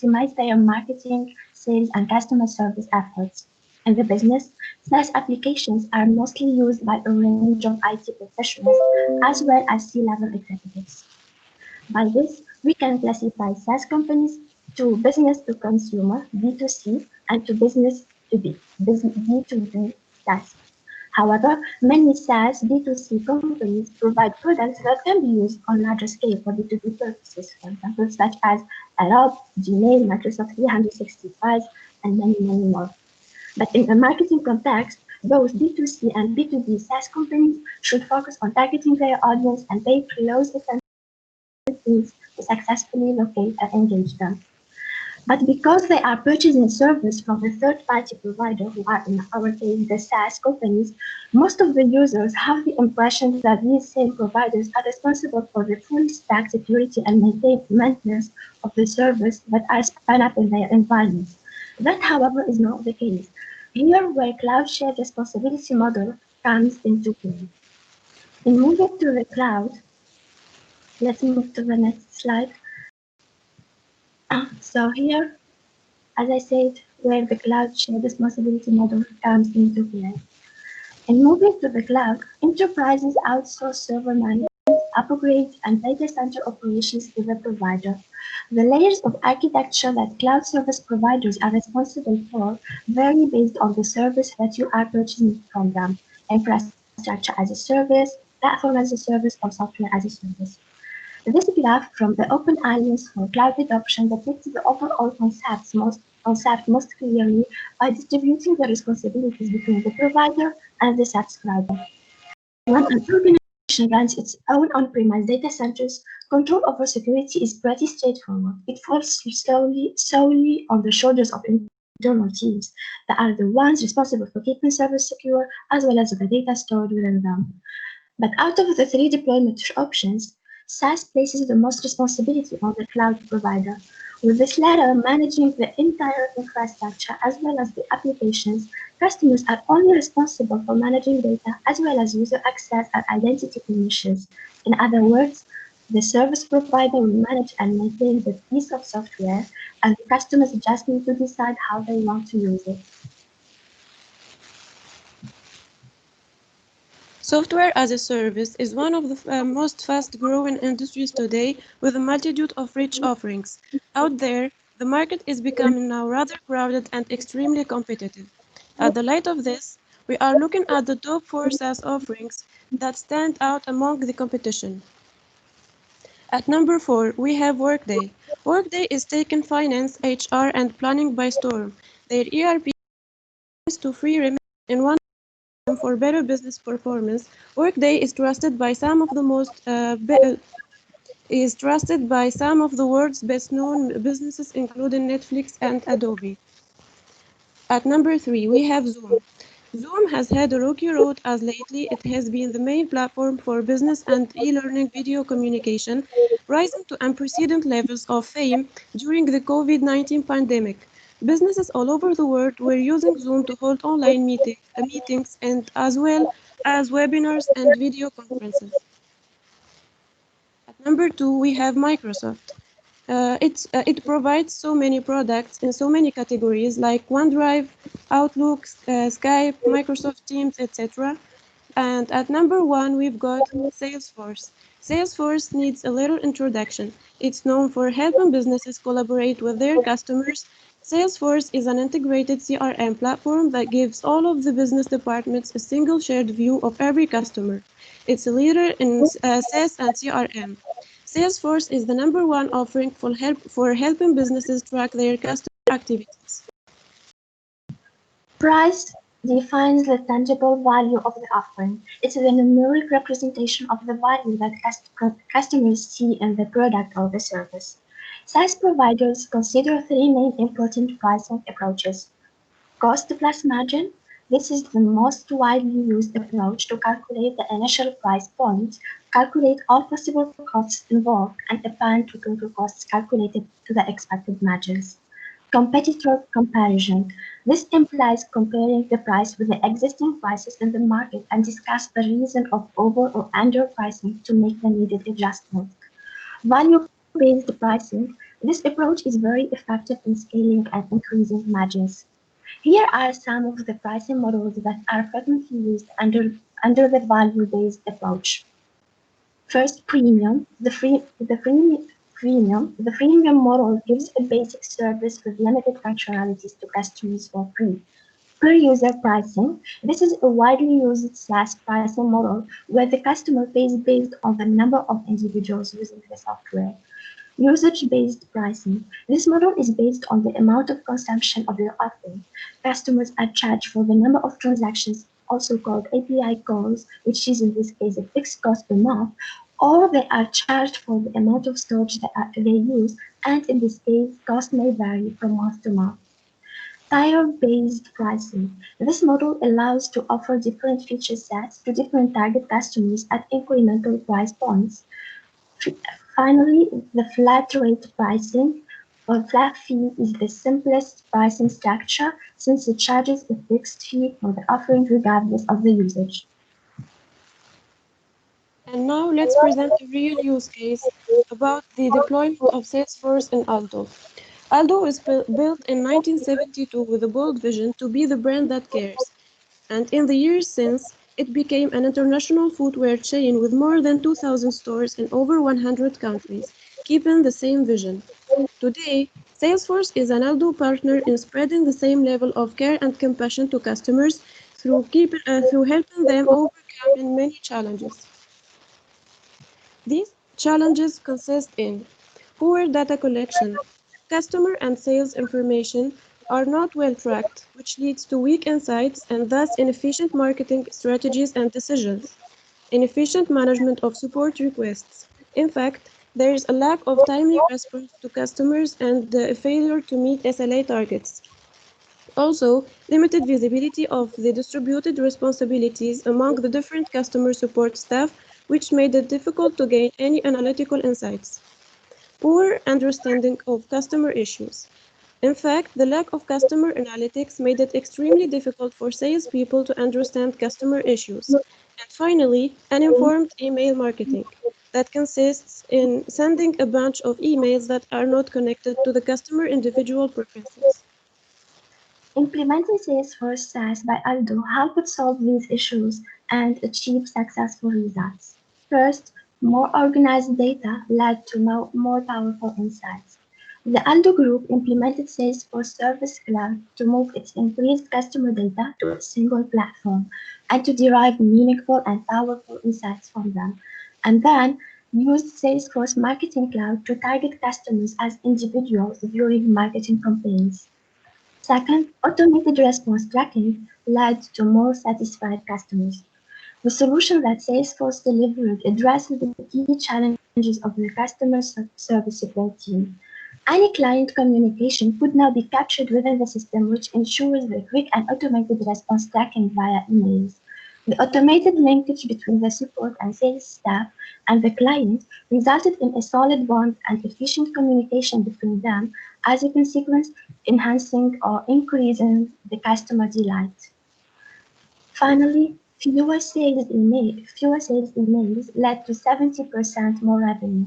optimize their marketing, sales, and customer service efforts. In the business, SaaS applications are mostly used by a range of IT professionals as well as C-level executives. By this, we can classify SaaS companies to business to consumer, B2C, and to business to B, B2B SaaS. However, many SaaS B2C companies provide products that can be used on larger scale for B2B purposes, for example, such as Adobe, Gmail, Microsoft 365, and many, many more. But in a marketing context, both B2C and B2B SaaS companies should focus on targeting their audience and pay close attention to successfully locate and engage them. But because they are purchasing service from a third-party provider, who are in our case the SaaS companies, most of the users have the impression that these same providers are responsible for the full stack security and maintenance of the service that are spun up in their environments. That, however, is not the case. Here, where cloud shared responsibility model comes into play. In moving to the cloud, let's move to the next slide. So here, as I said, where the cloud shared responsibility model comes into play. In moving to the cloud, enterprises outsource server management, upgrades, and data center operations to the provider. The layers of architecture that cloud service providers are responsible for vary based on the service that you are purchasing from them: infrastructure as a service, platform as a service, or software as a service. This graph from the Open Alliance for Cloud Adoption depicts the overall concept most clearly by distributing the responsibilities between the provider and the subscriber. When an organization runs its own on-premise data centers, control over security is pretty straightforward. It falls solely on the shoulders of internal teams that are the ones responsible for keeping servers secure as well as the data stored within them. But out of the three deployment options, SaaS places the most responsibility on the cloud provider, with this latter managing the entire infrastructure as well as the applications. Customers are only responsible for managing data as well as user access and identity permissions. In other words, the service provider will manage and maintain the piece of software, and the customers just need to decide how they want to use it. Software as a service is one of the most fast-growing industries today, with a multitude of rich offerings. Out there, the market is becoming now rather crowded and extremely competitive. At the light of this, we are looking at the top 4 SaaS offerings that stand out among the competition. At number 4, we have Workday. Workday is taking finance, HR, and planning by storm. Their ERP is to free remit in one for better business performance. Workday is trusted by some of the world's best-known businesses, including Netflix and Adobe. At number 3, we have Zoom. Zoom has had a rocky road as lately it has been the main platform for business and e-learning video communication, rising to unprecedented levels of fame during the COVID-19 pandemic. Businesses all over the world were using Zoom to hold online meetings and as well as webinars and video conferences. At number 2, we have Microsoft. It provides so many products in so many categories like OneDrive, Outlook, Skype, Microsoft Teams, etc. And at number 1, we've got Salesforce. Salesforce needs a little introduction. It's known for helping businesses collaborate with their customers. Salesforce is an integrated CRM platform that gives all of the business departments a single shared view of every customer. It's a leader in SaaS and CRM. Salesforce is the number 1 offering for helping businesses track their customer activities. Price defines the tangible value of the offering. It's the numeric representation of the value that customers see in the product or the service. SaaS providers consider 3 main important pricing approaches. Cost plus margin. This is the most widely used approach to calculate the initial price point, calculate all possible costs involved, and append to total costs calculated to the expected margins. Competitor comparison. This implies comparing the price with the existing prices in the market and discuss the reason of over or under pricing to make the needed adjustment. Value Based pricing, this approach is very effective in scaling and increasing margins. Here are some of the pricing models that are frequently used under the value-based approach. First, premium. The freemium model gives a basic service with limited functionalities to customers for free. Per user pricing. This is a widely used SaaS pricing model where the customer pays based on the number of individuals using the software. Usage-based pricing. This model is based on the amount of consumption of your offering. Customers are charged for the number of transactions, also called API calls, which is in this case a fixed cost per month, or they are charged for the amount of storage they use, and in this case, cost may vary from month to month. Tier-based pricing. This model allows to offer different feature sets to different target customers at incremental price points. Finally, the flat rate pricing or flat fee is the simplest pricing structure since it charges a fixed fee for the offering regardless of the usage. And now let's present a real use case about the deployment of Salesforce in Aldo. Aldo was built in 1972 with a bold vision to be the brand that cares. And in the years since, it became an international footwear chain with more than 2,000 stores in over 100 countries, keeping the same vision. Today, Salesforce is an Aldo partner in spreading the same level of care and compassion to customers through helping them overcome many challenges. These challenges consist in poor data collection. Customer and sales information are not well tracked, which leads to weak insights and thus inefficient marketing strategies and decisions. Inefficient management of support requests. In fact, there is a lack of timely response to customers and a failure to meet SLA targets. Also, limited visibility of the distributed responsibilities among the different customer support staff, which made it difficult to gain any analytical insights. Poor understanding of customer issues. In fact, the lack of customer analytics made it extremely difficult for salespeople to understand customer issues. And finally, uninformed email marketing that consists in sending a bunch of emails that are not connected to the customer individual preferences. Implementing Salesforce SaaS by Aldo helped solve these issues and achieve successful results. First, more organized data led to more powerful insights. The Aldo Group implemented Salesforce Service Cloud to move its increased customer data to a single platform and to derive meaningful and powerful insights from them. And then used Salesforce Marketing Cloud to target customers as individuals viewing marketing campaigns. Second, automated response tracking led to more satisfied customers. The solution that Salesforce delivered addresses the key challenges of the customer service support team. Any client communication could now be captured within the system, which ensures the quick and automated response tracking via emails. The automated linkage between the support and sales staff and the client resulted in a solid bond and efficient communication between them, as a consequence, enhancing or increasing the customer delight. Finally, fewer sales emails led to 70% more revenue.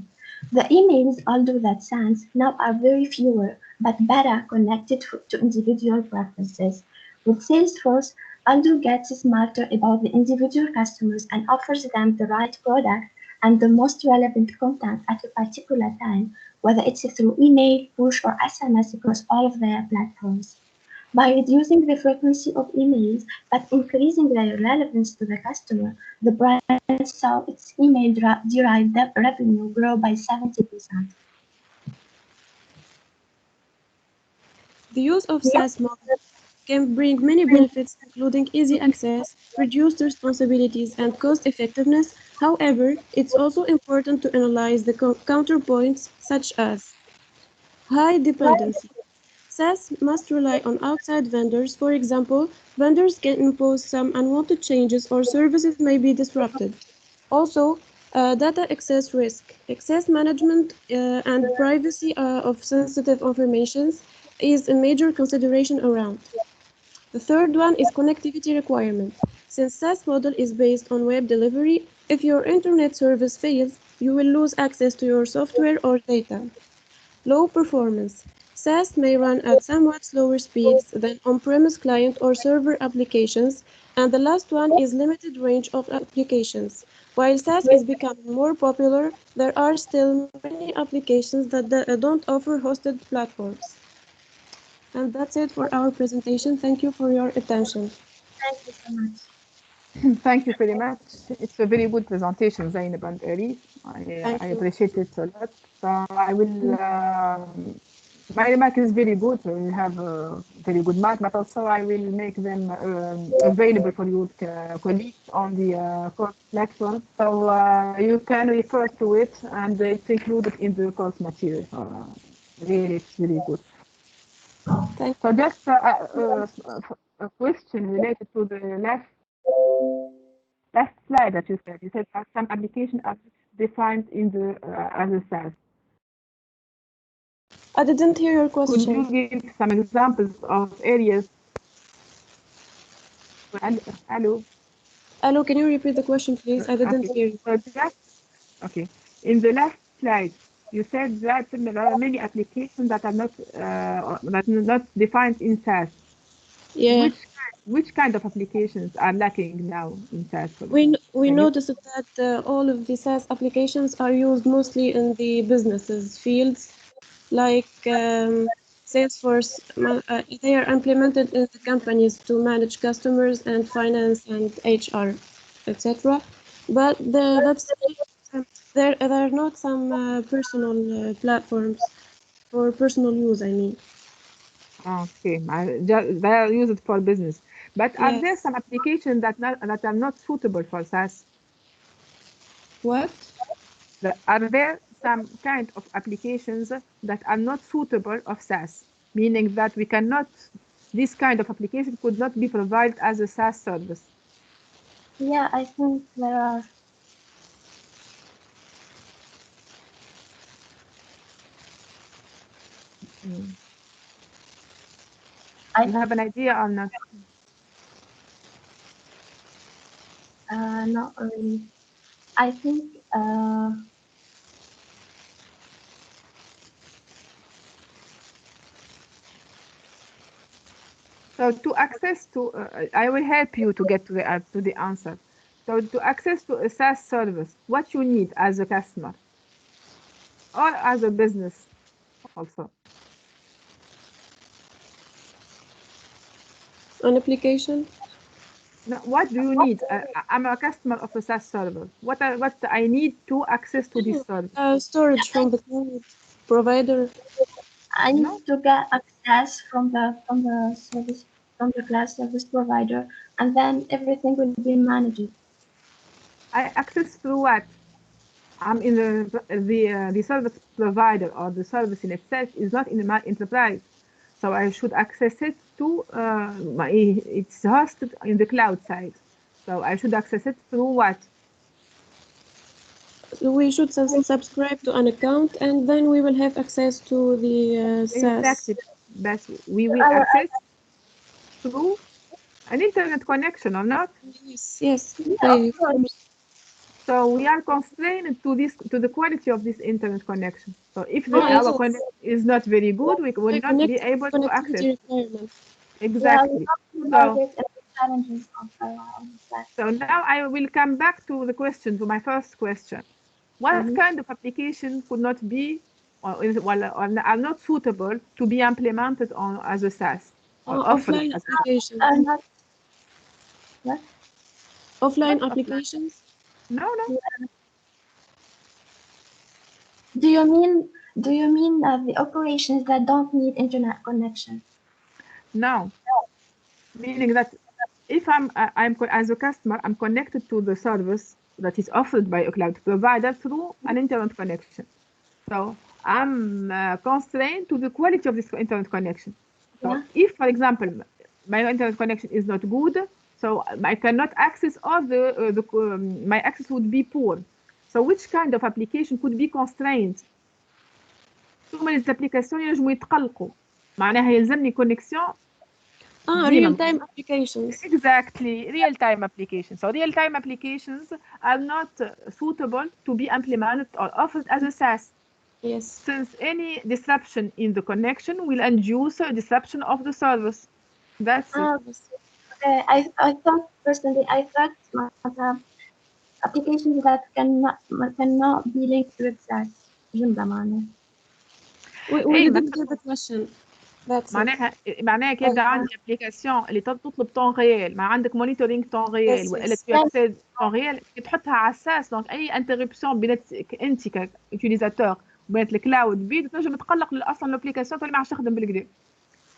The emails, although that sounds, now are very fewer but better connected to individual preferences. With Salesforce, Aldo gets smarter about the individual customers and offers them the right product and the most relevant content at a particular time, whether it's through email, push, or SMS across all of their platforms. By reducing the frequency of emails but increasing their relevance to the customer, the brand saw its email-derived revenue grow by 70%. The use of SaaS model can bring many benefits, including easy access, reduced responsibilities, and cost effectiveness. However, it's also important to analyze the counterpoints, such as high dependency. SaaS must rely on outside vendors. For example, vendors can impose some unwanted changes or services may be disrupted. Also, data access risk. Access management and privacy of sensitive information is a major consideration around. The third one is connectivity requirement. Since SaaS model is based on web delivery, if your internet service fails, You will lose access to your software or data. Low performance. SaaS may run at somewhat slower speeds than on-premise client or server applications, and the last one is limited range of applications. While SaaS is becoming more popular, there are still many applications that don't offer hosted platforms. And that's it for our presentation. Thank you for your attention. Thank you so much. Thank you very much. It's a very good presentation, Zainab and Elise. I Thank you. appreciate it a lot. So I will, my remark is very good. You have a very good mark, but also I will make them available for your colleagues on the course platform. So you can refer to it and it's included in the course material. Really, it's really good. Thank So just a question related to the last slide that you said. You said that some applications are defined in the as a SaaS. I didn't hear your Could question. you give some examples of areas? Hello. Hello, can you repeat the question, please? I didn't Okay. hear you. So okay. In the last slide, you said that there are many applications that are not defined in SaaS. Yeah. Which kind of applications are lacking now in SaaS? We Can you? noticed that all of the SaaS applications are used mostly in the businesses fields, like Salesforce. They are implemented in the companies to manage customers and finance and HR, etc. But there are not some personal platforms for personal use. I mean, Okay, they are used for business. But are there yes. some applications that are not suitable for SaaS? What? Are there some kind of applications that are not suitable of SaaS, meaning that this kind of application could not be provided as a SaaS service? Yeah, I think there are. Mm. I You have an idea or not? not really. I think So to access to, I will help you to get to the answer. So to access to a SaaS service, what you need as a customer or as a business also. An application? Now, what do you need? I'm a customer of a SaaS server. What I need to access to this service? Storage from the cloud provider. I No, need to get access from the cloud service provider, and then everything will be managed. I access through what? I'm in the service provider or the service in itself is not in my enterprise, so I should access it to it's hosted in the cloud side. So I should access it through what? We should subscribe to an account, and then we will have access to the SaaS. Exactly. But we will Our access through an internet connection or not. Yes, yes, yeah, of of course. course. So we are constrained to the quality of this internet connection. So if Ah, yes, our connection is not very good, we will the not be able to access. connectivity requirement. Yeah, we're Exactly. talking about So it and the challenges of that. so now I will come back to the question, to my first question. What Mhm. kind of application could not be or are not suitable to be implemented on as a SaaS or offered Offline as a SaaS? applications. Not what? Not Offline offline. applications. No, no, Do you mean the operations that don't need internet connection? no. Meaning that if as a customer, I'm connected to the service that is offered by a cloud provider through an internet connection. So I'm constrained to the quality of this internet connection. So Yeah. if, for example, my internet connection is not good, so I cannot access all my access would be poor. So which kind of application could be constrained? ثم الابليكاسيون ينجموا يتقلقوا معناها يلزمني كونيكسيون Real-time applications. Exactly, real-time applications. So real-time applications are not suitable to be implemented or offered as a SaaS, Yes. since any disruption in the connection will induce a disruption of the service. That's it. Ah, okay. I thought personally, I thought مثلا applications that cannot be linked with SaaS. جملة معناها. We اي didn't مثلا get the question. That's it. معناها كي يبقى عندي ابليكاسيون اللي تطلب طون ريال، ما عندك مونيتورينج طون ريال، Yes, والا yes. تو اكسيد طون ريال، كي تحطها على الساس دونك اي انتربسيون بينك انت كيوتيليزاتور وبين الكلاود بيد تنجم تقلق اصلا الابليكاسيون تولي ما عادش تخدم بالكدا.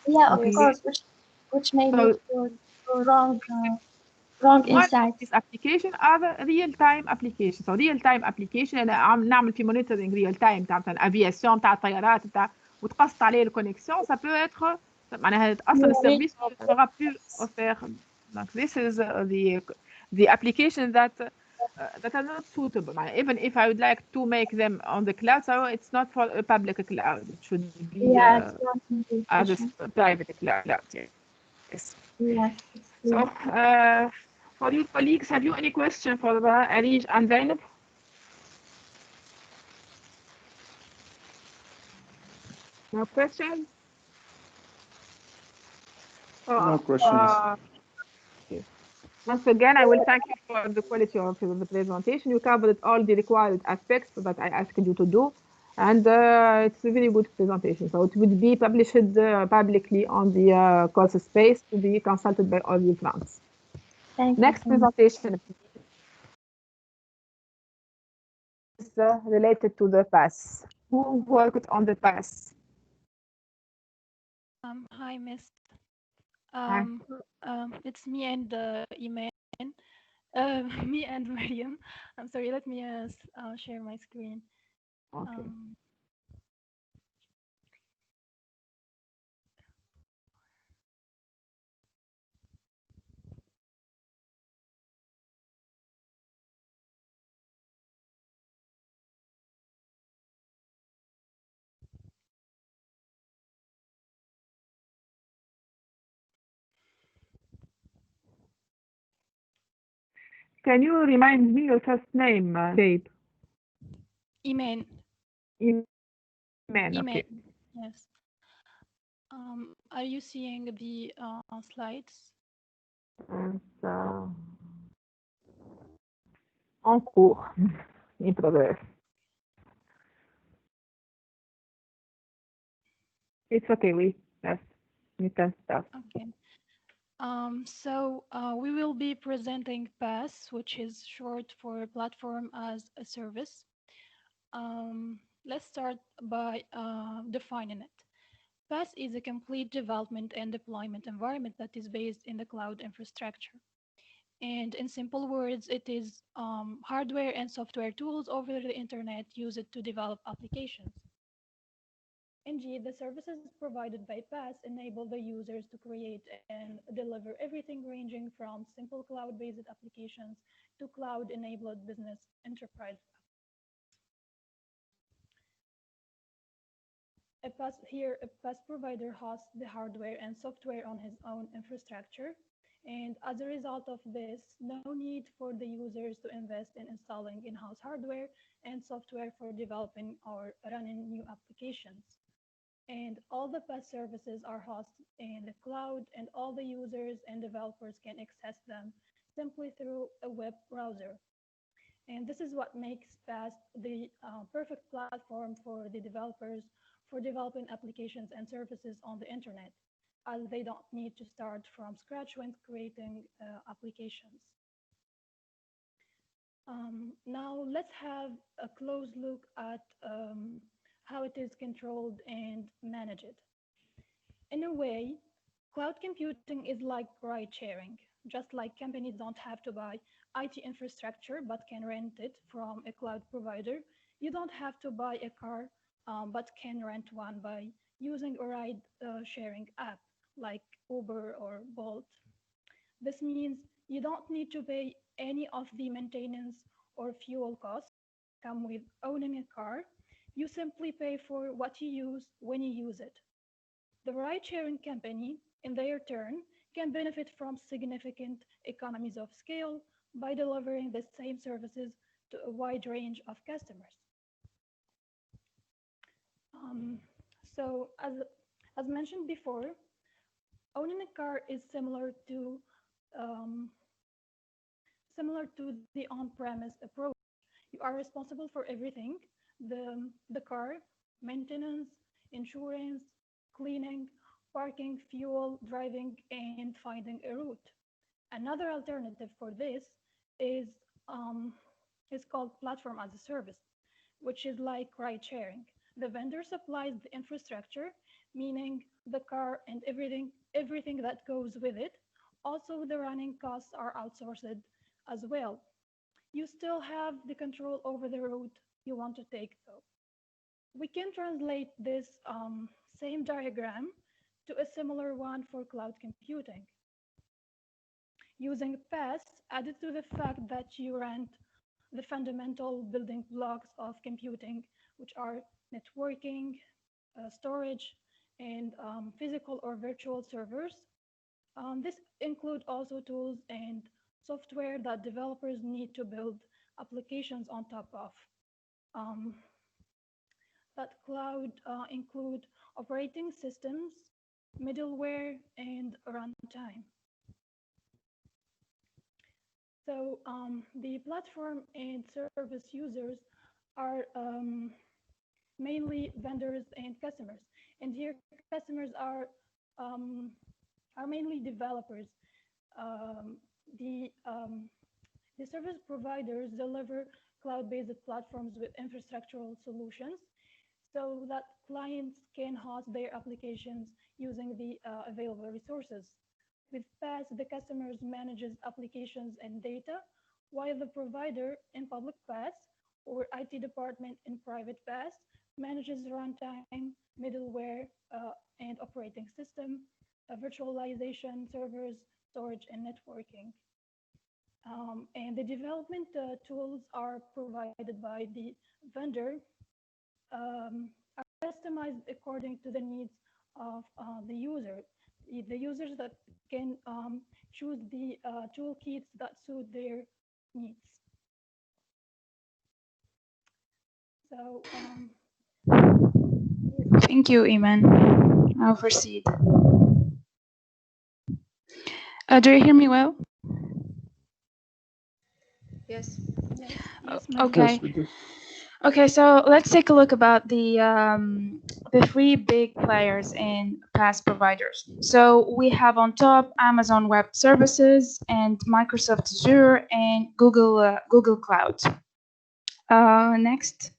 Yeah, of اوكي Yes. course, which may lead so to wrong one of insights. these application are the real time application. so real time application انا نعمل في مونيتورينج ريال تايم تاع الافياسيون تاع الطيارات تاع وتقصت عليه الكونيكسيون ça peut être معناها اصلا Yeah, السيرفيس ne sera plus offert. Donc this is the application that are not suitable. Even if I would like to make them on the cloud, so it's not for a public cloud. It should be yeah, it's not as a communication. private cloud. Yes. Yes, it's So, true. for you colleagues, have you any question for Arij and Zainab? No questions? No So, questions. okay. Once again, I will thank you for the quality of the presentation. You covered all the required aspects that I asked you to do, and it's a very good presentation. So it will be published publicly on the course space to be consulted by all your friends. Thank you Next so much. presentation is related to the PASS. Who worked on the PASS? Hi, Miss. Hi. It's me and Iman. Me and Mariam. I'm sorry. Let me share my screen. Okay. Can you remind me your first name, Gabe? Iman. Iman, Iman. okay. Yes. Are you seeing the slides? It's, en cours, in progress. It's okay, yes, we can start. Okay. So we will be presenting PaaS, which is short for Platform as a Service. Let's start by defining it. PaaS is a complete development and deployment environment that is based in the cloud infrastructure. And in simple words, it is hardware and software tools over the internet used to develop applications. Indeed, the services provided by PaaS enable the users to create and deliver everything ranging from simple cloud-based applications to cloud-enabled business enterprise. A PaaS provider hosts the hardware and software on his own infrastructure. And as a result of this, no need for the users to invest in installing in-house hardware and software for developing or running new applications. And all the PaaS services are hosted in the cloud, and all the users and developers can access them simply through a web browser. And this is what makes PaaS the perfect platform for the developers for developing applications and services on the internet, as they don't need to start from scratch when creating applications. Now let's have a close look at how it is controlled and managed. In a way, cloud computing is like ride sharing. Just like companies don't have to buy IT infrastructure but can rent it from a cloud provider, you don't have to buy a car but can rent one by using a ride sharing app like Uber or Bolt. This means you don't need to pay any of the maintenance or fuel costs that come with owning a car. You simply pay for what you use when you use it. The ride-sharing company, in their turn, can benefit from significant economies of scale by delivering the same services to a wide range of customers. Um, so as mentioned before, owning a car is um, similar to the on-premise approach. You are responsible for everything, the car, maintenance, insurance, cleaning, parking, fuel, driving, and finding a route. Another alternative for this is, um, is called platform as a service, which is like ride sharing. The vendor supplies the infrastructure, meaning the car and everything that goes with it. Also, the running costs are outsourced as well. You still have the control over the route you want to take, though. We can translate this same diagram to a similar one for cloud computing. Using PaaS added to the fact that you rent the fundamental building blocks of computing, which are networking, storage, and physical or virtual servers. This include also tools and software that developers need to build applications on top of. Um, that cloud include operating systems, middleware, and runtime. So the platform and service users are mainly vendors and customers. And here customers are mainly developers. Um, the, um, the service providers deliver cloud-based platforms with infrastructural solutions so that clients can host their applications using the available resources. With PaaS, the customers manages applications and data, while the provider in public PaaS or IT department in private PaaS manages runtime, middleware, and operating system, virtualization, servers, storage, and networking. And the development tools are provided by the vendor, are customized according to the needs of the user. The users that can choose the toolkits that suit their needs. So Thank you, Iman. I'll proceed. Do you hear me well? Yes. yes, Okay. Okay, so let's take a look about the three big players in PaaS providers. So we have on top Amazon Web Services and Microsoft Azure and Google Cloud. Next.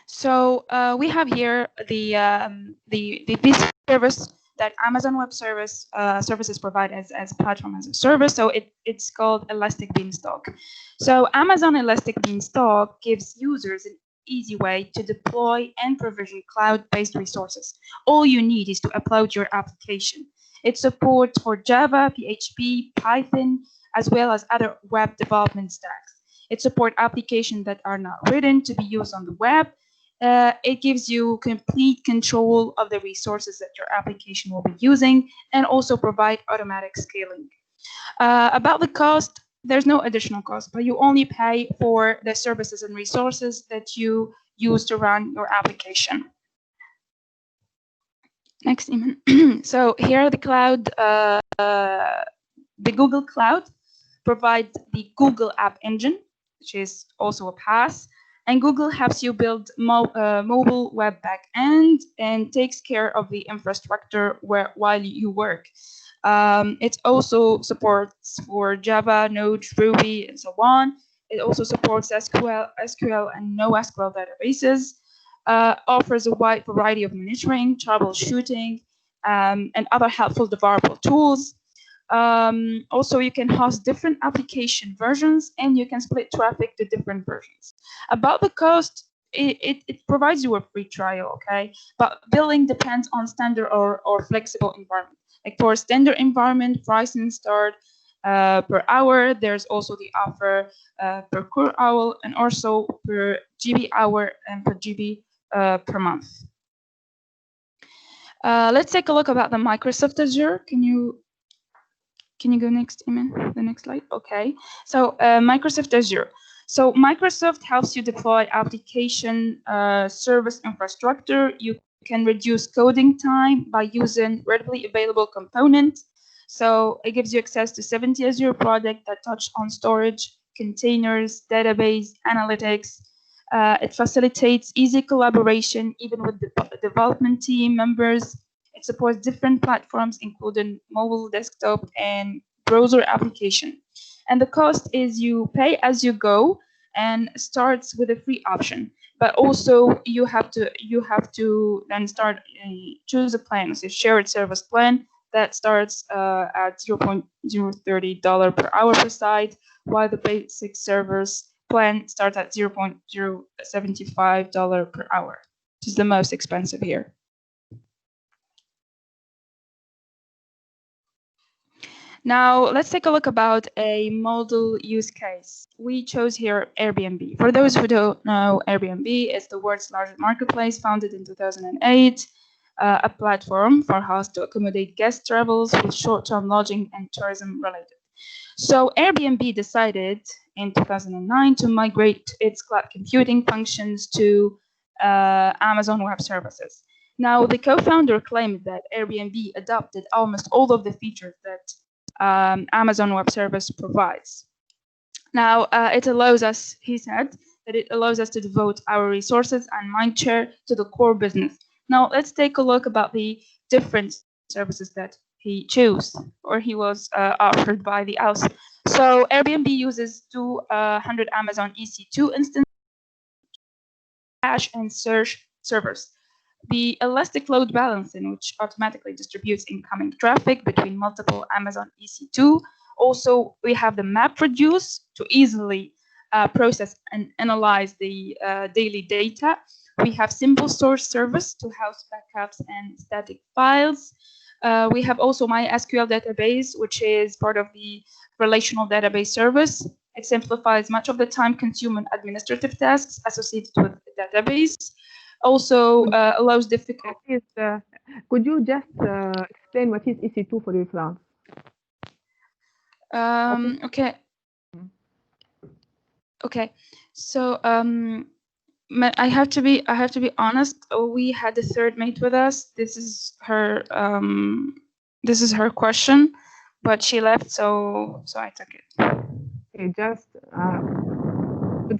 So we have here this service that Amazon Web Services provide as a platform as a service. So it's called Elastic Beanstalk. So Amazon Elastic Beanstalk gives users an easy way to deploy and provision cloud-based resources. All you need is to upload your application. It supports for Java, PHP, Python, as well as other web development stacks. It supports applications that are not written to be used on the web. It gives you complete control of the resources that your application will be using and also provide automatic scaling. About the cost, there's no additional cost, but you only pay for the services and resources that you use to run your application. Next, Iman. So here the cloud, the Google Cloud provides the Google App Engine, which is also a PaaS. And Google helps you build mobile web backend and takes care of the infrastructure while you work. It also supports for Java, Node, Ruby, and so on. It also supports SQL and NoSQL databases. Offers a wide variety of monitoring, troubleshooting, and other helpful developer tools. Also, you can host different application versions and you can split traffic to different versions. About the cost, it provides you a free trial, okay? But billing depends on standard or flexible environment. Like for a standard environment, pricing start per hour. There's also the offer per core hour and also per GB hour and per GB per month. Let's take a look about the Microsoft Azure. Can you go next, Iman? The next slide. Okay. So Microsoft Azure. So Microsoft helps you deploy application service infrastructure. You can reduce coding time by using readily available components. So it gives you access to 70 Azure products that touch on storage, containers, database, analytics. It facilitates easy collaboration even with the development team members. It supports different platforms, including mobile, desktop, and browser application. And the cost is you pay as you go and starts with a free option. But also you have to then start choose a plan. It's a shared service plan that starts at $0.030 per hour per site, while the basic service plan starts at $0.075 per hour, which is the most expensive here. Now, let's take a look about a model use case. We chose here Airbnb. For those who don't know, Airbnb is the world's largest marketplace, founded in 2008, a platform for hosts to accommodate guest travels with short-term lodging and tourism related. So Airbnb decided in 2009 to migrate its cloud computing functions to Amazon Web Services. Now, the co-founder claimed that Airbnb adopted almost all of the features that Amazon Web Service provides. Now, it allows us, he said, that it allows us to devote our resources and mind share to the core business. Now, let's take a look about the different services that he chose or he was offered by the house. So Airbnb uses 200 Amazon EC2 instances, cache and search servers. The elastic load balancing, which automatically distributes incoming traffic between multiple Amazon EC2. Also, we have the MapReduce to easily process and analyze the daily data. We have simple source service to house backups and static files. We have also MySQL database, which is part of the relational database service. It simplifies much of the time-consuming administrative tasks associated with the database. Also allows difficult. Could you just explain what is EC2 for your France? Okay. Okay. So I have to be honest. We had a third mate with us. This is her question, but she left, so I took it. Okay, just you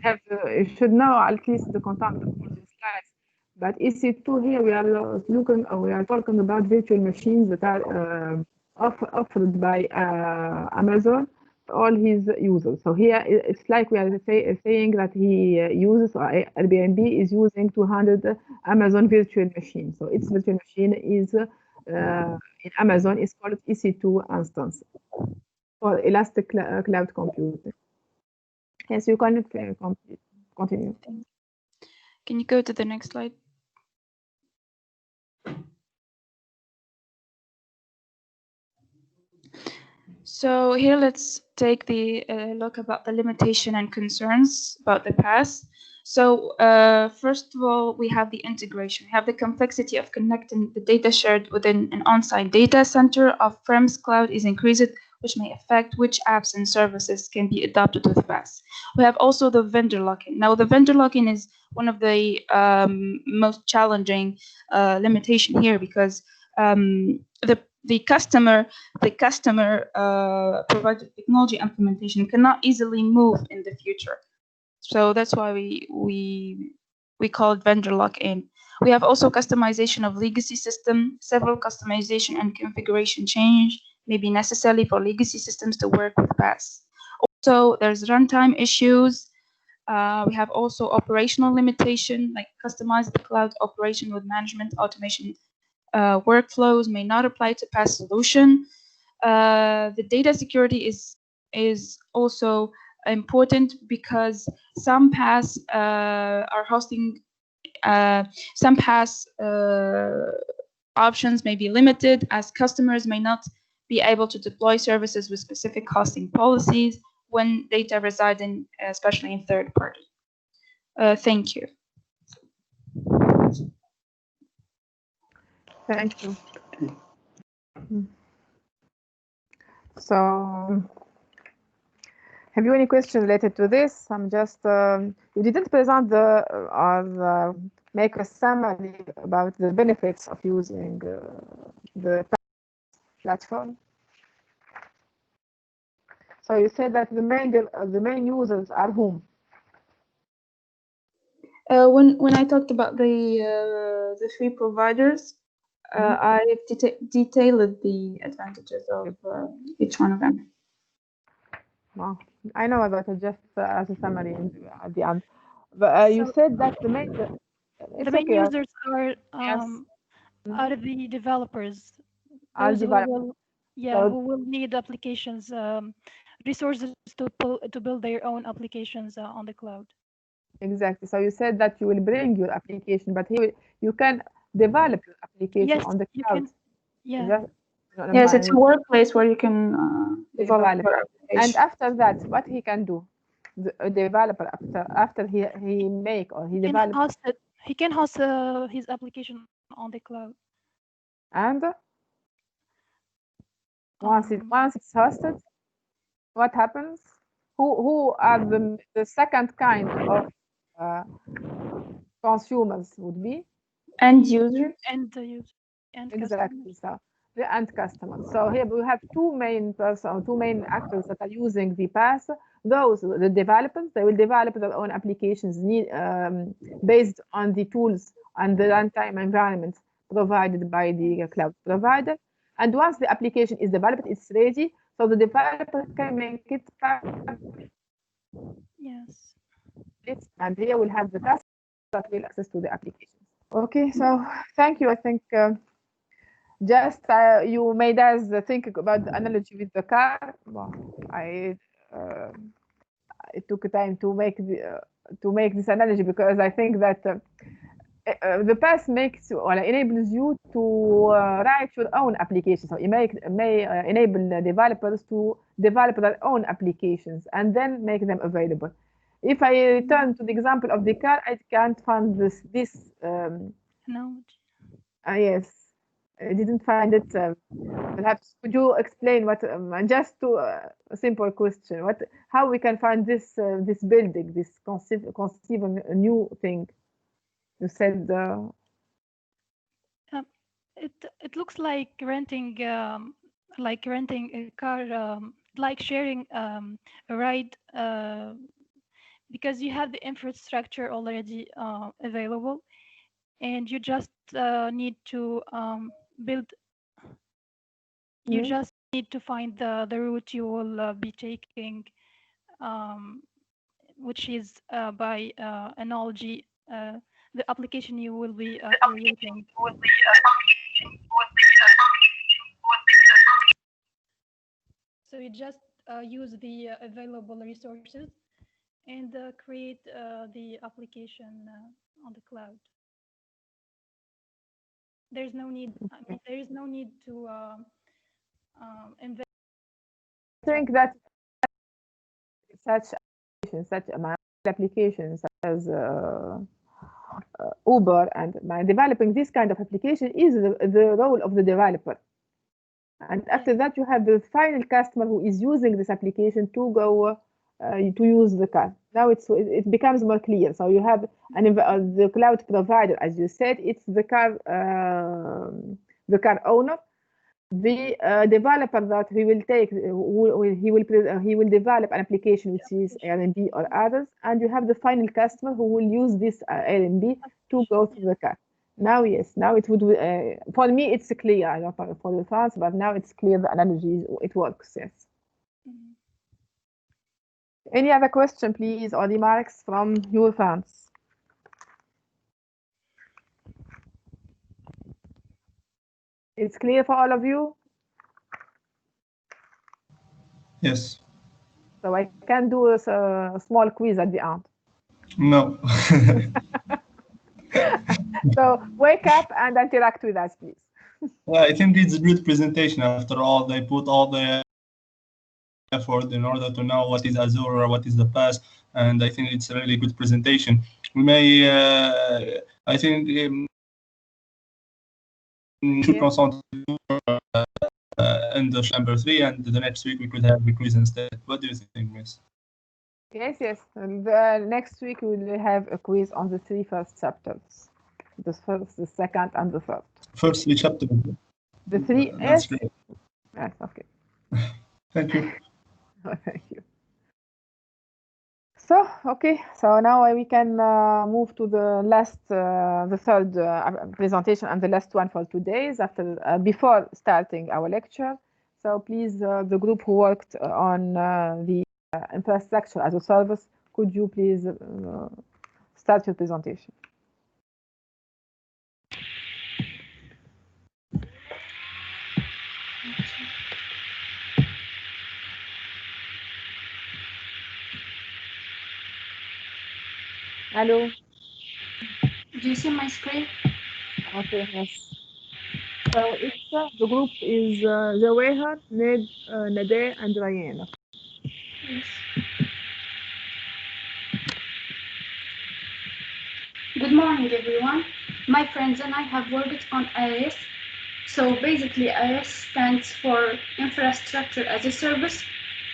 should know at least the content of the slides. But EC2 here we are talking about virtual machines that are offered by Amazon to all his users. So here it's like we are saying that he uses, or Airbnb is using 200 Amazon virtual machines. So its virtual machine is in Amazon is called EC2 instance for elastic cloud computing. Yes, you can continue. Can you go to the next slide? So here let's take the look about the limitation and concerns about the PaaS. So first of all, we have the integration. We have the complexity of connecting the data shared within an on-site data center of premise cloud is increased, which may affect which apps and services can be adopted with PaaS. We have also the vendor lock-in. Now, the vendor lock-in is one of the most challenging limitation here because the customer provided technology implementation cannot easily move in the future. So that's why we call it vendor lock-in. We have also customization of legacy system. Several customization and configuration change may be necessary for legacy systems to work with PaaS. Also, there's runtime issues. We have also operational limitation, like customized cloud operation with management automation workflows may not apply to PaaS solution. The data security is also important because some PaaS are hosting some PaaS options may be limited as customers may not be able to deploy services with specific hosting policies when data reside in, especially in third party. Thank you. Thank you. So, have you any questions related to this? I'm just, you didn't present or make a summary about the benefits of using the platform. So you said that the main users are whom? When I talked about the three providers, I detailed the advantages of each one of them. Well, I know about it just as a summary at the end. But you So said that the main the main okay. users are Yes. are the developers, I'll those who develop. will So who will need applications, resources to build their own applications on the cloud. exactly. So you said that you will bring your application, but here you can develop your application Yes, on the you cloud. can. Yeah. Just Yes, it's a workplace where you can develop develop. your And application. after that, what he can do, a developer after he make or he develop He can host his application on the cloud. and once it's hosted, what happens? Who are the second kind of consumers would be? End user. And the user and Exactly. customers. So the end customer. So here we have two main actors that are using the PaaS. Those the developers, they will develop their own applications based on the tools and the runtime environment provided by the cloud provider. And once the application is developed, it's ready. So the developer can make it public. Yes. And here we'll have the customers that will access to the applications. Okay, so thank you. I think just you made us think about the analogy with the car. Well, it took time to make this analogy because I think that the PaaS makes or enables you to write your own application. So it may enable the developers to develop their own applications and then make them available. If I return to the example of the car, I can't find this. No. Yes, I didn't find it. Perhaps could you explain what? Just to a simple question: how we can find this this building, this conceiving a new thing? You said It looks like renting a car, like sharing a ride, because you have the infrastructure already available, and you just need to build. You just need to find the route you will be taking, which is by analogy the application you will be creating. So you just use the available resources and create the application on the cloud. There's no need. There is no need to invest. I think that such applications such as Uber and by developing this kind of application is the role of the developer. And after that, you have the final customer who is using this application to go to use the car. Now it becomes more clear. So you have the cloud provider, as you said, it's the car owner. The developer that he will take, he will develop an application which is Airbnb or others, and you have the final customer who will use this Airbnb to go to the car. Now, yes, now it would, for me, it's clear. I don't know for the fans, but now it's clear the analogy, it works, yes. Mm-hmm. Any other question, please, or remarks from your fans? It's clear for all of you? Yes. So I can do a small quiz at the end. No. So wake up and interact with us, please. Well, I think it's a good presentation. After all, they put all the effort in order to know what is Azure or what is the PaaS, and I think it's a really good presentation. We may, I think should concentrate in the number 3, and the next week we could have a quiz instead. What do you think, Miss? Yes, yes. The next week we will have a quiz on the 3 first chapters. The first, the second, and the third. First chapter. The 3. That's Yes. great. Yes. Okay. Thank you. Thank you. So, okay. So now we can move to the last, the third presentation and the last one for today's after before starting our lecture. So please, the group who worked on the infrastructure as a service, could you please start your presentation? Hello. Do you see my screen? Okay. Yes. So it's the group is Zawahir, Ned, Nade, and Ryan. Yes. Good morning, everyone. My friends and I have worked on IaaS. So basically, IaaS stands for Infrastructure as a Service,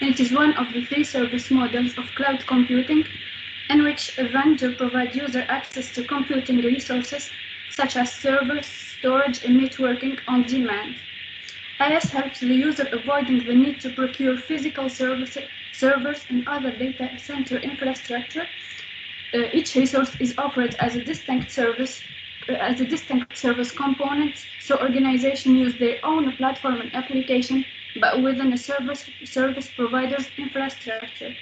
and it is one of the 3 service models of cloud computing, in which a vendor provides user access to computing resources such as servers, storage, and networking on demand. IaaS helps the user avoiding the need to procure physical servers and other data center infrastructure. Each resource is offered as a distinct service component, so organizations use their own platform and application, but within a service provider's infrastructure.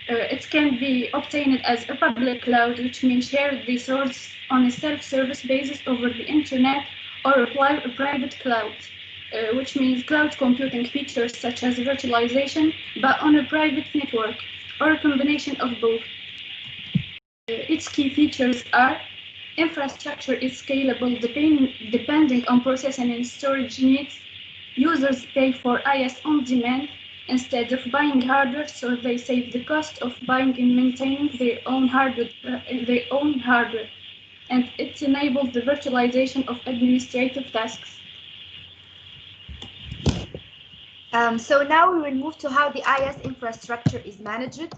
It can be obtained as a public cloud, which means shared resource on a self-service basis over the internet, or a private cloud, which means cloud computing features such as virtualization, but on a private network, or a combination of both. Its key features are: infrastructure is scalable depending on processing and storage needs. Users pay for IaaS on demand instead of buying hardware, so they save the cost of buying and maintaining their own hardware. And it enables the virtualization of administrative tasks. So now we will move to how the IaaS infrastructure is managed.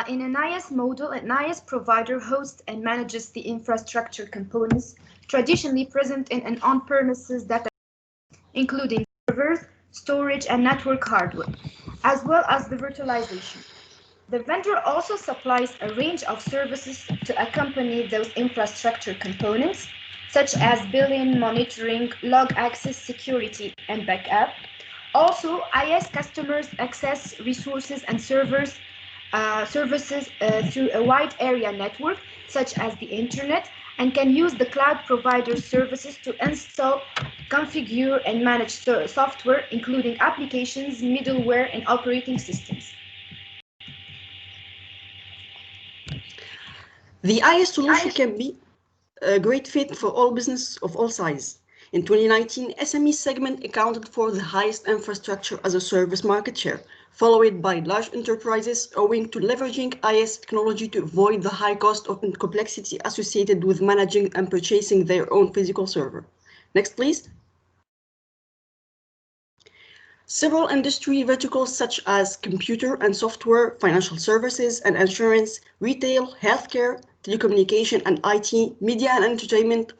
In an IaaS model, an IaaS provider hosts and manages the infrastructure components traditionally present in an on-premises data, including servers, storage, and network hardware, as well as the virtualization. The vendor also supplies a range of services to accompany those infrastructure components, such as billing, monitoring, log access, security, and backup. Also, IaaS customers access resources and services through a wide area network, such as the internet, and can use the cloud provider services to install, configure, and manage software, including applications, middleware, and operating systems. The IaaS solution can be a great fit for all businesses of all sizes. In 2019, SME segment accounted for the highest infrastructure as a service market share, followed by large enterprises owing to leveraging IaaS technology to avoid the high cost and complexity associated with managing and purchasing their own physical server. Next, please. Several industry verticals such as computer and software, financial services and insurance, retail, healthcare, telecommunication and IT, media and entertainment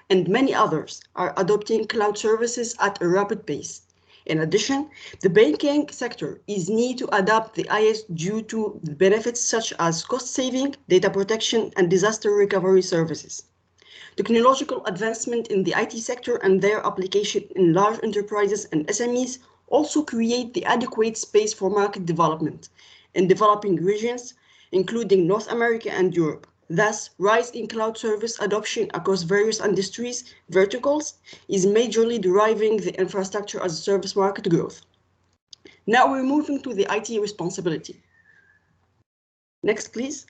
and many others are adopting cloud services at a rapid pace. In addition, the banking sector is need to adopt the IaaS due to the benefits such as cost saving, data protection, and disaster recovery services. Technological advancement in the IT sector and their application in large enterprises and SMEs also create the adequate space for market development in developing regions, including North America and Europe. Thus, rise in cloud service adoption across various industries verticals is majorly driving the infrastructure as a service market growth. Now we're moving to the IT responsibility. Next, please.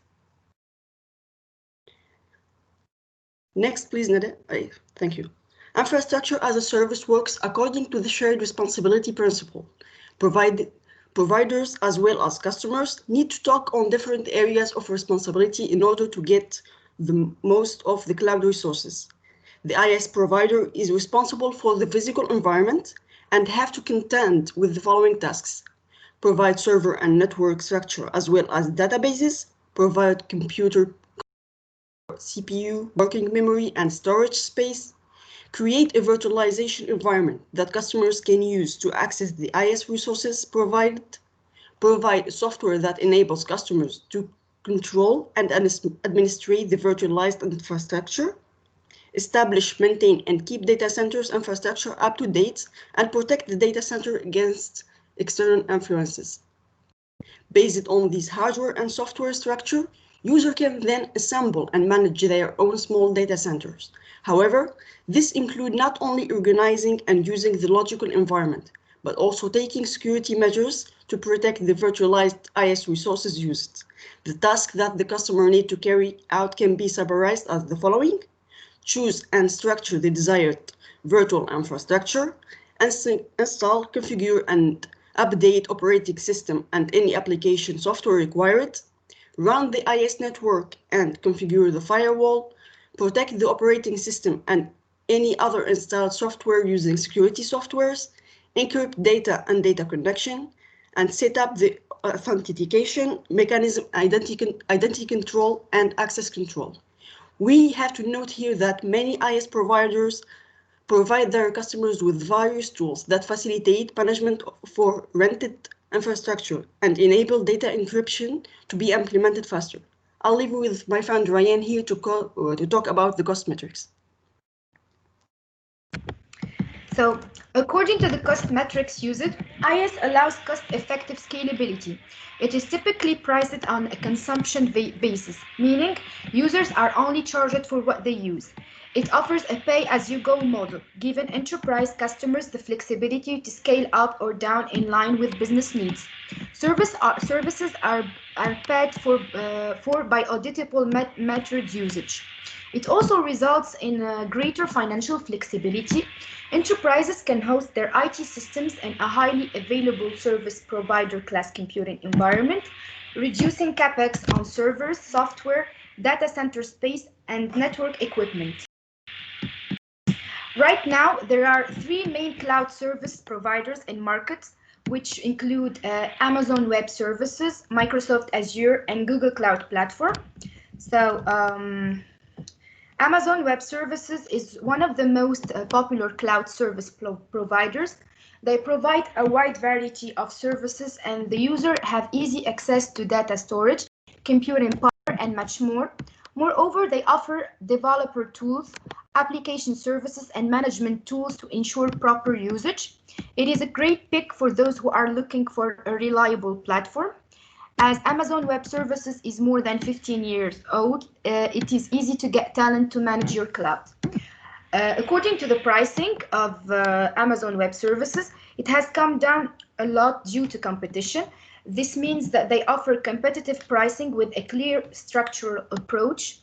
Next, please, Nada. Thank you. Infrastructure as a service works according to the shared responsibility principle. Providers as well as customers need to talk on different areas of responsibility in order to get the most of the cloud resources. The IS provider is responsible for the physical environment and have to contend with the following tasks: provide server and network structure as well as databases, provide computer, CPU, working memory, and storage space, create a virtualization environment that customers can use to access the IS resources provided, provide software that enables customers to control and administrate the virtualized infrastructure, establish, maintain, and keep data centers infrastructure up to date, and protect the data center against external influences. Based on this hardware and software structure, users can then assemble and manage their own small data centers. However, this includes not only organizing and using the logical environment, but also taking security measures to protect the virtualized IS resources used. The task that the customer needs to carry out can be summarized as the following: choose and structure the desired virtual infrastructure, install, configure, and update operating system and any application software required, run the IS network and configure the firewall, protect the operating system and any other installed software using security softwares, encrypt data and data connection, and set up the authentication mechanism, identity control, and access control. We have to note here that many IS providers provide their customers with various tools that facilitate management for rented infrastructure and enable data encryption to be implemented faster. I'll leave you with my friend Ryan here to talk about the cost metrics. So, according to the cost metrics used, IS allows cost-effective scalability. It is typically priced on a consumption basis, meaning users are only charged for what they use. It offers a pay-as-you-go model, giving enterprise customers the flexibility to scale up or down in line with business needs. Services are paid for by auditable method usage. It also results in greater financial flexibility. Enterprises can host their IT systems in a highly available service provider class computing environment, reducing capex on servers, software, data center space, and network equipment. Right now, there are three main cloud service providers in markets, which include Amazon Web Services, Microsoft Azure, and Google Cloud Platform. So, Amazon Web Services is one of the most popular cloud service providers. They provide a wide variety of services, and the user have easy access to data storage, computing power, and much more. Moreover, they offer developer tools, application services, and management tools to ensure proper usage. It is a great pick for those who are looking for a reliable platform. As Amazon Web Services is more than 15 years old, it is easy to get talent to manage your cloud. According to the pricing of Amazon Web Services, it has come down a lot due to competition. This means that they offer competitive pricing with a clear structural approach.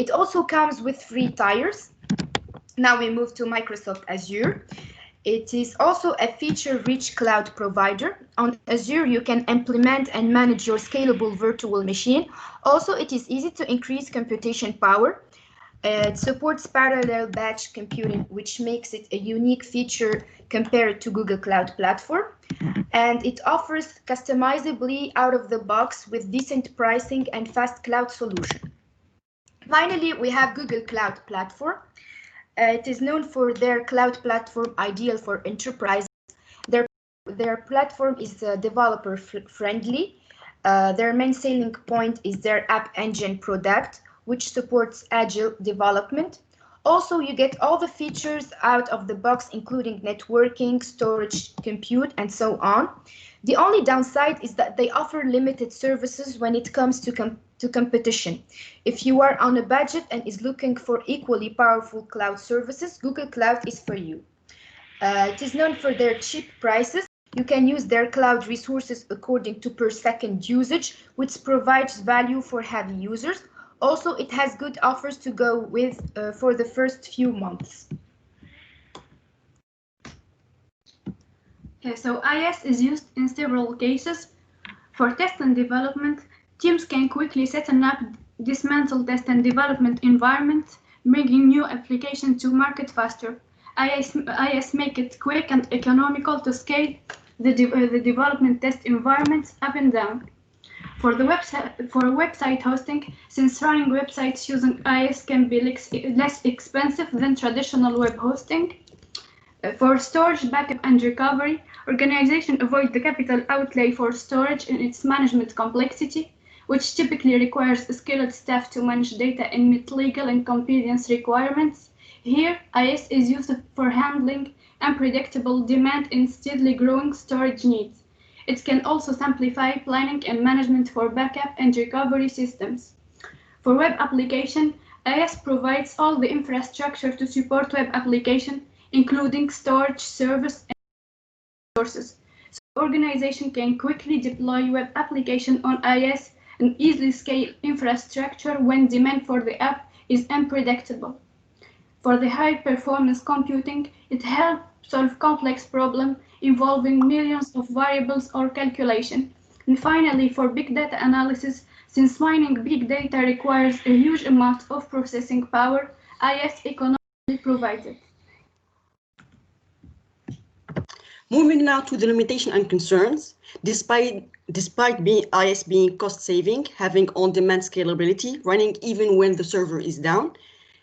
It also comes with free tiers. Now we move to Microsoft Azure. It is also a feature-rich cloud provider. On Azure, you can implement and manage your scalable virtual machine. Also, it is easy to increase computation power. It supports parallel batch computing, which makes it a unique feature compared to Google Cloud Platform. And it offers customizably out of the box with decent pricing and fast cloud solution. Finally, we have Google Cloud Platform. It is known for their cloud platform ideal for enterprises. Their platform is developer friendly. Their main selling point is their App Engine product, which supports agile development. Also, you get all the features out of the box, including networking, storage, compute, and so on. The only downside is that they offer limited services when it comes to competition. If you are on a budget and is looking for equally powerful cloud services, Google Cloud is for you. It is known for their cheap prices. You can use their cloud resources according to per second usage, which provides value for heavy users. Also, it has good offers to go with for the first few months. Okay, so IS is used in several cases. For test and development, teams can quickly set up dismantle test and development environment bringing new applications to market faster. IS make it quick and economical to scale the development test environments up and down. For website hosting, since running websites using IS can be less expensive than traditional web hosting. For storage, backup, and recovery, organizations avoid the capital outlay for storage and its management complexity, which typically requires skilled staff to manage data and meet legal and compliance requirements. Here, IS is used for handling unpredictable demand and steadily growing storage needs. It can also simplify planning and management for backup and recovery systems. For web application, IS provides all the infrastructure to support web application, including storage, servers, and resources. So organization can quickly deploy web application on IS and easily scale infrastructure when demand for the app is unpredictable. For the high-performance computing, it helps solve complex problems involving millions of variables or calculation. And finally, for big data analysis, since mining big data requires a huge amount of processing power, IS economically provides it. Moving now to the limitation and concerns. Despite IS being cost-saving, having on-demand scalability, running even when the server is down,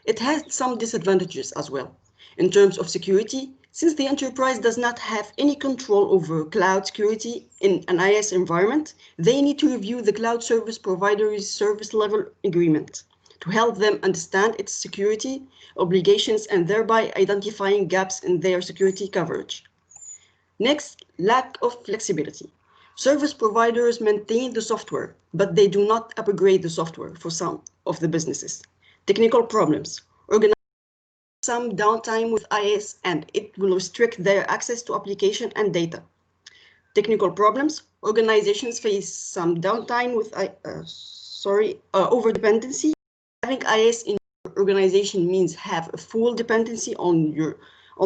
it has some disadvantages as well. In terms of security, since the enterprise does not have any control over cloud security in an IS environment, they need to review the cloud service provider's service level agreement to help them understand its security obligations and thereby identifying gaps in their security coverage. Next, lack of flexibility. Service providers maintain the software, but they do not upgrade the software for some of the businesses. Technical problems. Organize some downtime with IS and it will restrict their access to application and data. Technical problems. Organizations face some downtime with over-dependency. Having IS in your organization means have a full dependency on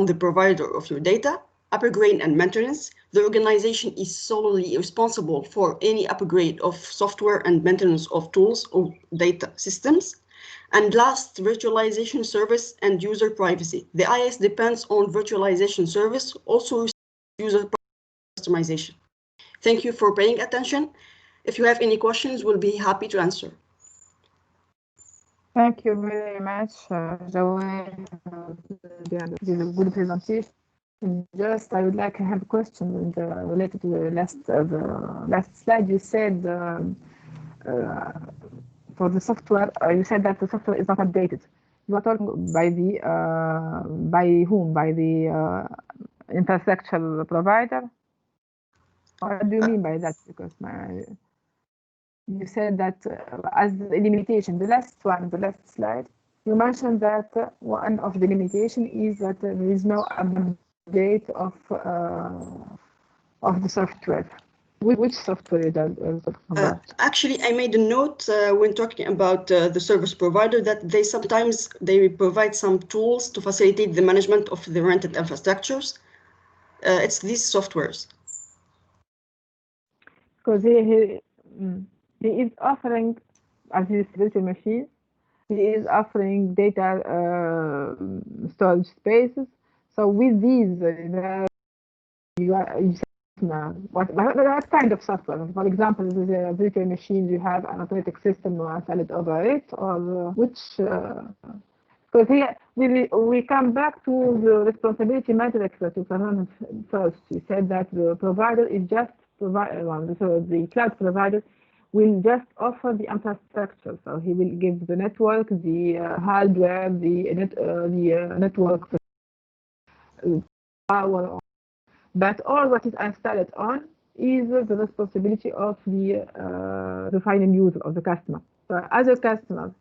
the provider of your data. Upgrade and maintenance. The organization is solely responsible for any upgrade of software and maintenance of tools or data systems. And last, virtualization service and user privacy. The IS depends on virtualization service, also user customization. Thank you for paying attention. If you have any questions, we'll be happy to answer. Thank you very much, Jawad. This is a good presentation. Just, I would like to have a question related to the last slide. You said for the software, you said that the software is not updated. You are talking by whom? By the infrastructure provider? What do you mean by that? Because you said that as a limitation, the last slide, you mentioned that one of the limitation is that there is no update of the software. Which software does about? Actually, I made a note when talking about the service provider that they sometimes provide some tools to facilitate the management of the rented infrastructures. It's these softwares. Because he is offering, as his virtual machine, he is offering data storage spaces. So with these, what kind of software? For example, with a virtual machine, you have an operating system installed over it, or which? Because here we come back to the responsibility matrix that you presented first. You said that the provider is just the cloud provider will just offer the infrastructure. So he will give the network, the hardware, the network power. But all what is installed on is the responsibility of the final user, of the customer. So as a customer,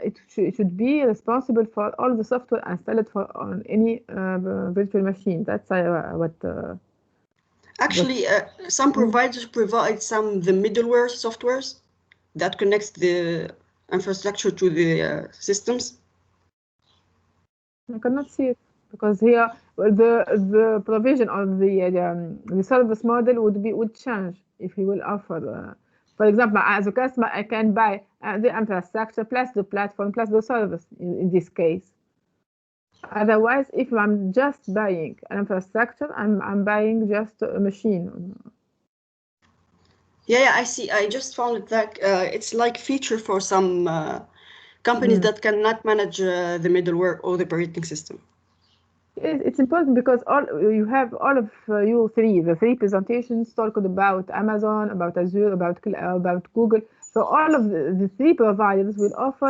it should be responsible for all the software installed on any virtual machine. That's what. Actually, some providers provide the middleware softwares that connects the infrastructure to the systems. I cannot see it because here the provision of the service model would change if he will offer For example, as a customer, I can buy the infrastructure plus the platform plus the service in this case. Otherwise, if I'm just buying an infrastructure, I'm buying just a machine. Yeah, I see. I just found that it's like feature for some companies that cannot manage the middleware or the operating system. It's important because you have all of the three presentations talked about Amazon, about Azure, about Google. So all of the three providers will offer.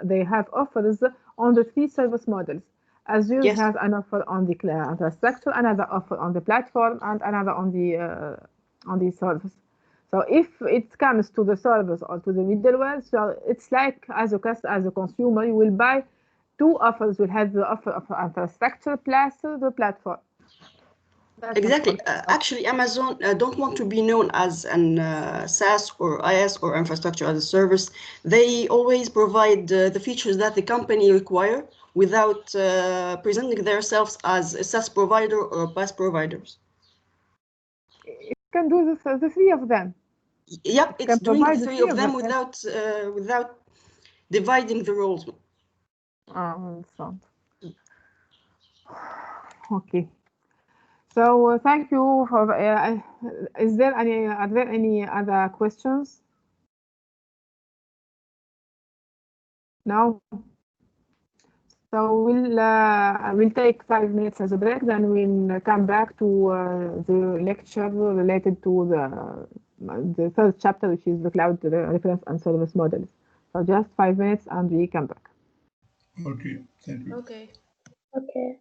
They have offers on the three service models. Azure Yes. has an offer on the infrastructure, another offer on the platform, and another on the service. So if it comes to the service or to the middleware, so it's like as a consumer, you will buy two offers. Will have the offer of infrastructure plus the platform. That's Exactly. important. Actually, Amazon don't want to be known as an SaaS or IaaS or infrastructure as a service. They always provide the features that the company require without presenting themselves as a SaaS provider or PaaS providers. It can do the three of them. Yep, It it's can doing the provide the three three of of them them. without dividing the roles. Understand. Okay. So thank you for. Are there any other questions? No. So we'll take 5 minutes as a break, then we'll come back to the lecture related to the third chapter, which is the cloud reference and service models. So just 5 minutes, and we come back. Okay, thank you. Okay. Okay.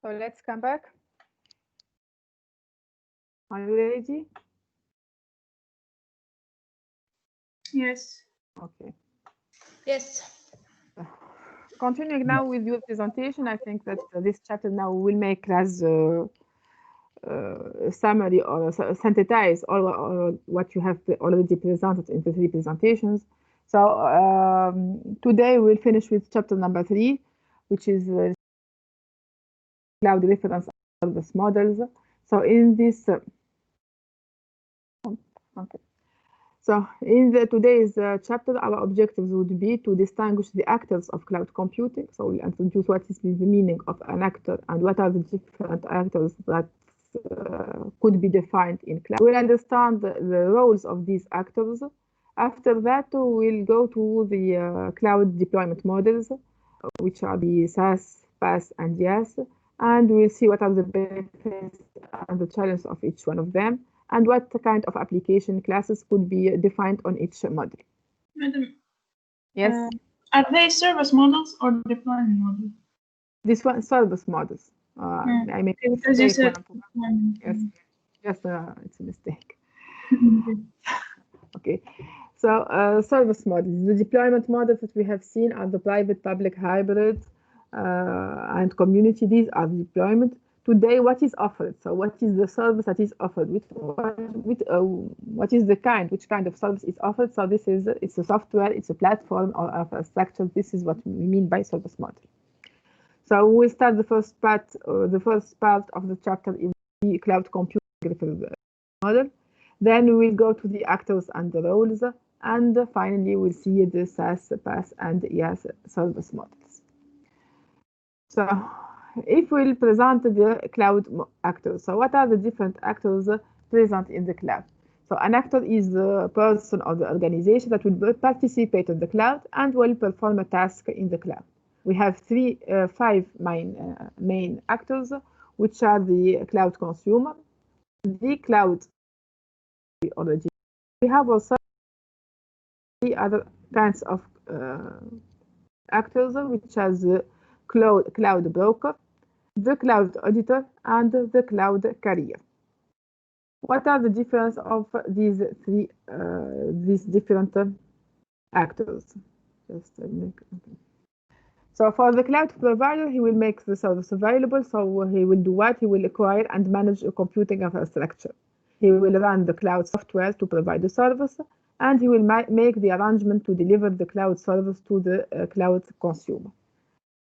So let's come back. Are you ready? Yes. Okay. Yes. Continuing now with your presentation, I think that this chapter now will make as summary or synthesize all what you have already presented in the three presentations. So today we'll finish with chapter number 3, which is cloud reference service models. So in this, okay. So in today's chapter, our objectives would be to distinguish the actors of cloud computing. So we'll introduce what is the meaning of an actor and what are the different actors that could be defined in cloud. We'll understand the roles of these actors. After that, we'll go to the cloud deployment models, which are the Sas, PaaS, and IaaS, and we'll see what are the benefits and the challenges of each one of them, and what kind of application classes could be defined on each model. Madam, Yes? are they service models or deployment models? This one, service models. I mean, because you said yes, just it's a mistake. Okay, so service models. The deployment models that we have seen are the private, public, hybrid, and community. These are the deployment. Today, what is offered? So what is the service that is offered? What is the kind? Which kind of service is offered? So this is, it's a software, it's a platform or infrastructure. This is what we mean by service model. So we start the first part of the chapter in the cloud computing model. Then we'll go to the actors and the roles, and finally we'll see the Sas, PaaS, and IaaS service models. So if we'll present the cloud actors, so what are the different actors present in the cloud? So an actor is the person or the organization that will participate in the cloud and will perform a task in the cloud. We have five main actors, which are the cloud consumer, the cloud already. We have also the other kinds of actors, which are the cloud broker, the cloud auditor, and the cloud carrier. What are the difference of these three, these different actors? Just So for the cloud provider, he will make the service available. So he will do what? He will acquire and manage a computing infrastructure. He will run the cloud software to provide the service, and he will make the arrangement to deliver the cloud service to the cloud consumer.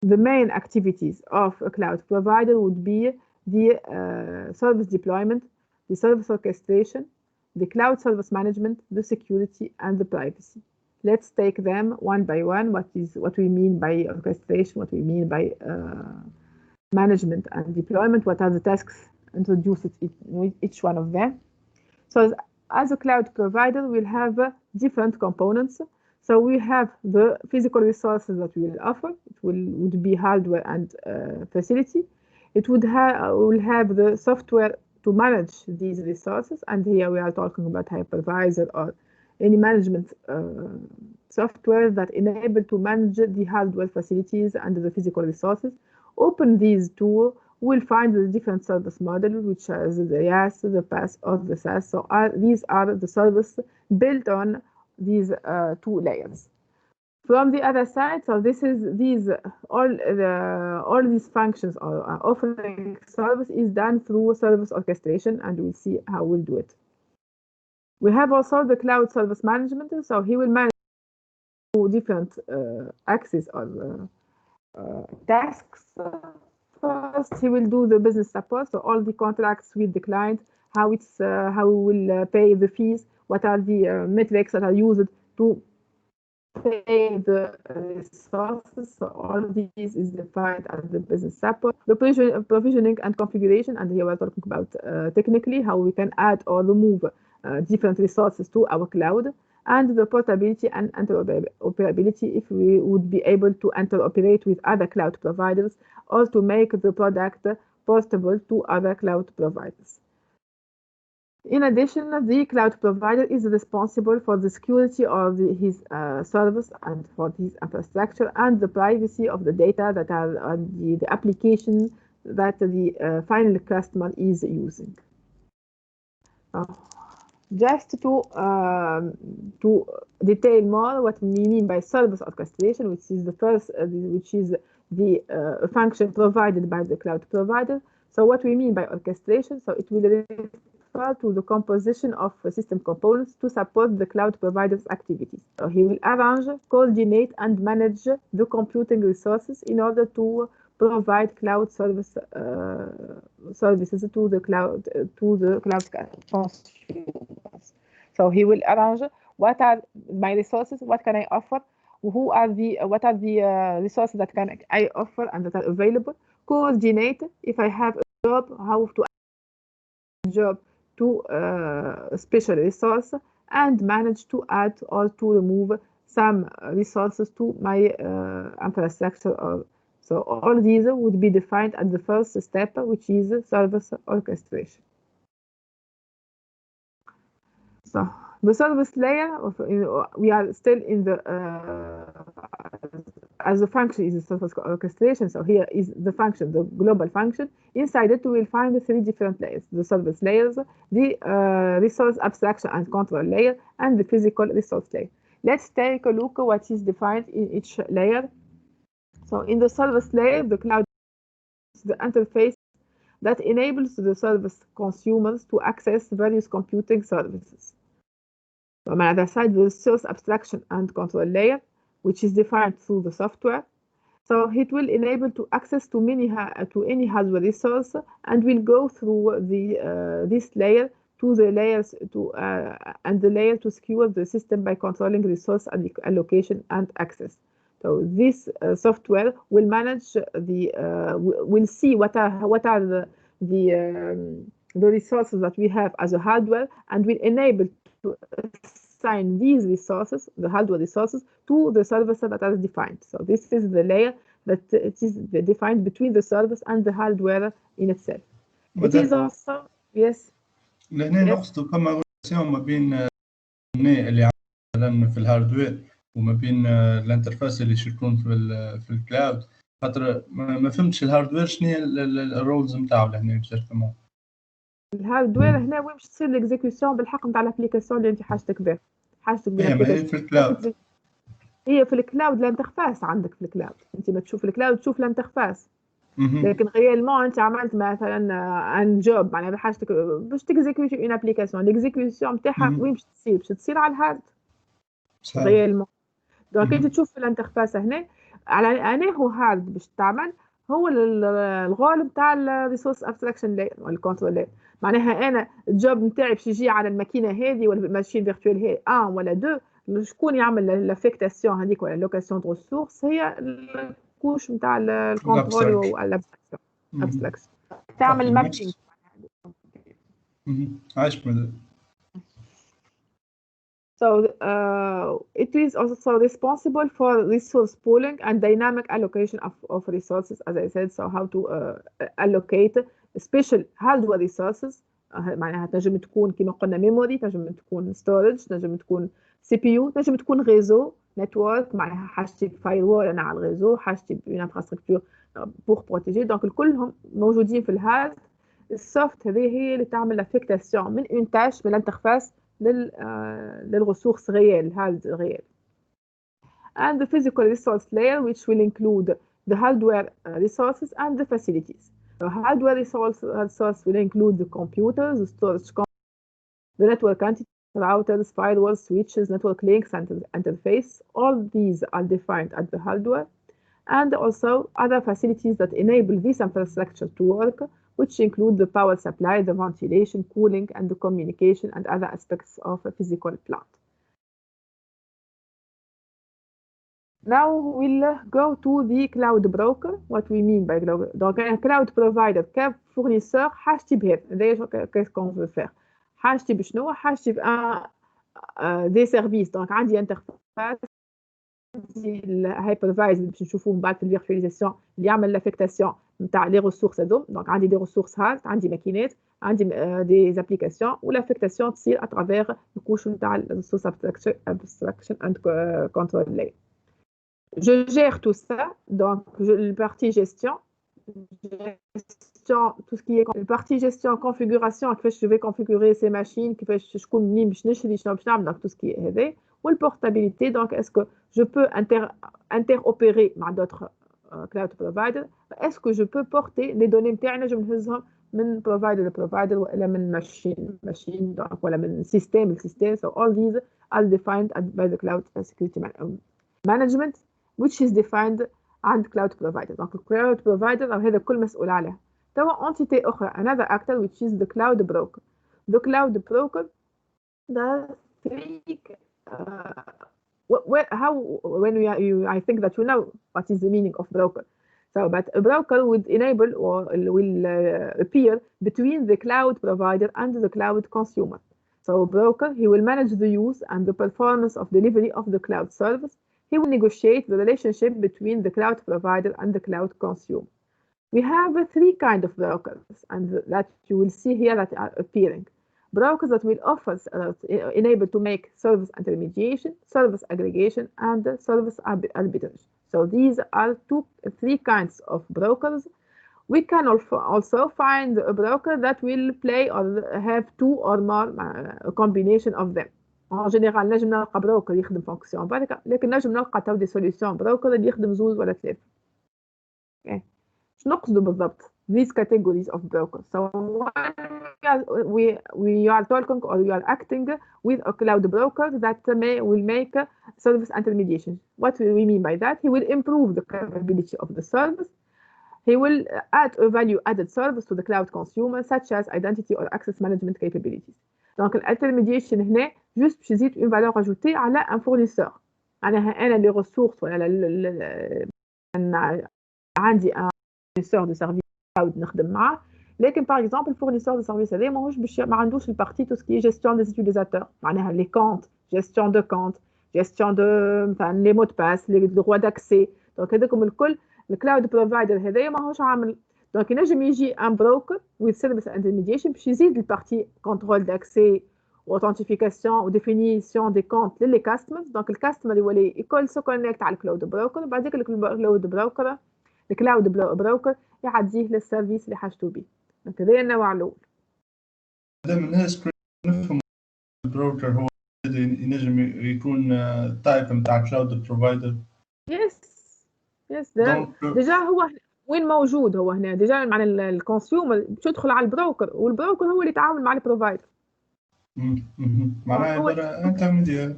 The main activities of a cloud provider would be the service deployment, the service orchestration, the cloud service management, the security, and the privacy. Let's take them one by one. What we mean by orchestration, what we mean by management and deployment, what are the tasks introduced with each one of them. So as a cloud provider, we'll have different components. So we have the physical resources that we will offer. It would be hardware and facility. It will have the software to manage these resources. And here we are talking about hypervisor or any management software that enable to manage the hardware facilities and the physical resources. Open these two, we'll find the different service model, which is the IaaS, the PaaS, or the Sas. So these are the services built on these two layers. From the other side, so this is all these functions or offering service is done through service orchestration, and we'll see how we'll do it. We have also the cloud service management. So he will manage different axes or tasks. First, he will do the business support, so all the contracts with the client, how we will pay the fees, what are the metrics that are used to pay the resources. So all of these is defined as the business support. The provisioning and configuration, and here we're talking about technically how we can add or remove different resources to our cloud, and the portability and interoperability, if we would be able to interoperate with other cloud providers or to make the product portable to other cloud providers. In addition, the cloud provider is responsible for the security of his service and for his infrastructure and the privacy of the data that are on the application that the final customer is using. Just to detail more what we mean by service orchestration, which is the first, which is the function provided by the cloud provider. So what we mean by orchestration, so it will refer to the composition of system components to support the cloud provider's activities. So he will arrange, coordinate, and manage the computing resources in order to provide cloud services to the cloud consumers. So he will arrange what are my resources, what can I offer, what are the resources that can I offer and that are available, coordinate if I have a job, how to job to a special resource, and manage to add or to remove some resources to my infrastructure. So all these would be defined at the first step, which is service orchestration. So the service layer, we are still in the, as the function is the service orchestration, so here is the function, the global function. Inside it, we will find the 3 different layers: the service layers, the resource abstraction and control layer, and the physical resource layer. Let's take a look at what is defined in each layer. So in the service layer, the cloud is the interface that enables the service consumers to access various computing services. So on the other side, the resource abstraction and control layer, which is defined through the software. So it will enable to access to any hardware resource, and will go through this layer to the layers and the layer to secure the system by controlling resource allocation and access. So this software will manage will see what are the resources that we have as a hardware, and will enable to assign these resources, the hardware resources, to the services that are defined. So this is the layer that it is defined between the service and the hardware in itself. It is also, yes. لهنا نقصد فما ريلاسيون ما بين اللي مثلا في الهاردوير وما بين الانترفاس اللي يشاركون في الكلاود، خاطر ما فهمتش الهاردوير شنو هي الرولز نتاعو لهنا اكزاكتومون. الهاردوير هنا وين باش تصير الاكزيكيوشن بالحق نتاع الابليكاسيون اللي انت حاجتك بها. هي في الكلاود، هي في الكلاود. الانترفاس عندك في الكلاود، انت ما تشوف الكلاود تشوف الانترفاس. لكن ريالمون انت عملت مثلا ان جوب معناها بحاجتك باش تكزيكيوتي اون ابليكاسيون، الاكزيكيوشن نتاعها وين باش تصير؟ باش تصير على الهارد ريالمون. دونك انت تشوف في الانترفاس هنا على انه هو هارد باش تعمل، هو الغول نتاع الريسورس ابستراكشن لاير ولا الكنترول لاير. معناها انا الجوب نتاعي باش يجي على الماكينه هذه ولا الماشين فيرتوال هي 1 ولا 2، شكون يعمل لافيكتاسيون هذيك ولا لوكاسيون دو ريسورس؟ هي الكوش نتاع الكنترول والابستراكشن. تعمل مابينغ. عايش مدى. So it is also responsible for resource pooling and dynamic allocation of resources, as I said. So how to allocate special hardware resources. معناها تنجم تكون كما قلنا memory، تنجم تكون storage، تنجم تكون CPU، تنجم تكون réseau network، معناها حاجتي firewall أنا على الريزو، حاجتي une infrastructure pour protéger. دونك كلهم موجودين في الهارد. السوفت هذه هي اللي تعمل افكتاسيون من اون تاش من الانترفاس للريسورس ريال، هارد ريال. And the physical resource layer, which will include the hardware resources and the facilities. The hardware resource will include the computers, the storage, the network entities, routers, firewalls, switches, network links, and interface. All these are defined at the hardware, and also other facilities that enable this infrastructure to work, which include the power supply, the ventilation, cooling, and the communication and other aspects of a physical plant. Now we'll go to the cloud broker. What we mean by cloud. Donc un cloud provider كfournisseur حاجتي بهذا. Qu'est-ce qu'on veut faire? حاجتي بشنو؟ حاجتي des services. Donc عندي interface الهايبرفايز اللي باش نشوفوه من بعد في الفيرتواليزاسيون اللي يعمل لافيكتاسيون نتاع لي ريسورس هذوم. دونك عندي دي ريسورس هارد، عندي ماكينات، عندي دي زابليكاسيون، والافيكتاسيون تصير اترافير الكوش نتاع الريسورس ابستراكشن اند كنترول لاير. Je gère tout ça, donc la partie gestion, gestion, tout ce qui est partie gestion, configuration, كيفاش je vais configurer ces machines, كيفاش شكون مني باش نشري شنو باش نعمل, donc tout ce qui est هذا. والportabilité, donc est-ce que je peux interopérer مع d'autres cloud providers, est-ce que je peux porter les données نتاعي نجم نهزهم من provider لprovider ولا من machine donc ولا من system لsystem. So all these are defined by the cloud security management, which is defined عند cloud provider. Donc cloud provider هذا كل مسؤول عليه. توا entity أخرى, another actor, which is the cloud broker. The cloud broker does three I think that you know what is the meaning of broker. So, but a broker would enable or will appear between the cloud provider and the cloud consumer. So, a broker, he will manage the use and the performance of delivery of the cloud service. He will negotiate the relationship between the cloud provider and the cloud consumer. We have three kinds of brokers, and that you will see here that are appearing. Brokers that will offer enable to make service intermediation, service aggregation, and service arbitrage. So these are three kinds of brokers. We can also find a broker that will play or have two or more a combination of them. En général نجم نلقى بروكر يخدم فونكسيون بركة, لكن نجم نلقى تو دي سوليوشن بروكر اللي يخدم زوز ولا ثلاثة. Okay. شنو نقصدوا بالضبط؟ These categories of brokers. So we are talking or we are acting with a cloud broker that will make service intermediation. What do we mean by that? He will improve the capability of the service. He will add a value-added service to the cloud consumer, such as identity or access management capabilities. Donc l'intermediation هنا juste باش يزيد une valeur ajoutée على un fournisseur. أنا les ressources ولا عندي un fournisseur de service cloud نخدم معاه, لكن par exemple الفورنيسور de service هذا ماهوش باش ما عندوش البارتي tout ce qui est gestion des utilisateurs, معناها les comptes, gestion de comptes, gestion de مثلا les mots de passe, les droits d'accès. donc هذاكم الكل الكلاود بروفايدر هذايا ماهوش عامل. donc ينجم يجي un broker with service intermediation باش يزيد البارتي contrôle d'accès authentification ou définition des comptes للي customers. donc الكاستمر يولي يكل سو كونيكت على الكلاود بروكر, بعديك الكلاود بروكر الكلاود بروكر يعديه للسيرفيس اللي حاجته بيه. donc هذا النوع الاول. هذا من هالسكريبت نفهم البروكر هو ينجم يكون تايب نتاع كلاود بروفايدر. يس ديجا هو وين موجود هو هنا ديجا مع الكونسيومر باش يدخل على البروكر, والبروكر هو اللي يتعامل مع البروفايدر. معناها عباره انترميديير.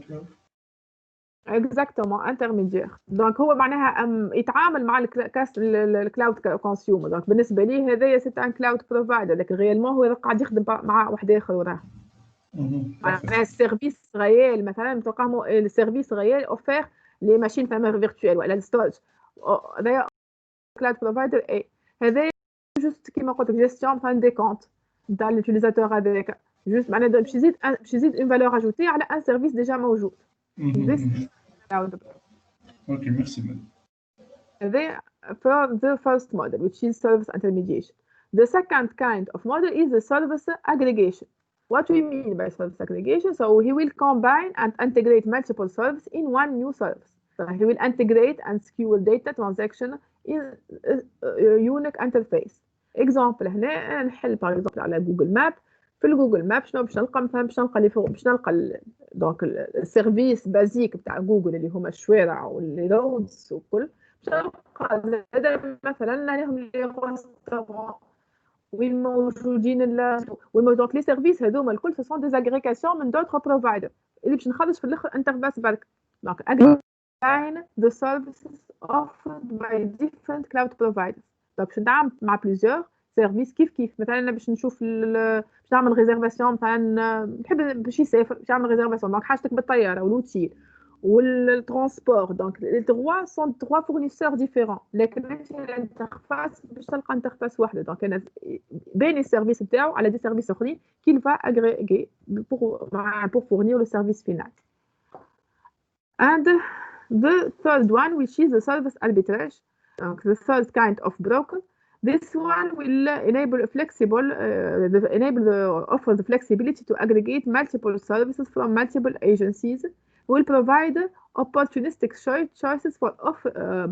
اكزاكتومون انترميديير. دونك هو معناها يتعامل مع الكلاود كونسيومر. دونك بالنسبه ليه هذايا سيت ان كلاود بروفايدر, لكن ريالمون هو قاعد يخدم مع واحد اخر وراه. معناها السيرفيس غيال مثلا تلقاه السيرفيس غيال اوفير لي ماشين فيرتوال ولا الستورج, هذايا كلاود بروفايدر. اي هذايا جوست كيما قلت لك جيستيون مثلا دي كونت نتاع اليوتيليزاتور هذاك, جوست معناها باش يزيد اون فالور اجوتي على ان سيرفيس ديجا موجود. Okay, merci madame. For the first model, which is service intermediation. The second kind of model is the service aggregation. What we mean by service aggregation? So he will combine and integrate multiple services in one new service. So he will integrate and schedule data transaction in a unique interface. Example هنا نحل par exemple على جوجل ماب. في الجوجل ماب شنو باش نلقى مثلا باش نلقى دونك السيرفيس بازيك بتاع جوجل اللي هما الشوارع واللي رودز وكل, باش نلقى مثلا عليهم لي ريستورون وين موجودين دونك لي سيرفيس هذوما الكل سو سون دي اغريغاسيون من دوطخ بروفايدر اللي باش نخرج في الاخر انترفاس برك. دونك combine the services offered by different cloud providers. دونك باش نتعامل مع بليزيور سيرفيس كيف مثلا انا باش نشوف باش نعمل ريزيرفاسيون مثلا نحب باش يسافر باش نعمل ريزيرفاسيون دونك حاجتك بالطياره والوتيل والترونسبور. دونك لي تروا سون تروا فورنيسور ديفيرون, لكن الانترفاس باش تلقى انترفاس واحده. دونك انا بين السيرفيس نتاعو على دي سيرفيس اخرين كيل فا اغريغي pour fournir le service final. And the third one, which is the service arbitrage, the third kind of broker. This one will enable offer the flexibility to aggregate multiple services from multiple agencies. Will provide opportunistic choices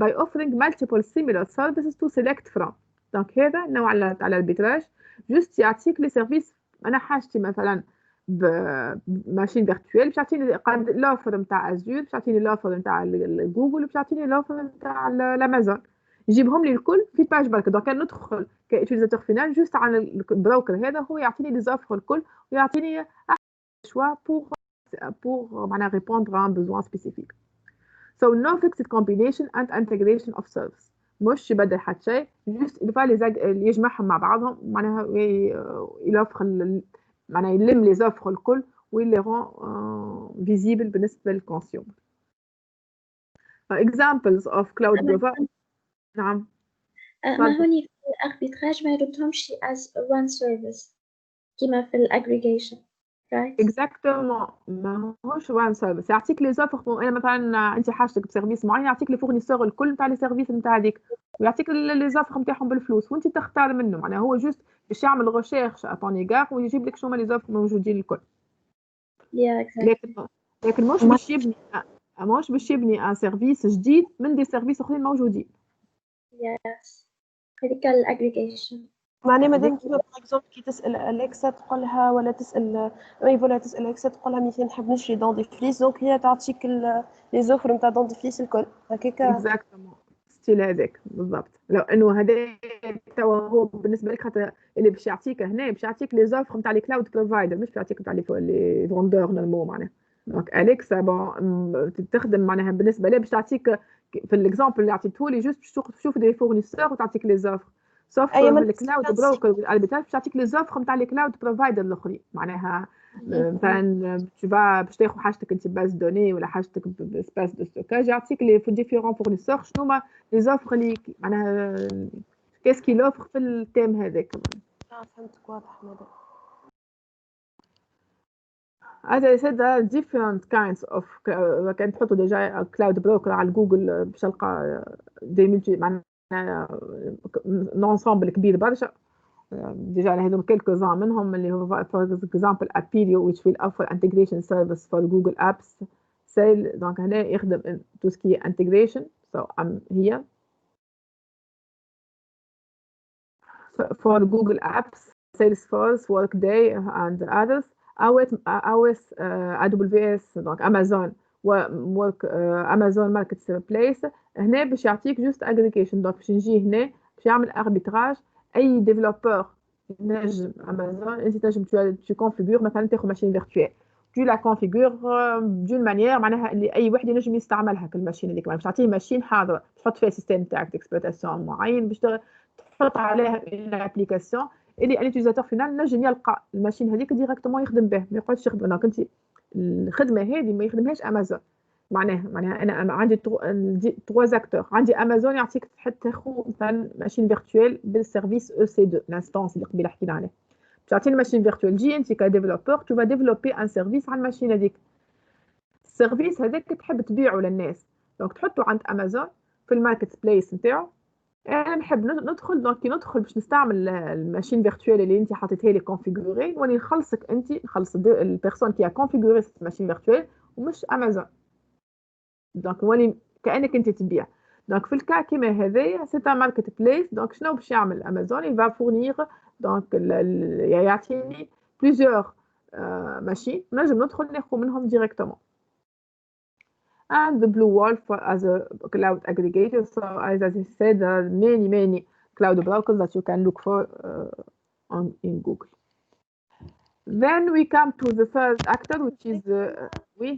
by offering multiple similar services to select from. دونك هذا نوع على الاربيتراج جوست يعطيك لي سيرفيس. انا حاجتي مثلا بماشين فيرتوال باش يعطيني قد لوفر نتاع ازور، باش يعطيني لوفر نتاع جوجل، باش يعطيني لوفر نتاع الامازون، يجيبهم لي الكل في باج برك. دونك انا ندخل كيوتيليزاتور فينال جوست على البروكر هذا، هو يعطيني لي زوفر الكل ويعطيني شوا pour معناها répondre à un besoin spécifique. So no fixed combination and integration of service. مش يبدل حتى شيء، جوست يجمعهم مع بعضهم معناها يلوفر معناها يلم لي زوفر الكل ويلي رون فيزيبل بالنسبه للكونسيومر. examples of cloud provider. نعم. ما هوني في الاربيتراج ما يردهمش as one service كما في الاجريجيشن right؟ اكزاكتومون ما هوش وان سيرفيس، يعطيك لي زوفر. انا مثلا انت حاجتك بسيرفيس معين يعطيك لي فورنيسور الكل نتاع لي سيرفيس نتاع هذيك، ويعطيك لي زوفر نتاعهم بالفلوس وانت تختار منه. معناها هو جوست باش يعمل ريشيرش ابون ايغار ويجيب لك شنو هما لي زوفر موجودين الكل. لكن مش باش يبني ان سيرفيس جديد من دي سيرفيس اخرين موجودين. هذيك الاجريجيشن معناها مادام كيما باغ اكزومبل كي تسال اليكسا تقول لها ولا تسال ولا تسال اليكسا تقول لها مثلا نحب نشري دونتيفريس، دونك هي تعطيك لي زوفر نتاع دونتيفريس الكل هكاك. اكزاكتومون ستيل هذاك بالضبط. لو انه هذا توا هو بالنسبه لك خاطر اللي باش يعطيك هنا باش يعطيك لي زوفر نتاع لي كلاود بروفايدر، مش باش يعطيك نتاع لي فوندور نورمال معناها. دونك اليكسا بون تخدم معناها بالنسبه لها باش تعطيك في الاكزامبل اللي عطيته لي جوست باش تشوف دي فورنيسور وتعطيك لي زوفر. سوف الكلاود بروكر والاربيتراج باش تعطيك لي زوفر نتاع لي كلاود بروفايدر الاخرين. معناها مثلا باش تاخذ حاجتك انت باز دوني ولا حاجتك بسباس دو ستوكاج، يعطيك لي ديفيرون فورنيسور شنو هما لي زوفر اللي معناها كيسكي لوفر في التيم هذاك. فهمتك واضح ماذا. As I said, there are different kinds of كان تحطوا ديجا كلاود بروكر على جوجل باش تلقى دي ملتي معناها نونسومبل كبير برشا. ديجا هذوم كيلكو منهم اللي هو for example Appirio which will offer integration service for Google Apps sale. دونك هنا يخدم tout ce qui est integration. So here for Google Apps, Salesforce, Workday and others. AWS دونك Amazon Amazon Market Place. هنا باش يعطيك جوست aggregation. دونك باش نجي هنا باش يعمل arbitrage. اي ديفلوبور نجم امازون انت تنجم تو كونفيغور مثلا تاخذ ماشين فيرتوال تو لا كونفيغور دون مانيير معناها اللي اي واحد ينجم يستعملها كالماشين هذيك. باش تعطيه ماشين حاضره تحط فيها سيستم تاعك ديكسبلوطاسيون معين باش تحط عليها الابليكاسيون اللي اليوتيزاتور فينال نجم يلقى الماشين هذيك ديريكتومون يخدم به، ما يقعدش يخدم. دونك انت الخدمه هذه ما يخدمهاش امازون. معناها انا عندي تروا زاكتور. عندي امازون يعطيك تاخذ مثلا ماشين فيرتوال بالسيرفيس او سي 2 لانستونس اللي قبيله حكينا عليه. تعطيني ماشين فيرتوال جي انت كديفلوبور تو ديفلوبي ان سيرفيس على الماشين هذيك. السيرفيس هذاك تحب تبيعه للناس، دونك تحطه عند امازون في الماركت بليس نتاعو. انا نحب ندخل، دونك كي ندخل باش نستعمل الماشين فيرتوال اللي انت حطيتها لي كونفيغوري، وني نخلصك انت نخلص البيرسون كي ا كونفيغوري الماشين فيرتوال ومش امازون. دونك ولي كانك انت تبيع. دونك في الكا كيما هذايا سي ان ماركت بليس. دونك شنو باش يعمل امازون؟ يفا فورنير دونك يعطيني بليزيور ماشين نجم ندخل ناخذ منهم ديريكتومون. And the Blue Wolf as a cloud aggregator. So as I said, there are many cloud brokers that you can look for in Google. Then we come to the first actor which is oui.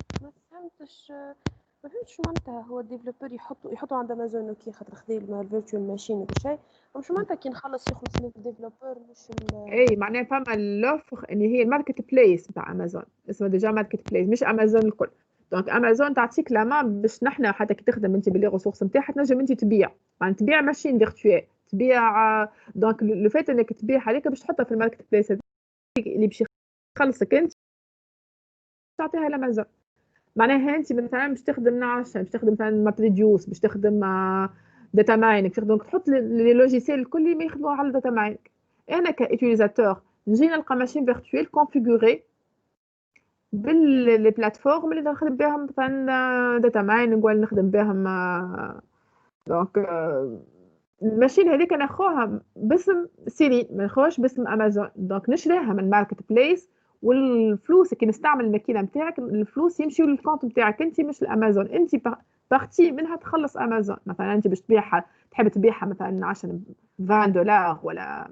ما فهمتش شو معناتها هو الديفلوبر يحطوا عند امازون كي خاطر خذا الفيرتوال ماشين وكل شيء، مش معناتها كي نخلص يخلص من الديفلوبر مش اي معناها فما اللوفر اللي هي الماركت بليس نتاع امازون اسمها ديجا ماركت بليس مش امازون الكل. دونك امازون تعطيك لا باش نحنا حتى كي تخدم انت باللي ريسورس نتاعها تنجم انت تبيع، يعني تبيع ماشين فيرتوال تبيع. دونك لو فات انك تبيع هذيك باش تحطها في الماركت بليس اللي باش يخلصك انت تعطيها لامازون. معناها انت مثلا باش تخدم نعش، باش تخدم مثلا مابريديوس، باش تخدم داتا مايننج، تخدم تحط لي لوجيسيل الكل ما يخدموا على الداتا مايننج. انا كايتيليزاتور نجي نلقى ماشين فيرتوال كونفيغوري باللي بلاتفورم اللي نخدم بهم مثلا داتا مايننج ولا نخدم بهم دونك الماشين هذيك ناخوها باسم سيرين، ما ناخوهاش باسم امازون، دونك نشريها من ماركت بليس، والفلوس كي نستعمل الماكينه نتاعك الفلوس يمشيو للكونت نتاعك انت مش الامازون، انت بارتي منها تخلص امازون. مثلا انت باش تبيعها، تحب تبيعها مثلا عشان $20 ولا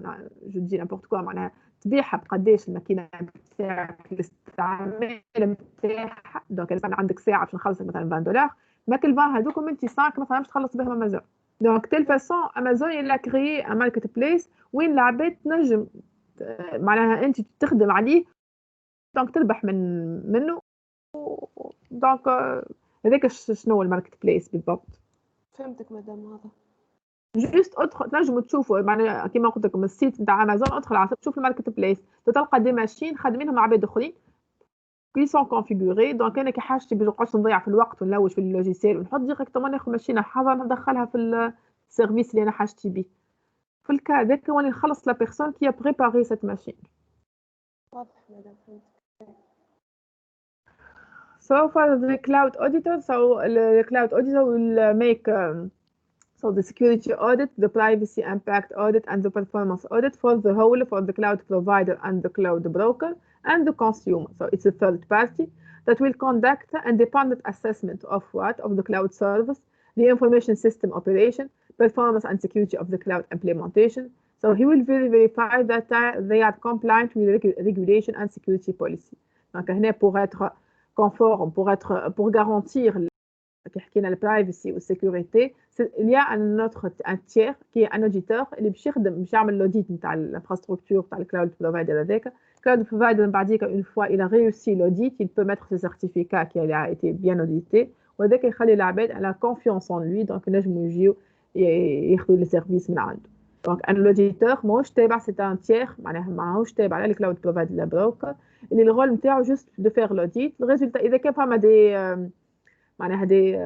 جو دي نابورت كوا، معناها تبيعها بقداش الماكينه نتاعك الاستعمال نتاعها، دونك مثلا عندك ساعه باش نخلصك مثلا $20، ما كل هذوكم انت 5 مثلا باش تخلص بهم امازون. دونك تيل فاسون امازون يلا كريي ان ماركت بليس وين العباد تنجم معناها انت تخدم عليه، دونك تربح منه. دونك هذاك شنو هو الماركت بليس بالضبط. فهمتك مدام. هذا جوست ادخل تنجموا تشوفوا معناها كيما قلت لكم السيت نتاع امازون، ادخل على تشوف الماركت بليس، تلقى دي ماشين خادمينهم عباد اخرين كي سون كونفيغوري. دونك انا كي حاجتي باش نقعدش نضيع في الوقت ونلوج في اللوجيسيال ونحط ديريكتومون ناخذ ماشينه حاضره ندخلها في السيرفيس اللي انا حاجتي بيه. في الكا هذاك هو اللي نخلص لا بيرسون كي بريباري سيت ماشين. واضح مدام، فهمتك. So for the cloud auditor, so the cloud auditor will make so the security audit, the privacy impact audit, and the performance audit for the whole for the cloud provider and the cloud broker and the consumer. So it's a third party that will conduct an independent assessment of what of the cloud service, the information system operation, performance and security of the cloud implementation. So he will verify that they are compliant with regulation and security policy. Donc هنا pour être conforme, pour garantir كي حكينا البرايفسي والسيكوريتي، il y a un autre un tiers qui est un auditeur اللي باش يخدم باش يعمل لوديت نتاع الانفراستركتور تاع الكلاود بروفايدر هذاك. الكلاود بروفايدر من بعديك une fois il a réussi l'audit, il peut mettre ce certificat qui a été bien audité، وهذاك يخلي العباد على confiance en lui، دونك ينجموا يجيو ياخذوا لي سيرفيس من عنده. دونك ان لوديتور ماهوش تابع، سي ان تيير معناها ماهوش تابع على الكلاود بروفايدر لا بروكر، اللي الرول نتاعو جوست دو فير لوديت. الريزلتا اذا كان فما دي معناها دي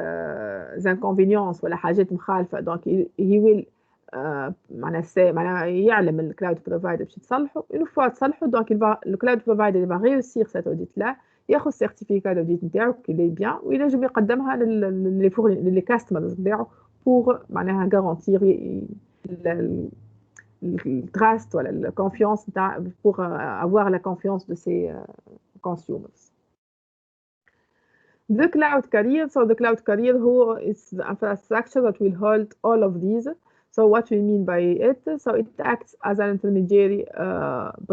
انكونفينيونس ولا حاجات مخالفه، دونك هي ويل معناها يعلم الكلاود بروفايدر باش يتصلحوا. اون فوا تصلحوا دونك الكلاود بروفايدر va réussir cet audit là، ياخذ السيرتيفيكات اوديت نتاعو كي لي بيان، وينجم يقدمها لي كاستمرز نتاعو بور معناها غارونتير التراست ولا الكونفيونس نتاع pour avoir la confiance de ses consumers. The cloud carrier, so the cloud carrier who is the infrastructure that will hold all of these. So what we mean by it, so it acts as an intermediary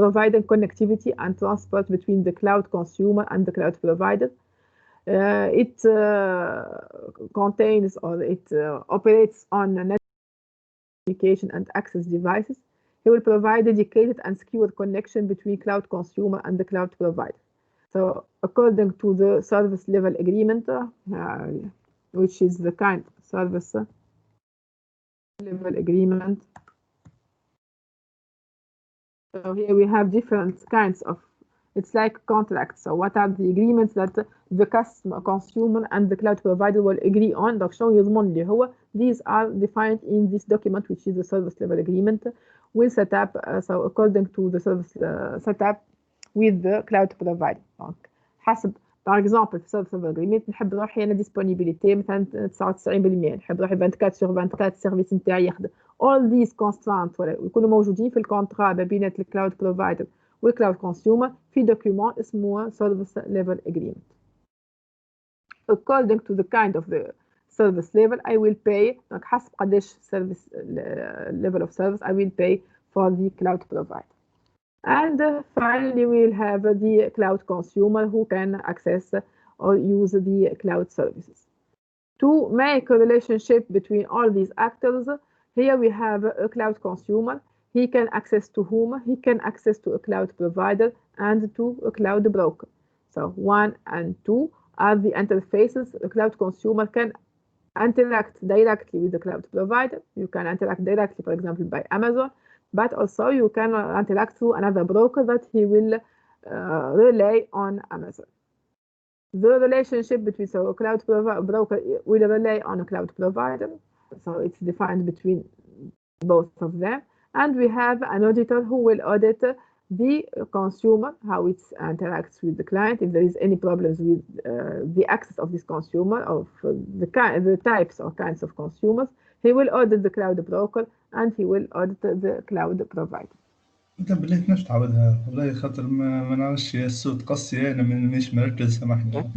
providing connectivity and transport between the cloud consumer and the cloud provider. It contains or it operates on network communication and access devices. He will provide dedicated and secure connection between cloud consumer and the cloud provider. So according to the service level agreement, which is the kind of service level agreement. So here we have different kinds of, it's like contracts. So what are the agreements that the customer, consumer and the cloud provider will agree on? Donc شنو يضمن لي هو. These are defined in this document, which is the service level agreement. Will set up, so according to the service setup with the cloud provider. Donc حسب par exemple في service level agreement نحب نروح انا disponibility مثلا 99%، نحب نروح 24/24 السيرفيس نتاعي يخدم. all these constraints يكونوا موجودين في الكونترا ما بين الكلاود بروفايدر والكلاود كونسيومر في دوكيومون اسمه service level agreement. according to the kind of the service level I will pay، donc حسب قداش service level of service I will pay for the cloud provider. And finally we'll have the cloud consumer who can access or use the cloud services. To make a relationship between all these actors, here we have a cloud consumer. He can access to whom? He can access to a cloud provider and to a cloud broker. So 1 and 2 are the interfaces. The cloud consumer can interact directly with the cloud provider. You can interact directly, for example, by Amazon, but also you can interact through another broker that he will rely on Amazon. The relationship between a cloud broker will rely on a cloud provider, so it's defined between both of them. And we have an auditor who will audit the consumer, how it interacts with the client, if there is any problems with the access of this consumer, of the types or kinds of consumers. He will audit the cloud broker and he will audit the cloud provider. انت بليت نفس تعودها والله خاطر ما نعرفش الصوت قصي انا مش مركز سامحني.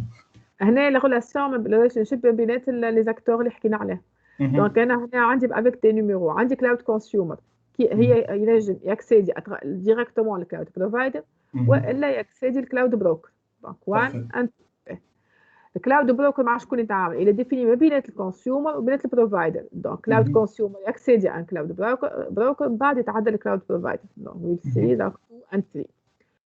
هنا لا ريلاسيون ريليشن شيب بينات لي زاكتور اللي حكينا عليه. دونك انا هنا عندي افيك دي نيميرو، عندي كلاود كونسيومر كي هي ينجم ياكسيدي ديريكتومون للكلاود بروفايدر والا ياكسيدي الكلاود بروكر. دونك وان اند الكلاود بروكر مع شكون يتعامل؟ الى ديفيني ما بين الكونسيومر وبين البروفايدر. دونك كلاود كونسيومر ياكسيدي ان كلاود بروكر بعد يتعدى الكلاود بروفايدر. دونك ويل سي دونك 2 and 3.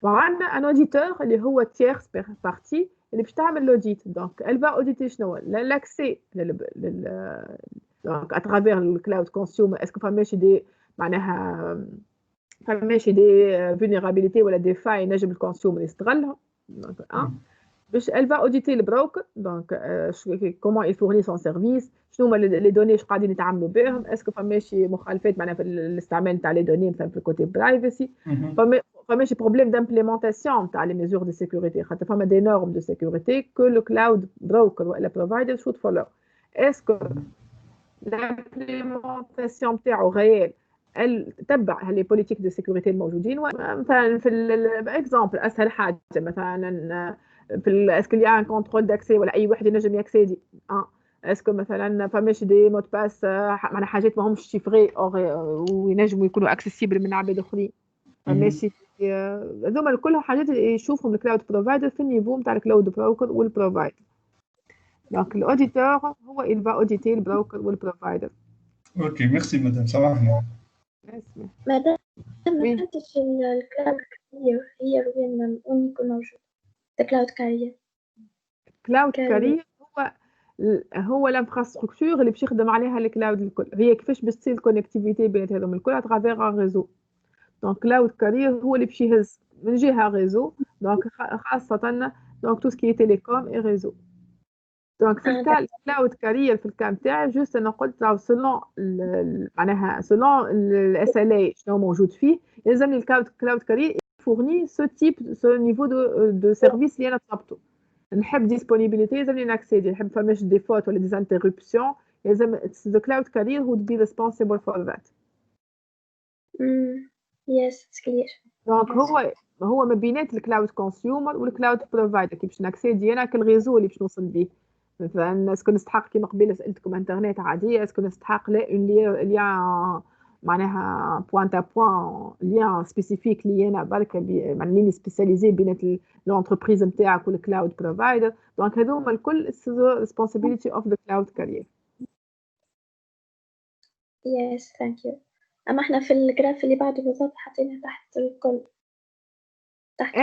وعندنا ان اوديتور اللي هو تيرس بارتي اللي باش تعمل لوديت. دونك elle va auditer شنو l'accès دونك اترافير الكلاود كونسيومر اسكو فماشي دي معناها فماشي دي فولنرابيليتي ولا دي فاي نجم الكونسيومر يستغلهم. دونك باش elle va auditer البروكر. دونك comment il fournit son service، شنو هما لي دوني اش قاعدين يتعاملوا بهم، اسكو فماشي مخالفات معناها في الاستعمال تاع لي دوني مثلا في الكوتي برايفسي، فماشي بروبليم دامبليمونتاسيون تاع لي ميزور دو سيكوريتي، خاطر فما دي نورم دو سيكوريتي كو لو كلاود بروكر ولا بروفايدر شوت فولو. اسكو لامبليمونتاسيون تاعو غيال تبع لي بوليتيك دو سيكوريتي الموجودين. مثلا في الاكزامبل اسهل حاجه مثلا في اسكو لي ان كونترول داكسي ولا اي واحد ينجم ياكسيدي. اسكو مثلا فماش دي مود باس معناها حاجات ماهمش شيفري وينجموا يكونوا اكسيسيبل من عباد اخرين. فماشي هذوما كلها حاجات يشوفهم الكلاود بروفايدر في النيفو نتاع الكلاود بروكر والبروفايدر. دونك الاوديتور هو il va auditer البروكر والبروفايدر. اوكي ميرسي مدام سامحني. مادام ما فهمتش الكلاود كارير هي وين يكون موجود؟ الكلاود كارير كلاود كارير هو الانفراستركتور اللي باش يخدم عليها الكلاود الكل. هي كيفاش باش تصير الكونيكتيفيتي بين هذوم الكل اترافير ان ريزو. دونك كلاود كارير هو اللي باش يهز من جهه ريزو. دونك خاصه دونك تو سكي تيليكوم اي ريزو. دونك في الكلاود كارير في الكام تاعي جوست انا قلت راهو سولون معناها سولون الاس ال اي شنو موجود فيه يلزمني الكلاود كارير فورني سو تيب سو نيفو دو سيرفيس اللي انا طلبته. نحب ديسپونيبيليتي يلزمني ناكسيدي، نحب فماش دي فوت ولا دي انتربسيون يلزم ذا كلاود كارير هو بي ريسبونسيبل فور ذات. يس كلير. دونك هو ما بينات الكلاود كونسيومر والكلاود بروفايدر كي باش ناكسيدي انا كالريزو اللي باش نوصل بيه. مثلا اسكو نستحق كيما قبيله سالتكم انترنت عاديه، اسكو نستحق لا اون ليان معناها بوان تا بوان ليان سبيسيفيك لي انا برك معناها لي سبيسياليزي بينات لونتربريز نتاعك والكلاود بروفايدر. دونك هذوما الكل ريسبونسابيلتي اوف ذا كلاود كارير. يس ثانك يو. اما احنا في الجراف اللي بعده بالضبط حطينا تحت الكل تحت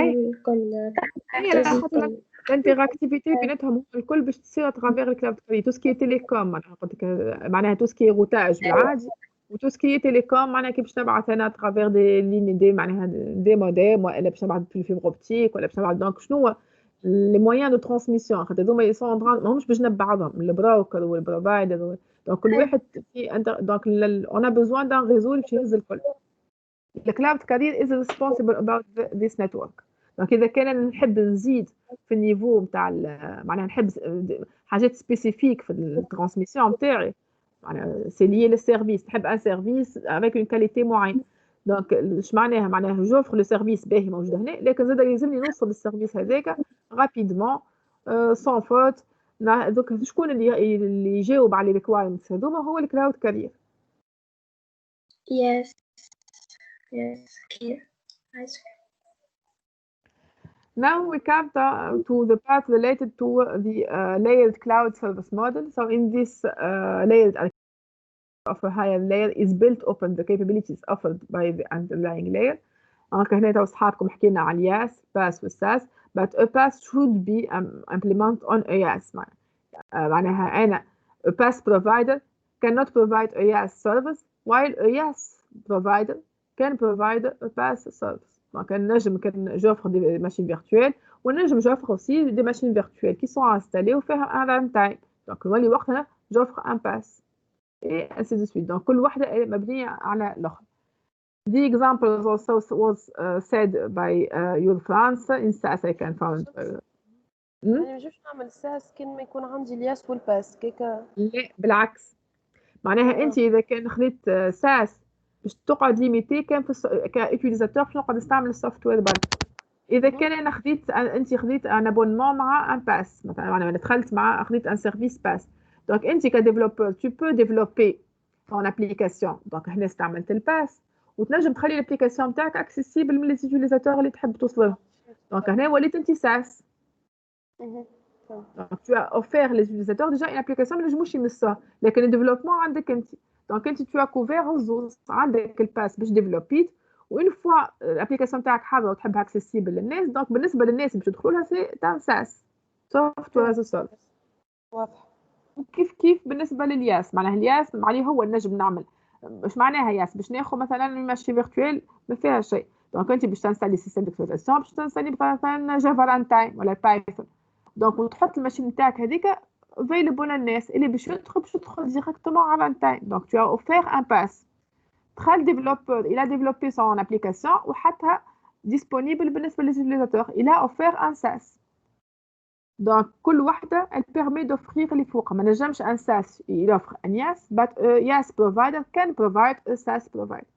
الانتراكتيفيتي بيناتهم الكل باش تصير اترافير الكلاود كارير. تو سكي تيليكوم معناها قلت لك معناها تو سكي روتاج بالعادي وتو سكي تيليكوم معناها كي باش نبعث انا اترافير دي لين دي معناها دي موديم ولا باش نبعث في الفيبر اوبتيك ولا باش نبعث. دونك شنو لي مويان دو ترانسميسيون خاطر هذوما يسون ماهمش باش نجنب بعضهم البروكر والبروفايدر. دونك كل واحد في دونك اون ا بوزوان دان ريزو باش يهز الكل. الكلاود كارير is responsible about this network. دونك اذا كان نحب نزيد في النيفو نتاع معناها نحب حاجات سبيسيفيك في الترانسميسيون نتاعي معناها سي ليي للسيرفيس، نحب ان سيرفيس افيك اون كاليتي معينه. دونك اش معناها جوفر لو سيرفيس باهي موجود هنا، لكن زاد يلزمني نوصل للسيرفيس هذاك رابيدمون سون فوت. دوك شكون اللي يجاوب على الريكوايرمنتس هذوما هو الكلاود كارير. Yes, clear. Nice. Now we come to the part related to the layered cloud service model. So in this layered of a higher layer is built upon the capabilities offered by the underlying layer. هنا تو أصحابكم حكينا عن IaaS, PaaS والSaaS, but a PaaS should be implemented on IaaS. معناها أنا a PaaS provider cannot provide a IaaS service while a IaaS provider can provide a PaaS service. Donc j'offre des machines virtuelles j'offre aussi des machines virtuelles qui sont installées ou faire un runtime. Donc j'offre un PaaS et ainsi de suite. Donc كل واحدة مبنية على الأخرى. The example also was said by your France in Sas I can found. يعني ما نجمش نعمل ساس كان ما يكون عندي الياس والباس كيكا. لا بالعكس معناها انت اذا كان خديت ساس باش تقعد ليميتي كان في كاوتيليزاتور باش نقعد نستعمل السوفت وير برك. اذا كان انا انت خديت ان ابونمون مع ان باس مثلا، انا دخلت مع خديت ان سيرفيس باس، دونك انت كديفلوبور tu peux développer ton application، دونك هنا استعملت الباس وتنجم تخلي الابليكاسيون نتاعك اكسيسيبل من ليزيتيليزاتور اللي تحب توصله، دونك هنا وليت انت ساس. Donc, tu as offert les utilisateurs déjà une application ما نجموش يمسوها، لكن الديفلوبمون عندك انت. دونك انت tu as couvert الزوز، عندك الباس باش ديفلوبيت، وين فوا الابليكاسيون تاعك حاضره وتحبها اكسيسيبل للناس، دونك بالنسبه للناس اللي باش يدخلوا لها سي تاع ساس سوفت وير از سيرفيس. واضح. كيف بالنسبه للياس، معناها الياس عليه هو نجم نعمل مش معناها ياس باش ناخذ مثلا ماشي فيرتوال ما فيها شيء، دونك انت باش تنسالي سيستم ديكسبلويتاسيون باش تنسالي مثلا جافا ران تايم ولا بايثون، دونك وتحط الماشين نتاعك هذيك افيلبل للناس اللي باش يدخل ديريكتومون على ران تايم. دونك tu as offert un pass، دخل ديفلوبور il a développé son application وحطها disponible بالنسبه للutilisateur، il a offert un SaaS. دونك كل وحده elle permet d'offrir اللي فوق، ما نجمش ان SaaS il offre un YAS but a YAS provider can provide a SaaS provider.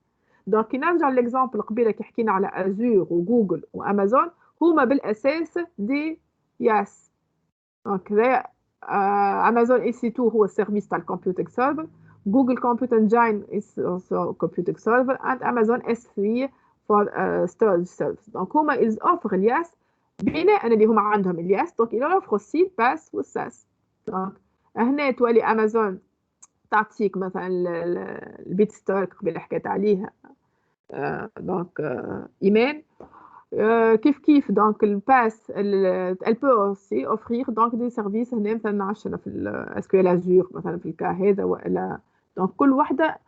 دونك كي نرجع للاكزامبل قبيله كي حكينا على ازور وجوجل وامازون، هما بالاساس دي YAS. دونك هذا امازون اي سي 2 هو السيرفيس تاع الكمبيوتنج سيرفر، جوجل كومبيوت انجين is also computing server and Amazon S3 for storage service. دونك هما ils offrent الياس بناء اللي هما عندهم الياس، دونك ils offrent aussi الباس والساس. دونك هنا تولي امازون تعطيك مثلا البيت ستورك قبل حكيت عليه، دونك ايمان كيف دونك الباس elle peut aussi offrir donc des services هنا مثلا عشنا في SQL Azure مثلا في الكا هذا ولا. دونك كل وحده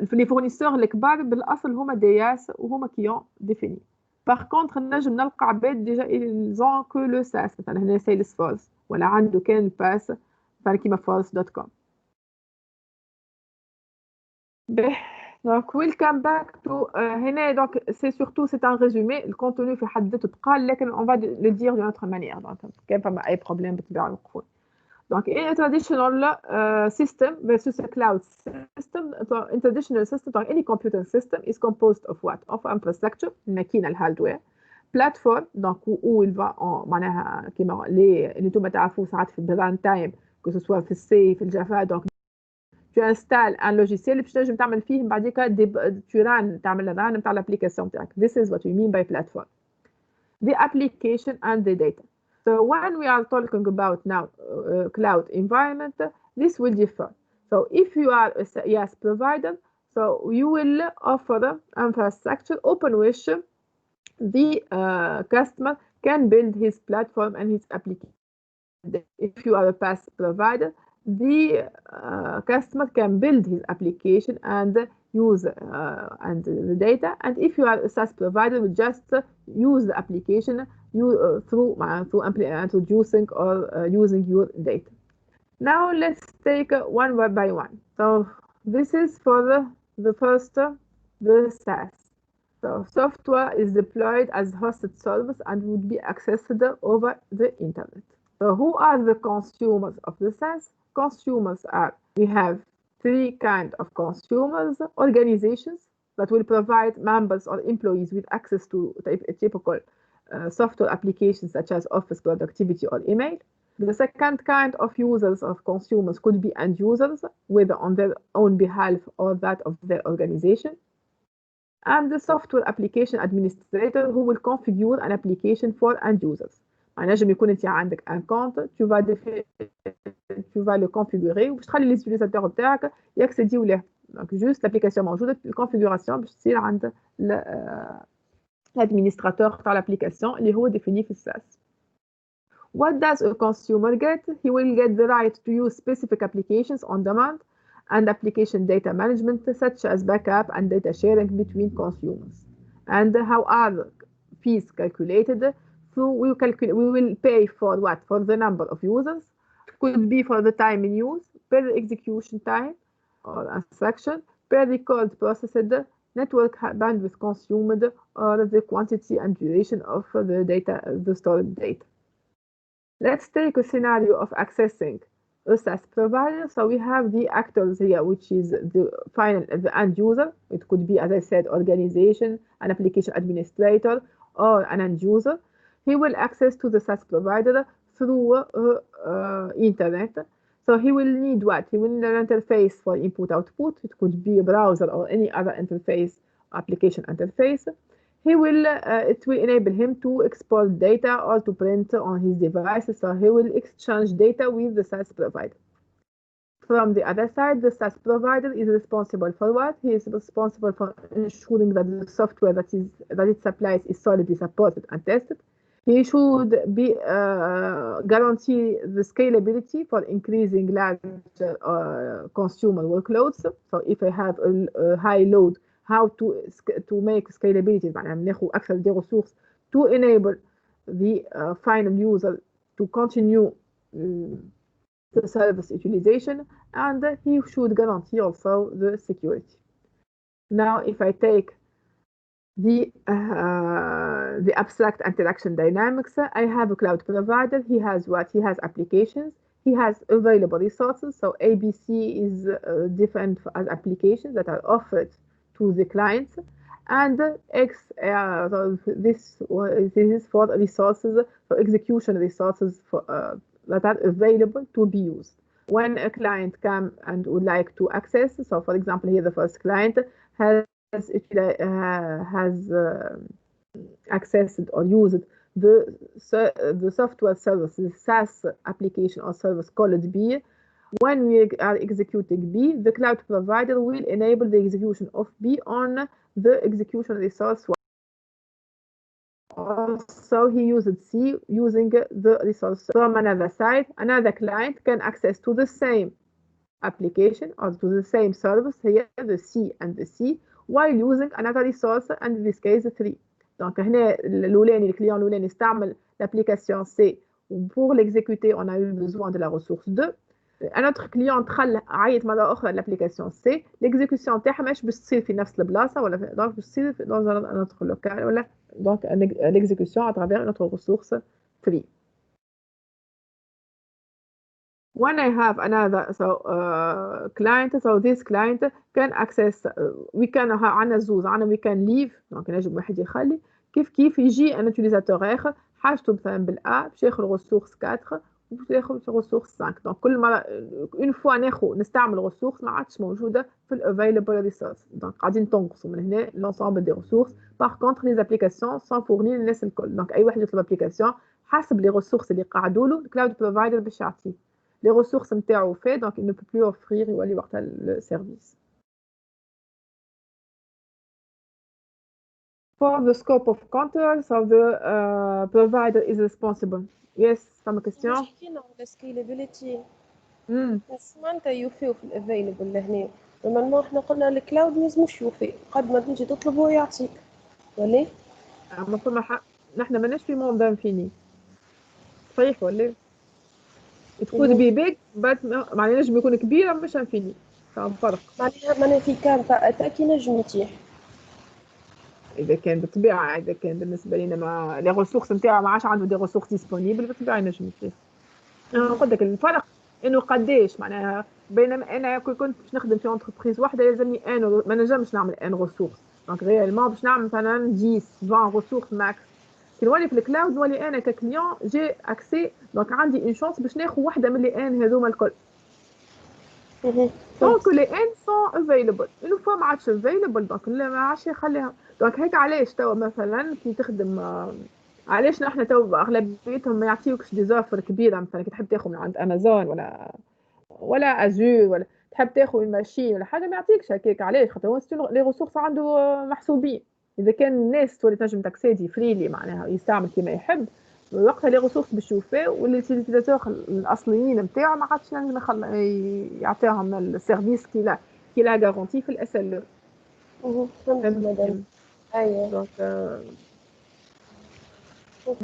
في لي فورنيسور الكبار بالاصل هما دي ياس وهما كيون ديفيني. باغ كونتر نجم نلقى عباد ديجا ils ont que le SaaS مثلا هنا سيلز فورس ولا عنده كان الباس مثلا كيما force.com. Donc, welcome back to هنا donc c'est surtout c'est un résumé، le contenu في حد ذاته تقال لكن on va le dire d'une autre manière. Donc كان فما أي problème بتبع القفول. Donc in a traditional system versus a cloud system, in traditional system donc any computer system is composed of what? Of infrastructure الماكينة الهاردوير، platform donc où il va معناها كيما اللي انتم تعرفوا ساعات في الران تايم que ce soit في السي في الجافا، donc tu installes un logiciel باش تنجم تعمل فيه بعديك tu run تعمل run نتاع الابليكاسيون تاعك. This is what we mean by platform. The application and the data. So when we are talking about now cloud environment, this will differ. So if you are a SaaS provider, so you will offer infrastructure open which the customer can build his platform and his application. If you are a PaaS provider, the customer can build his application and use and the data. And if you are a SaaS provider, you just use the application through introducing or using your data. Now let's take one by one. So this is for the first, the SaaS. So software is deployed as hosted service and would be accessed over the internet. So who are the consumers of the SaaS? Consumers are, we have three kinds of consumers: organizations that will provide members or employees with access to a typical software applications such as office productivity or email. The second kind of users of consumers could be end users, whether on their own behalf or that of their organization. And the software application administrator who will configure an application for end users. نجم يكون انت عندك ان كونت tu vas le configurer وباش تخلي لي utilisateurs بتاعك ياكسيديو له. دونك جوست الابليكاسيون موجوده، الكونفيغوراسيون باش تصير عند الادمينستراتور تاع الابليكاسيون اللي هو ديفيني في الساس. What does a consumer get? He will get the right to use specific applications on demand and application data management such as backup and data sharing between consumers. And how are fees calculated? So we will pay for what? For the number of users. It could be for the time in use, per execution time or instruction, per record processed, network bandwidth consumed, or the quantity and duration of the data, the stored data. Let's take a scenario of accessing a SaaS provider. So we have the actors here, which is the end user. It could be, as I said, organization, an application administrator, or an end user. He will access to the SaaS provider through internet. So he will need what? He will need an interface for input-output. It could be a browser or any other interface, application interface. It will enable him to export data or to print on his devices. So he will exchange data with the SaaS provider. From the other side, the SaaS provider is responsible for what? He is responsible for ensuring that the software that it supplies is solidly supported and tested. He should guarantee the scalability for increasing large consumer workloads. So if I have a high load, how to make scalability, معناها ناخذ أكثر des ressources to enable the final user to continue the service utilization, and he should guarantee also the security. Now, if I take the abstract interaction dynamics, I have a cloud provider. He has what? He has applications. He has available resources. So ABC is different as applications that are offered to the clients, and so this is for resources, for execution resources that are available to be used. When a client comes and would like to access, so for example, here the first client has accessed or used the software service, the SaaS application or service called B. When we are executing B, the cloud provider will enable the execution of B on the execution resource. Also, he used C using the resource from another side. Another client can access to the same application or to the same service, here the C and the C, while using another resource, and in this case 3. Donc هنا الأولاني الكليون الأولاني استعمل l'application C. Pour l'exécuter, on a eu besoin de la ressource 2. Un autre client دخل عيط مرة أخرى l'application C. l'exécution تاعها مش باش تصير في نفس البلاصة ولا دونك باش تصير dans un autre local ولا donc l'exécution à travers notre ressource 3. When I have another client, so this client can access, we can عندنا زوز عندنا we can leave donc نجم واحد يخلي كيف يجي ان utilisateur اخر حاجته مثلا بالA باش ياخذ ressource 4 وباش ياخذ ressource 5 donc كل مرة une fois نستعمل ressource ما عادش موجودة في available resource donc قاعدين تنقصوا من هنا l'ensemble des ressources. Par contre les applications sont fournies للناس الكل donc أي واحد يطلب application حسب les ressources اللي قاعدوا له cloud provider باش يعطيه les ressources نتاعو fait donc il ne peut plus offrir يولي وقتها le service. For the scope of control, so the provider is responsible. Yes, some question. حكينا على scalability. بس ما انت يوفي في الافيلبل لهنا. لما احنا قلنا الكلاود لازمش يوفي، قد ما تجي تطلبه يعطيك. ولا؟ المفروض نحن ماناش في موند انفيني. صحيح ولا؟ It could be big but معناها نجم يكون كبير مش انفيني. فرق. معناها في كان تأكيد نجم يتيح. إذا كان بالطبيعة إذا كان بالنسبة لنا ما لي ريسورس نتاعو ما عادش عنده دي ريسورس ديسپونيبل بالطبيعة ينجم يتيح. أنا قلت لك الفرق إنه قداش معناها بينما أنا كنت باش نخدم في انتربريز واحدة يلزمني ما نجمش نعمل ان ريسورس دونك ريالمون باش نعمل مثلا 10 20 ريسورس ماكس. كي نولي في الكلاود نولي أنا ككليون جي أكسي دونك عندي اون شانس باش ناخذ واحدة من لي ان هذوما الكل. دونك لي ان سون افيلبل اون فوا ما عادش افيلبل دونك ما عادش يخليها. دونك هيك علاش توا مثلا كي تخدم علاش نحن توا اغلبيتهم ما يعطيوكش دي زوفر كبيره مثلا كي تحب تاخذ من عند امازون ولا ازور ولا تحب تاخذ الماشين ولا حاجه ما يعطيكش هكاك. علاش؟ خاطر هو لي ريسورس عنده محسوبين. اذا كان الناس تولي تنجم تاكسيدي فريلي معناها يستعمل كيما يحب وقتها لي ريسورس باش يوفيو واليوتيليزاتور الاصليين نتاعو ما عادش نجم يعطيهم السيرفيس كي لا غارونتي في الاس ال. فهمت مدام. ايوه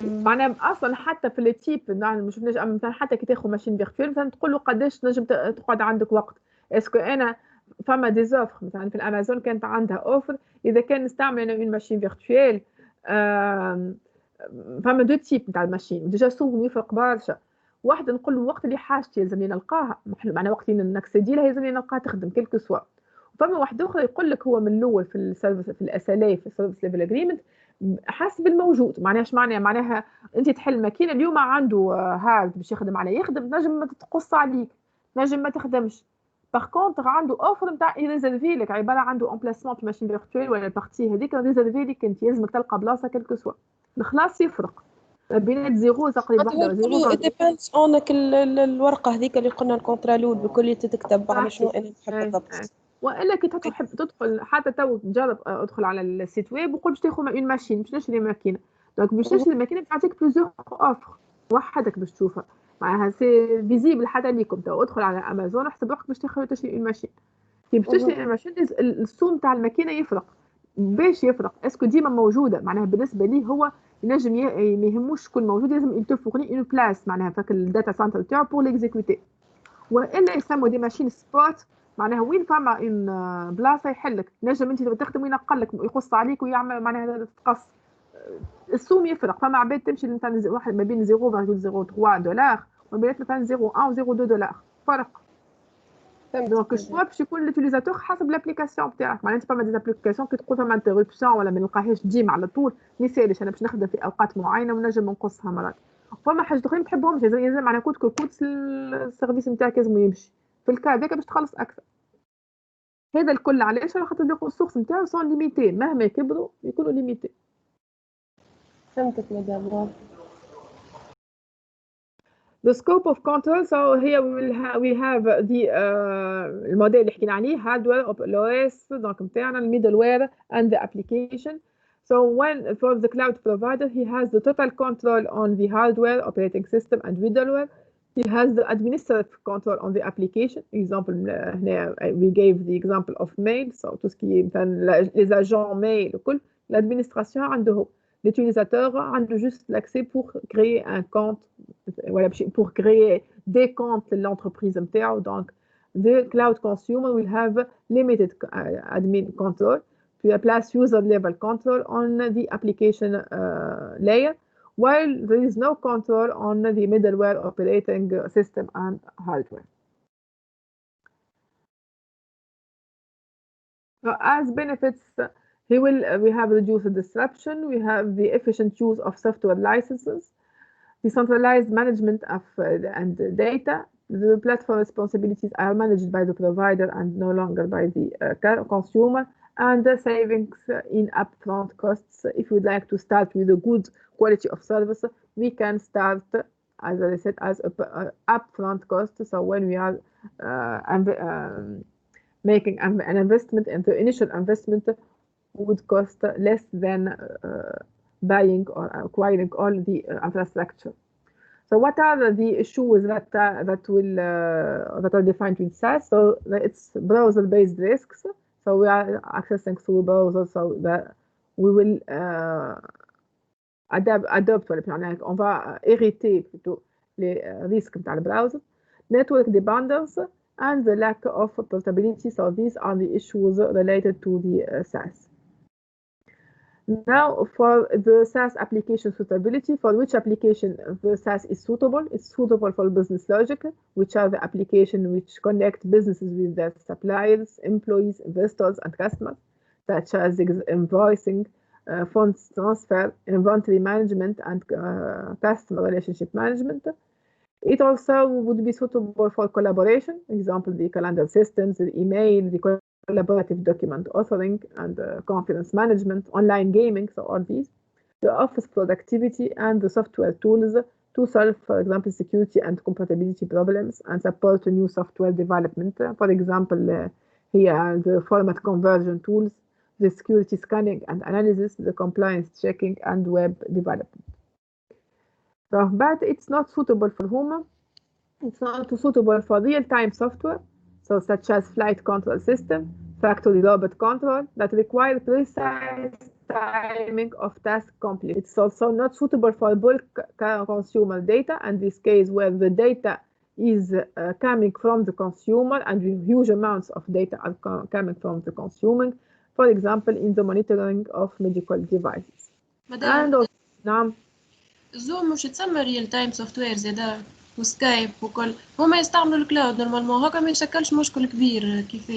معناها اصلا حتى في لي تيب مش مثلا حتى كي تاخذ ماشين فيرتوال مثلا تقول له قداش تنجم تقعد عندك وقت. اسكو انا فما دي زوفر مثلا في الامازون كانت عندها اوفر اذا كان نستعمل انا اون ماشين فيرتوال فما دو تيب نتاع الماشين ديجا سوم يفرق برشا. واحد نقول له وقت اللي حاجتي يلزمني نلقاها، معناها وقت اللي نكسدي لها يلزمني نلقاها تخدم كيلكو سوا. فما واحد اخرى يقول لك هو من الاول في السيرفيس في الاس ال اي في السيرفيس ليفل اجريمنت حسب الموجود. معناها اش معناها انت تحل ماكينه اليوم عنده هارد باش يخدم عليه يخدم، نجم ما تتقص عليك، نجم ما تخدمش. باغ كونتر عنده اوفر نتاع يريزرفي لك، عباره عنده امبلاسمون في ماشين فيرتوال ولا البارتي هذيك ريزرفي لك انت، يلزمك تلقى بلاصه كيلكو سوا. الخلاص يفرق بين زيرو تقريبا واحده زيرو ديبيندز اونك الورقه هذيك اللي قلنا الكونترالود بكل تكتب على شنو انا نحب بالضبط. والا كي تحب تدخل حتى تو تجرب ادخل على السيت ويب وقول باش تاخذ اون ماشين باش نشري ماكينه، دونك باش تشري الماكينه تعطيك بلوزيغ اوفر وحدك باش تشوفها معناها سي فيزيبل حتى ليكم. تو ادخل على امازون احسب روحك باش تشري اون ماشين. كي باش تشري اون ماشين السوم تاع الماكينه يفرق. باش يفرق اسكو ديما موجوده، معناها بالنسبه ليه هو ينجم ما يهموش شكون موجود، لازم يتفقني اون بلاس معناها فك الداتا سنتر تاعو بور ليكزيكوتي. والا يسموا دي ماشين سبوت معناها وين فما ان بلاصه يحلك، نجم انت تخدم وينقل لك يقص عليك ويعمل معناها تقص. السوم يفرق، فما عباد تمشي واحد ما بين 0.03 دولار وما بين مثلا 0.1 و 0.2 دولار فرق. دونك الشوا باش يكون لوتيليزاتور حسب لابليكاسيون تاعك. معناها انت فما دي ابليكاسيون كي تقول فما انتربسيون ولا ما نلقاهاش ديما على طول ما يسالش، انا باش نخدم في اوقات معينه ونجم نقصها مرات. فما حاجه اخرين ما تحبهمش لازم معناها كود السيرفيس نتاعك لازم يمشي في الكا هذاك باش تخلص اكثر. هذا الكل علاش؟ على خاطر الريسورس نتاعو سون ليميتي، مهما كبروا يكونوا ليميتي. فهمتك مدام. The scope of control, so here we have the الموديل اللي حكينا عليه hardware of OS donc نتاعنا middleware and the application. So when for the cloud provider he has the total control on the hardware operating system and middleware. He has the administrative control on the application. Example, we gave the example of mail. So tout ce qui est les agents mail, l'administration عنده. L'utilisateur a juste l'accès pour créer un compte, voilà, pour créer des comptes de l'entreprise. Donc, the cloud consumer will have limited admin control, puis a place user level control on the application layer, while there is no control on the middleware operating system and hardware. So as benefits, we have reduced disruption, we have the efficient use of software licenses, decentralized management of and data. The platform responsibilities are managed by the provider and no longer by the consumer, and the savings in upfront costs. If you'd like to start with a good quality of service, we can start, as I said, as a upfront cost. So when we are making an investment, and the initial investment would cost less than buying or acquiring all the infrastructure. So what are the issues that are defined with SaaS? So it's browser-based risks. So we are accessing through browser, so that we will adopt on va hériter plutôt les risques dans le browser. Network dependence and the lack of portability. So these are the issues related to the SaaS. Now, for the SaaS application suitability, for which application the SaaS is suitable? It's suitable for business logic, which are the applications which connect businesses with their suppliers, employees, investors, and customers, such as invoicing, funds transfer, inventory management, and customer relationship management. It also would be suitable for collaboration, example, the calendar systems, the email, the collaborative document authoring, and conference management, online gaming, so all these. The office productivity and the software tools to solve, for example, security and compatibility problems and support new software development. For example, here the format conversion tools, the security scanning and analysis, the compliance checking, and web development. So, but it's not suitable for whom? It's not suitable for real-time software, so such as flight control system, factory robot control, that require precise timing of task complete. It's also not suitable for bulk consumer data, and this case where the data is coming from the consumer and huge amounts of data are coming from the consumer, for example, in the monitoring of medical devices. And نعم. زوم مش تسمى ريل تايم سوفت وير زادا وسكايب وكل هما يستعملوا الكلاود نورمالمون، هكا ما يشكلش مشكل كبير كيف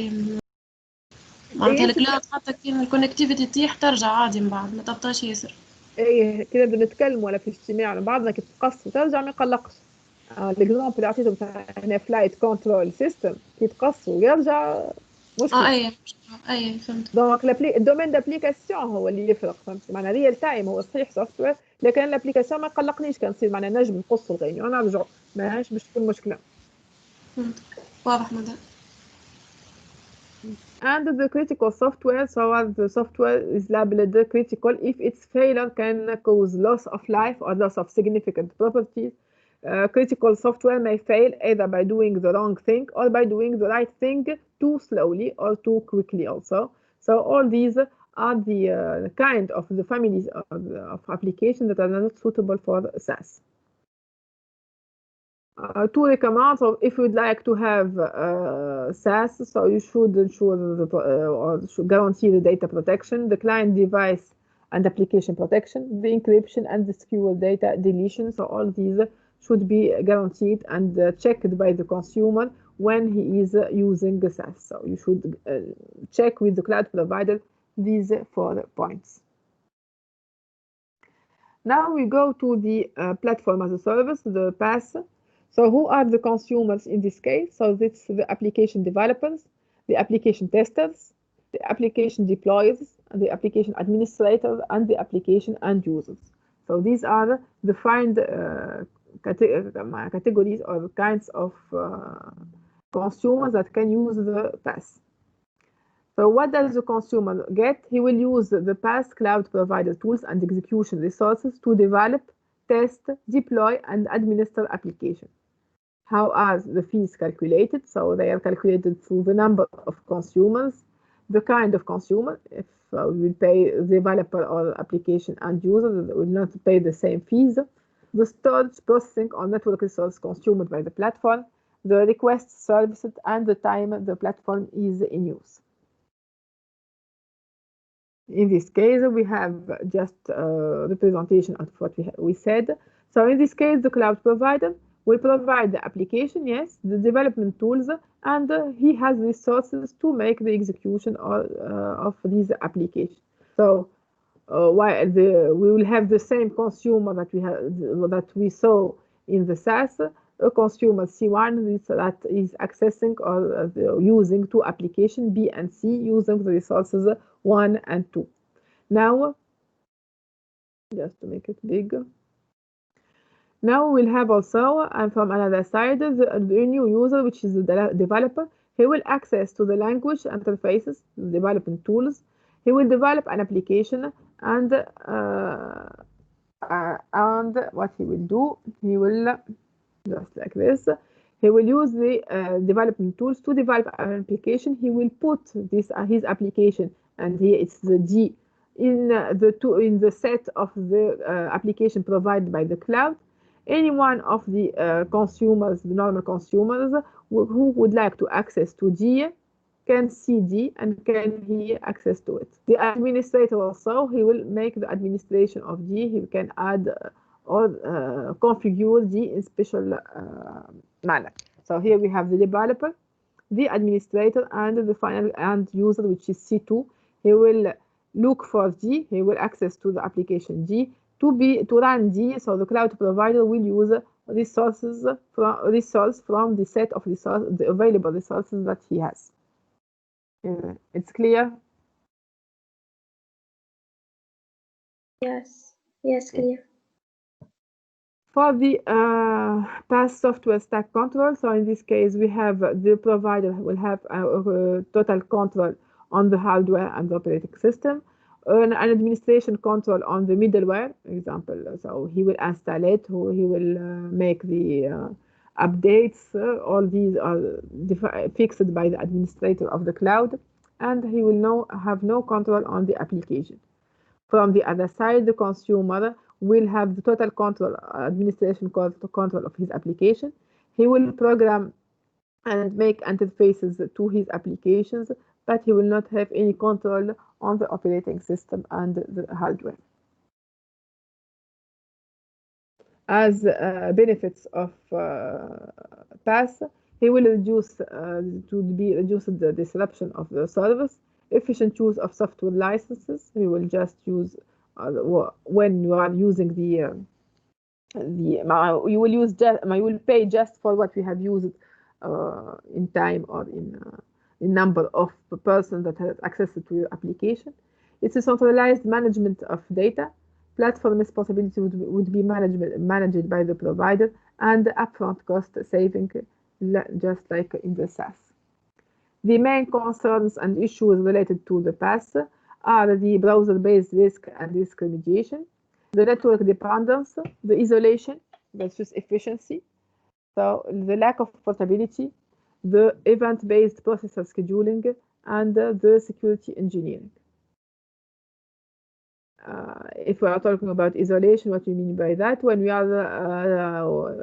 معناتها الكلاود حتى كي الكونكتيفيتي تيح ترجع عادي من بعد ما تبطاش ياسر. ايه كده بنتكلم ولا في اجتماع بعضنا كي تقص وترجع ما يقلقش. الاكزامبل اللي عطيته بتاع هنا فلايت كنترول سيستم كي تقص ويرجع مشكل. اي فهمت. دونك الدومين دابليكاسيون هو اللي يفرق، فهمت معناها ريال تايم هو صحيح سوفت وير، لكن الابليكاسيون ما يقلقنيش كان تصير معناها نجم نقص الغينيون نرجعوا ماهيش باش تكون مشكله. فهمت واضح مدام. And the critical software, so as the software is labeled critical if its failure can cause loss of life or loss of significant properties. Critical software may fail either by doing the wrong thing or by doing the right thing too slowly or too quickly also. So all these are the kind of the families of applications that are not suitable for SaaS. To recommend, so if you'd like to have SaaS, so you should ensure or should guarantee the data protection, the client device and application protection, the encryption and the secure data deletion. So all these should be guaranteed and checked by the consumer when he is using the SaaS. So you should check with the cloud provider these 4 points. Now we go to the platform as a service, the PaaS. So who are the consumers in this case? So it's the application developers, the application testers, the application deployers, the application administrators, and the application end users. So these are defined categories or kinds of consumers that can use the PaaS. So what does the consumer get? He will use the PaaS cloud provider tools and execution resources to develop, test, deploy, and administer applications. How are the fees calculated? So they are calculated through the number of consumers, the kind of consumer. If we will pay developer or application end user, they will not pay the same fees. The storage, processing, or network resource consumed by the platform, the request services, and the time the platform is in use. In this case, we have just a representation of what we said. So in this case, the cloud provider will provide the application, yes, the development tools, and he has resources to make the execution of these applications. So while we will have the same consumer that we saw in the SaaS, a consumer C1 that is accessing or using 2 applications, B and C, using the resources 1 and 2. Now, just to make it big. Now we'll have also, and from another side, the new user, which is the developer. He will access to the language interfaces, the development tools. He will develop an application, and what he will do, he will just like this. He will use the development tools to develop an application. He will put this his application, and here it's the D in the set of the application provided by the cloud. Any one of the consumers, the normal consumers who would like to access to D can see D and can hear access to it. The administrator also, he will make the administration of D. He can add or configure D in special manner. So here we have the developer, the administrator, and the final end user, which is C2. He will look for D. He will access to the application D. To run D, so the cloud provider will use resource from the set of the available resources that he has. It's clear? Yes, clear. For the PaaS software stack control, so in this case we have the provider will have total control on the hardware and the operating system, an administration control on the middleware, example. So he will install it, he will make the updates. All these are fixed by the administrator of the cloud, and he will have no control on the application. From the other side, the consumer will have the total control, administration control of his application. He will program and make interfaces to his applications, but he will not have any control on the operating system and the hardware. as benefits of PaaS, he will reduce the disruption of the service, efficient use of software licenses. We will just use when you are using you will use you will pay just for what we have used in time or in number of persons that have access to your application. It's a centralized management of data. Platform responsibility would be managed by the provider, and upfront cost saving, just like in the SaaS. The main concerns and issues related to the PaaS are the browser-based risk and risk remediation, the network dependence, the isolation versus efficiency, so the lack of portability, the event-based processor scheduling, and the security engineering. If we are talking about isolation, what we mean by that? When we are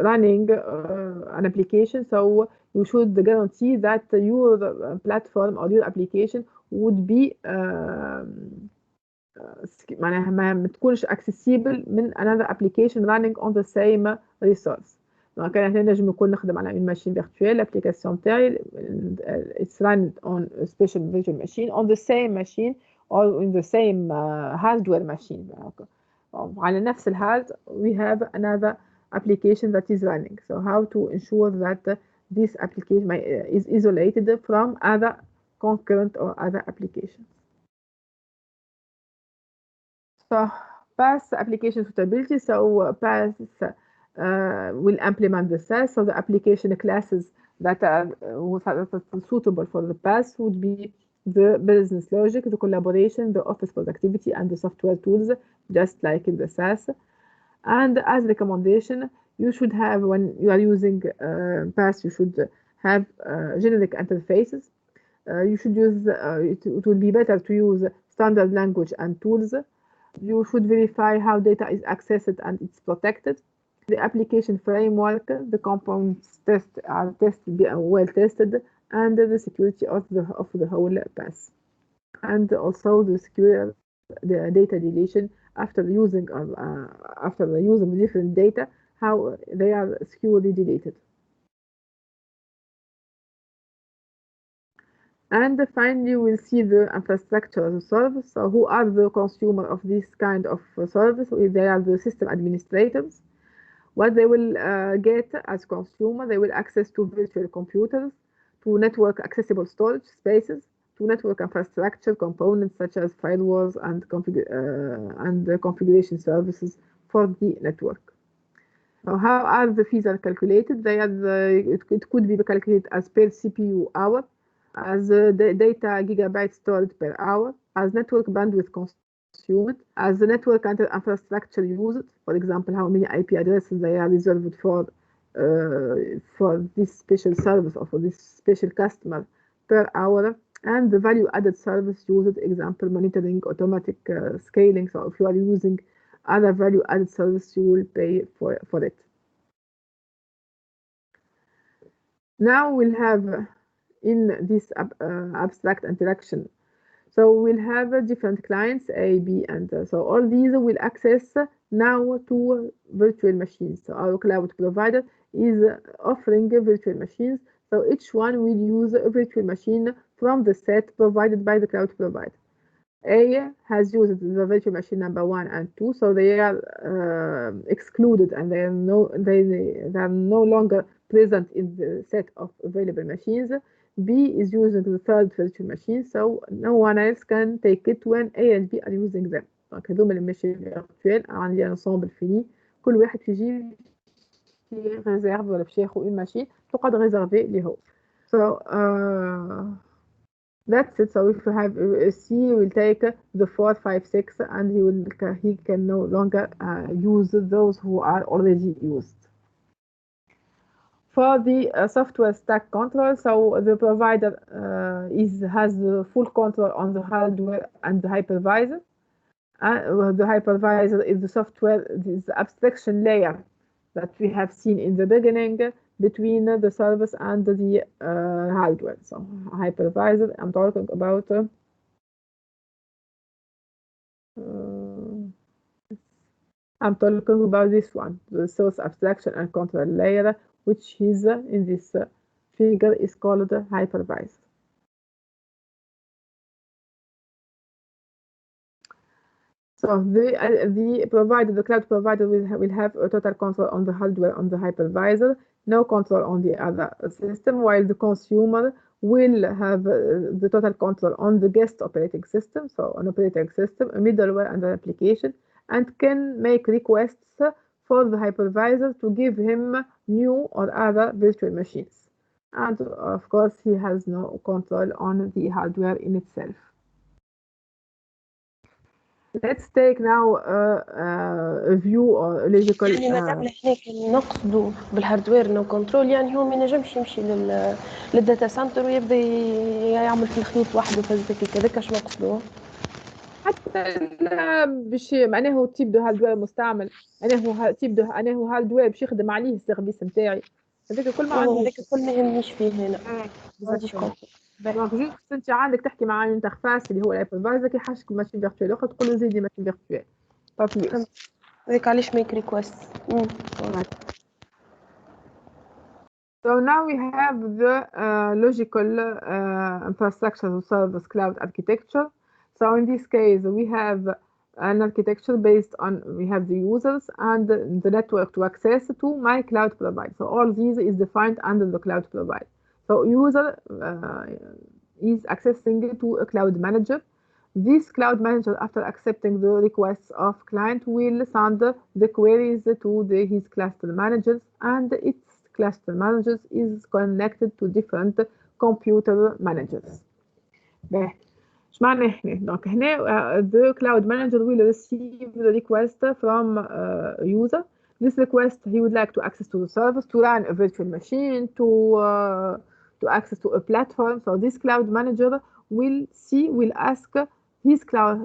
running an application, so you should guarantee that your platform or your application would be معناها ما تكونش accessible من another application running on the same resource. دونك انا نجم نكون نخدم على une machine virtuelle, الابليكاسيون تاعي it's run on a special virtual machine on the same machine or in the same hardware machine. على نفس الهارد we have another application that is running. So how to ensure that this application is isolated from other concurrent or other applications. So PaaS application suitability. So PaaS will implement the SaaS. So the application classes that are suitable for the PaaS would be the business logic, the collaboration, the office productivity, and the software tools, just like in the SaaS. And as recommendation, you should have, when you are using PaaS, you should have generic interfaces. You should use, it would be better to use standard language and tools. You should verify how data is accessed and it's protected. The application framework, the components are well tested, and the security of the whole PaaS. And also the secure the data deletion after using different data, how they are securely deleted. And finally, we'll see the infrastructure as a service. So who are the consumer of this kind of service? They are the system administrators. What they will get as consumer, they will access to virtual computers, to network accessible storage spaces, to network infrastructure components such as firewalls and configuration services for the network. Now, how are the fees are calculated? They are it could be calculated as per CPU hour, as the data gigabyte stored per hour, as network bandwidth consumed, as the network infrastructure used. For example, how many IP addresses they are reserved for this special service or for this special customer per hour, and the value added service used. Example, monitoring, automatic scaling. So if you are using other value added service, you will pay for it. Now we'll have in this abstract interaction, so we'll have different clients A, B, and so all these will access now to virtual machines. So our cloud provider is offering virtual machines, so each one will use a virtual machine from the set provided by the cloud provider. A has used the virtual machine number 1 and 2, so they are excluded and they are no longer present in the set of available machines. B is using the third virtual machine, so no one else can take it when A and B are using them. Donc هذوما الماشين virtuel عندي ensemble fini، كل واحد يجي ريزيرف ولا باش ياخذ une machine تقعد ريزيرفي اللي هو. So that's it. So if you have C, will take the 4, 5, 6, and he can no longer use those who are already used. For the software stack control, so the provider has the full control on the hardware and the hypervisor. The hypervisor is the software, is the abstraction layer that we have seen in the beginning between the service and the hardware. So hypervisor, I'm talking about I'm talking about this one, the source abstraction and control layer, which is in this figure is called hypervisor. So the cloud provider will have a total control on the hardware on the hypervisor, no control on the other system, while the consumer will have the total control on the guest operating system, so an operating system, a middleware and an application, and can make requests for the hypervisor to give him new or other virtual machines. And of course, he has no control on the hardware in itself. Let's take now a view or a logical. يعني مادام احنا نقصدوا بالهاردوير نو كنترول، يعني هو ما ينجمش يمشي للداتا سنتر ويبدا يعمل في الخيوط وحده فهذاك هذاك اش نقصدوا. حتى باش معناه تيب دو هاردوير مستعمل، انا تيب دو انا هاردوير باش يخدم عليه السيرفيس نتاعي، هذاك كل ما عندي هذاك الكل ما يهمنيش فيه هنا. ما عنديش كونترول. دونك جوست انت عندك تحكي مع انترفاس اللي هو الهايبرفايزر كيحشك ماشين فيرتوال اخرى تقول له زيدي ماشين فيرتوال با بلوس. هذاك علاش ميك ريكويست. So now we have the logical infrastructure as a service cloud architecture. So in this case, we have an architecture based on, we have the users and the network to access to my cloud provider. So all these is defined under the cloud provider. So user is accessing to a cloud manager. This cloud manager, after accepting the requests of client, will send the queries to his cluster managers, and its cluster managers is connected to different computer managers. اش معنى هنا؟ دونك هنا the cloud manager will receive the request from user. This request he would like to access to the service, to run a virtual machine, to access to a platform. So this cloud manager will ask his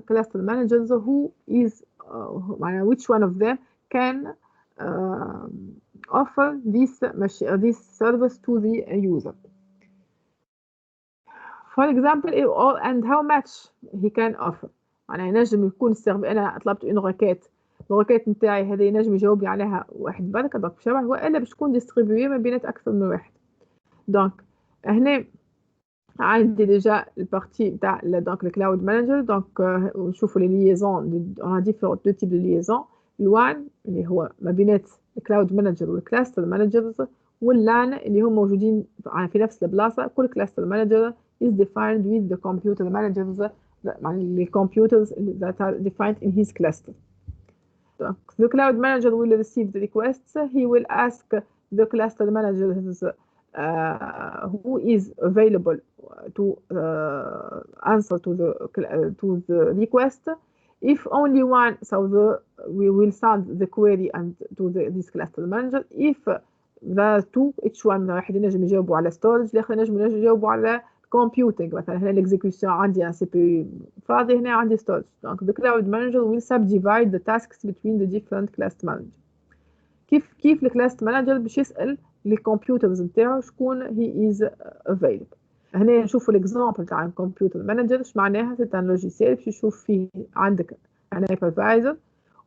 cluster managers who is which one of them can offer this service to the user. For example, and how much he can offer. معناها ينجم يكون انا طلبت اون الروكيت نتاعي هذا ينجم يجاوب لي عليها واحد برك دونك باش والا باش تكون ديستريبيوي ما بينات اكثر من واحد. دونك هنا عندي ديجا البارتي تاع دونك الكلاود مانجر. دونك نشوفوا لي ليزون اون ديفيرونت دو تيب دو ليزون. الوان اللي هو ما بينات الكلاود مانجر والكلاستر مانجرز، واللان اللي هم موجودين في نفس البلاصه. كل كلاستر مانجر is defined with the computer managers, the computers that are defined in his cluster. So the cloud manager will receive the requests. He will ask the cluster managers who is available to answer to the request. If only one, so we will send the query and to this cluster manager. If the two, each one واحد ينجم يجاوبوا على storage، الآخر ينجم يجاوبوا على computing. مثلا هنا الاكزيكيوشن عندي ان سي بي يو فاضي، هنا عندي storage. Donc the cloud manager will subdivide the tasks between the different class managers. كيف الكلاس مانجر باش يسال لي كمبيوترز نتاعو شكون هي از افيلبل. هنا نشوفوا الاكزامبل تاع الكمبيوتر مانجر. اش معناها؟ سي ان لوجيسيال باش يشوف فيه عندك ان هايبرفايزر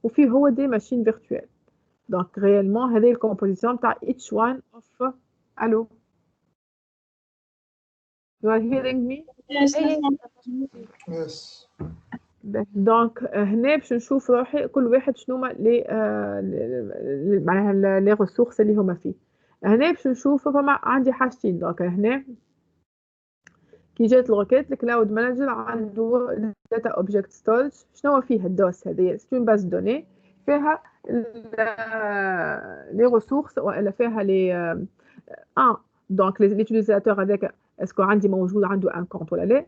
وفيه هو دي ماشين فيرتوال. دونك ريالمون هذه الكومبوزيسيون تاع each one of الو you are hearing me? Yes. دونك هنا باش نشوف روحي كل واحد شنو هما لي معناها لي ريسورس اللي هما فيه. هنا باش نشوف فما عندي حاجتين. دونك هنا كي جات الروكيت الكلاود مانجر عنده داتا اوبجكت ستورج. شنو فيه الدوس هذه؟ سي باز دوني فيها لي ريسورس ولا فيها لي دونك ليوتيليزاتور هذاك اسكو عندي موجود عنده ان كونت ولا لا.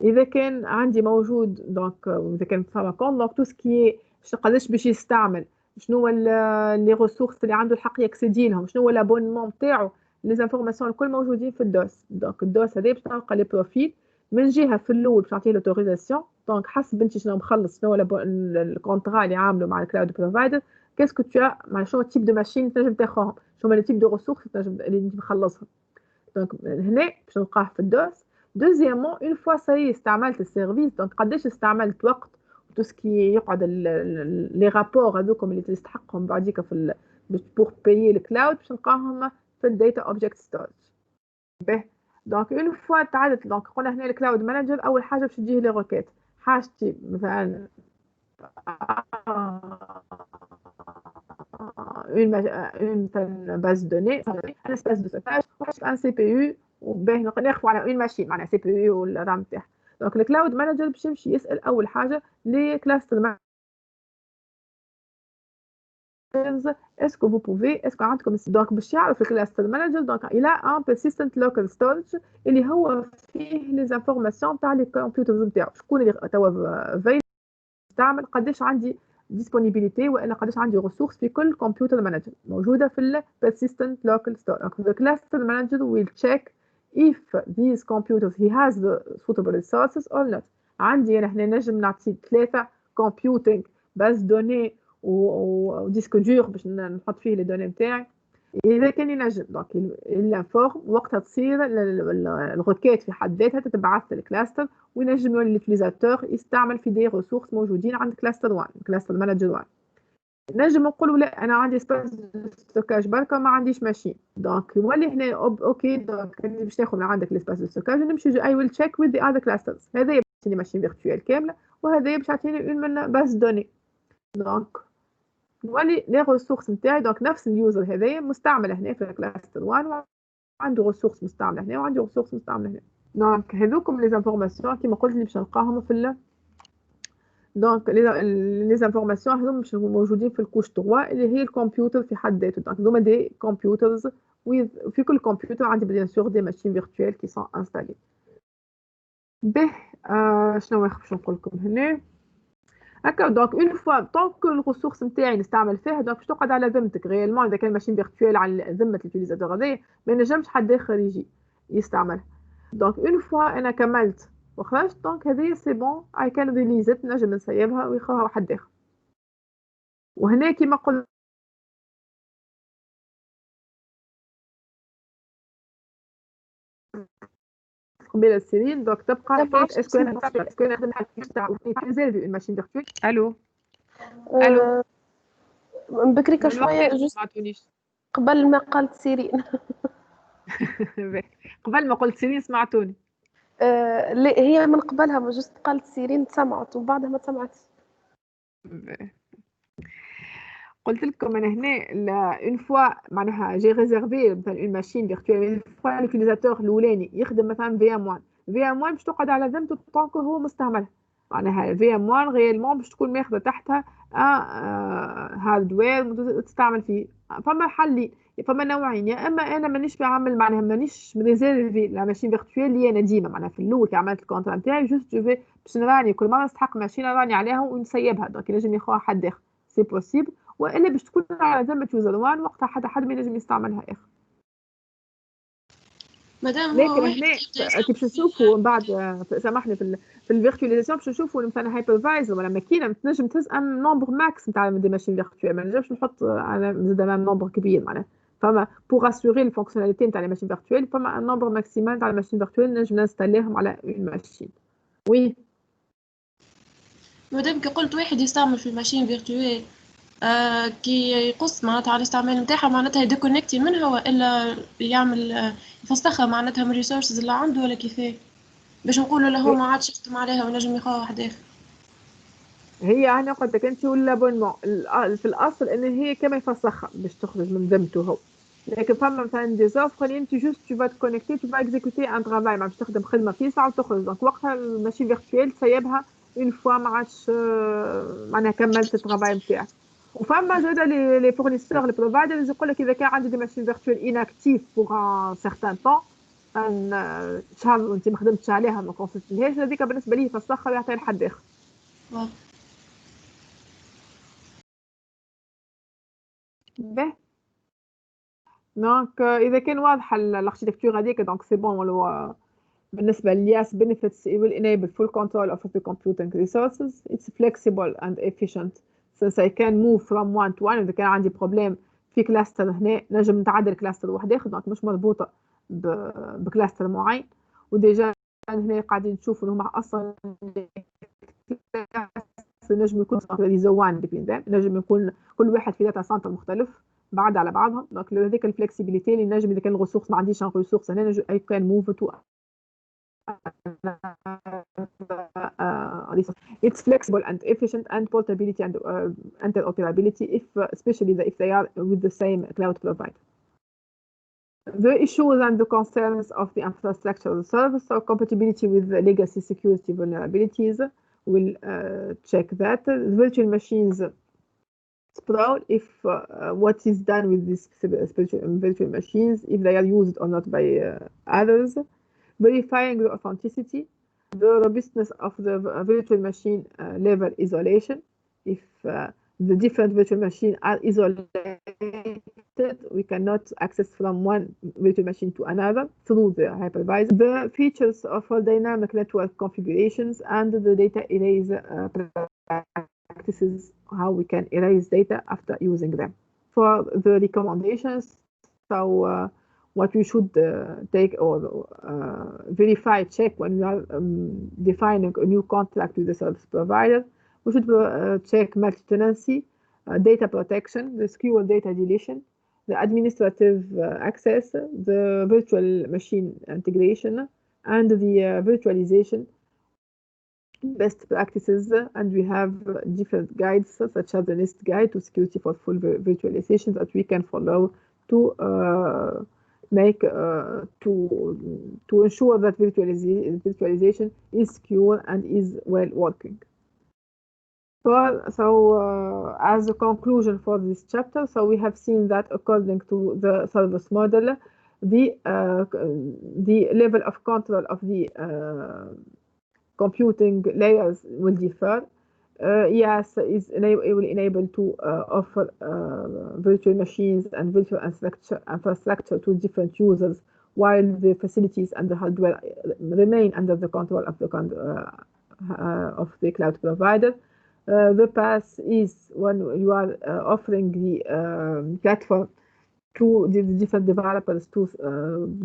اذا كان عندي موجود دونك اذا كان فما كونت دونك تو سكي قداش باش يستعمل، شنو هو لي ريسورس اللي عنده الحق يكسيدي لهم، شنو هو لابونمون نتاعو، لي زانفورماسيون الكل موجودين في الدوس. دونك الدوس هذا باش تلقى لي بروفيل من جهه في الاول باش نعطيه لوتوريزاسيون. دونك حسب انت شنو مخلص، شنو هو الكونترا اللي عامله مع الكلاود بروفايدر، كاسكو تو مع شنو تيب دو ماشين تنجم تاخذهم، شنو هما لي تيب دو ريسورس اللي انت مخلصهم. دونك هنا باش نلقاه في الدوس. دوزيامون اون فوا ساي استعملت السيرفيس، دونك قداش استعملت وقت تو سكي يقعد لي رابور هذوكم اللي تستحقهم بعديك في بور بايي الكلاود باش نلقاهم في الداتا اوبجكت ستورج. باهي دونك اون فوا تعدت دونك قلنا هنا الكلاود مانجر اول حاجه باش تجيه لي روكيت حاجتي مثلا une base de données, un espace de stockage, un CPU وباه ناخذوا على اون ماشين معناها سي بي يو والرام تاعها. دونك الكلاود مانجر باش يمشي يسال اول حاجه لي كلاستر اسكو vous pouvez اسكو عندكم دونك باش يعرف الكلاستر مانجر دونك الى ان persistent local storage اللي هو فيه لي زانفورماسيون تاع لي كمبيوترز نتاعو شكون اللي توا تعمل قداش عندي disponibility والا قداش عندي resource في كل كمبيوتر مانجر موجوده في ال persistent local storage. The cluster manager will check if these computers he has the suitable resources or not. عندي انا هنا نجم نعطي 3 computing باز دوني و ديسك دور باش نحط فيه لي دوني نتاعي اذا كان ينجم دونك الانفورم وقتها تصير الروكيت في حد ذاتها تتبعث للكلاستر وينجم اليوتيليزاتور يستعمل في دي ريسورس موجودين عند كلاستر 1 كلاستر مانجر 1. نجم نقولوا لا انا عندي سبيس ستوكاج بركه ما عنديش ماشين دونك يولي هنا اوكي دونك باش ناخذ من عندك السبيس ستوكاج ونمشي اي ويل تشيك وذ ذا اذر كلاسترز. هذا يعطيني ماشين فيرتوال كامله وهذا باش يعطيني اون من باز دوني. دونك نولي لي ريسورس نتاعي دونك نفس اليوزر هذايا مستعمله هنا في كلاستر 1 وعنده ريسورس مستعمله هنا وعنده ريسورس مستعمله هنا. دونك هذوكم لي زانفورماسيون كيما قلت لي باش نلقاهم في ال دونك لي زانفورماسيون هذوما باش موجودين في الكوش 3 اللي هي الكمبيوتر في حد ذاته. دونك هذوما دي كمبيوترز في كل كمبيوتر عندي بيان سور دي ماشين فيرتوال كي سون انستالي. به شنو باش نقول لكم هنا هكا. دونك اون فوا طونك الريسورس نتاعي نستعمل فيها دونك باش تقعد على ذمتك ريالمون. اذا كان ماشين فيرتوال على ذمه اليوتيليزاتور هذايا ما ينجمش حد اخر يجي يستعملها. دونك اون فوا انا كملت وخرجت دونك هذه سي بون اي كان ريليزت نجم نسيبها ويخاها واحد اخر. وهنا كيما قلت قبيله السيرين دونك تبقى اسكو انا نخدم حاجه تاع مازال اون ماشين فيرتوال. الو الو بكري شويه قبل ما قالت سيرين قبل ما قلت سيرين سمعتوني؟ لا هي من قبلها ما جست قالت سيرين سمعت وبعدها ما سمعتش. قلت لكم انا هنا اون فوا معناها جي ريزيرفي مثلا اون ماشين فيرتوال اون فوا اليوتيليزاتور الاولاني يخدم مثلا في ام 1 في ام 1 باش تقعد على ذمته طونك هو مستعملها معناها في ام 1 ريالمون باش تكون ماخذه تحتها هاردوير تستعمل فيه. فما حلين فما نوعين يا اما انا مانيش بعمل معناها مانيش ريزيرفي لا ماشين فيرتوال اللي انا ديما معناها في الاول كي عملت الكونت نتاعي جوست جو في باش نراني كل مره نستحق ماشين نراني عليها ونسيبها دونك ينجم ياخذها حد اخر سي بوسيبل والا باش تكون على ذمه يوزر 1 وقتها حد ما ينجم يستعملها اخر. مادام لكن هنا كي باش نشوفوا من بعد سامحني في الفيرتواليزاسيون باش نشوفوا مثلا هايبرفايزر ولا ماكينه تنجم تهز ان نومبر ماكس نتاع دي ماشين فيرتوال ما نجمش نحط على زاد ان نومبر كبير معناها. فما بور اسوري الفونكسيوناليتي نتاع لي ماشين فيرتوال فما ان نومبر ماكسيمال تاع الماشين فيرتوال نجم نستعليهم على اون ماشين. وي مادام كي قلت واحد يستعمل في الماشين فيرتوال كي يقص معناتها على الاستعمال نتاعها معناتها يديكونيكتي منها والا يعمل يفسخها معناتها من الريسورسز اللي عنده ولا كيفاه باش نقولوا له هو ما عادش يخدم عليها ونجم يخاف واحد اخر. هي انا قلت لك انت والابونمون في الاصل ان هي كما يفسخها باش تخرج من ذمته هو. لكن فما مثلا دي زوفر اللي انت جوست تو فا تكونيكتي تو فا اكزيكوتي ان ترافاي باش تخدم خدمه في ساعه وتخرج دونك وقتها الماشين فيرتوال تسيبها اون فوا ما عادش معناها كملت الترافاي نتاعك. وفما زاد لي فورنيسور لي بروفايدر يقول لك اذا كان عندي دي ماشين فيرتوال اناكتيف بوغ ان سيغتان طون شهر وانت ما خدمتش عليها ما كونسلتيهاش هذيك بالنسبه لي يفسخها ويعطيها لحد اخر. باهي دونك اذا كان واضحه الاركتيكتور هذيك دونك سي بون ولا بالنسبه للياس benefits it will enable full control of the computing resources. It's flexible and efficient since I can move from one to one. إذا كان عندي بروبليم في كلاستر هنا نجم نتعدل كلاستر واحد آخر دونك مش مربوطة بكلاستر معين. وديجا هنا قاعدين نشوفوا إنهم أصلا ينجم يكون there is one between them، ينجم يكون كل واحد في داتا سنتر مختلف بعد على بعضهم. دونك هذيك الفلكسبيليتي اللي نجم اذا كان الريسورس ما عنديش ريسورس انا نجم I can move to it's flexible and efficient and portability and interoperability if especially if they are with the same cloud provider. The issues and the concerns of the infrastructure as a service, so compatibility with the legacy security vulnerabilities, we'll check that. Virtual machines sprawl, if what is done with these virtual machines, if they are used or not by others. Verifying the authenticity, the robustness of the virtual machine level isolation, if the different virtual machines are isolated, we cannot access from one virtual machine to another through the hypervisor. The features of dynamic network configurations and the data erase practices, how we can erase data after using them. For the recommendations, so what we should take or verify, check when we are defining a new contract with the service provider. We should check multi-tenancy, data protection, the secure data deletion, the administrative access, the virtual machine integration, and the virtualization best practices. And we have different guides such as the NIST guide to security for full virtualization that we can follow to make to ensure that virtualization is secure and is well working. So as a conclusion for this chapter, so we have seen that according to the service model, the level of control of the computing layers will differ. IaaS will enable to offer virtual machines and virtual infrastructure to different users, while the facilities and the hardware remain under the control of the cloud provider. The PaaS is when you are offering the platform to the different developers to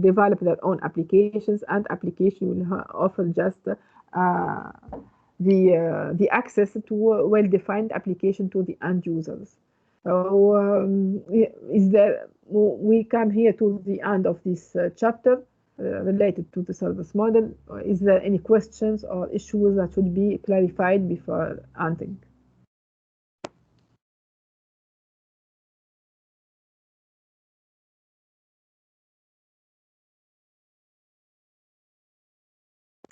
develop their own applications, and application will offer just the access to a well-defined application to the end users. So we come here to the end of this chapter related to the service model. Is there any questions or issues that should be clarified before ending?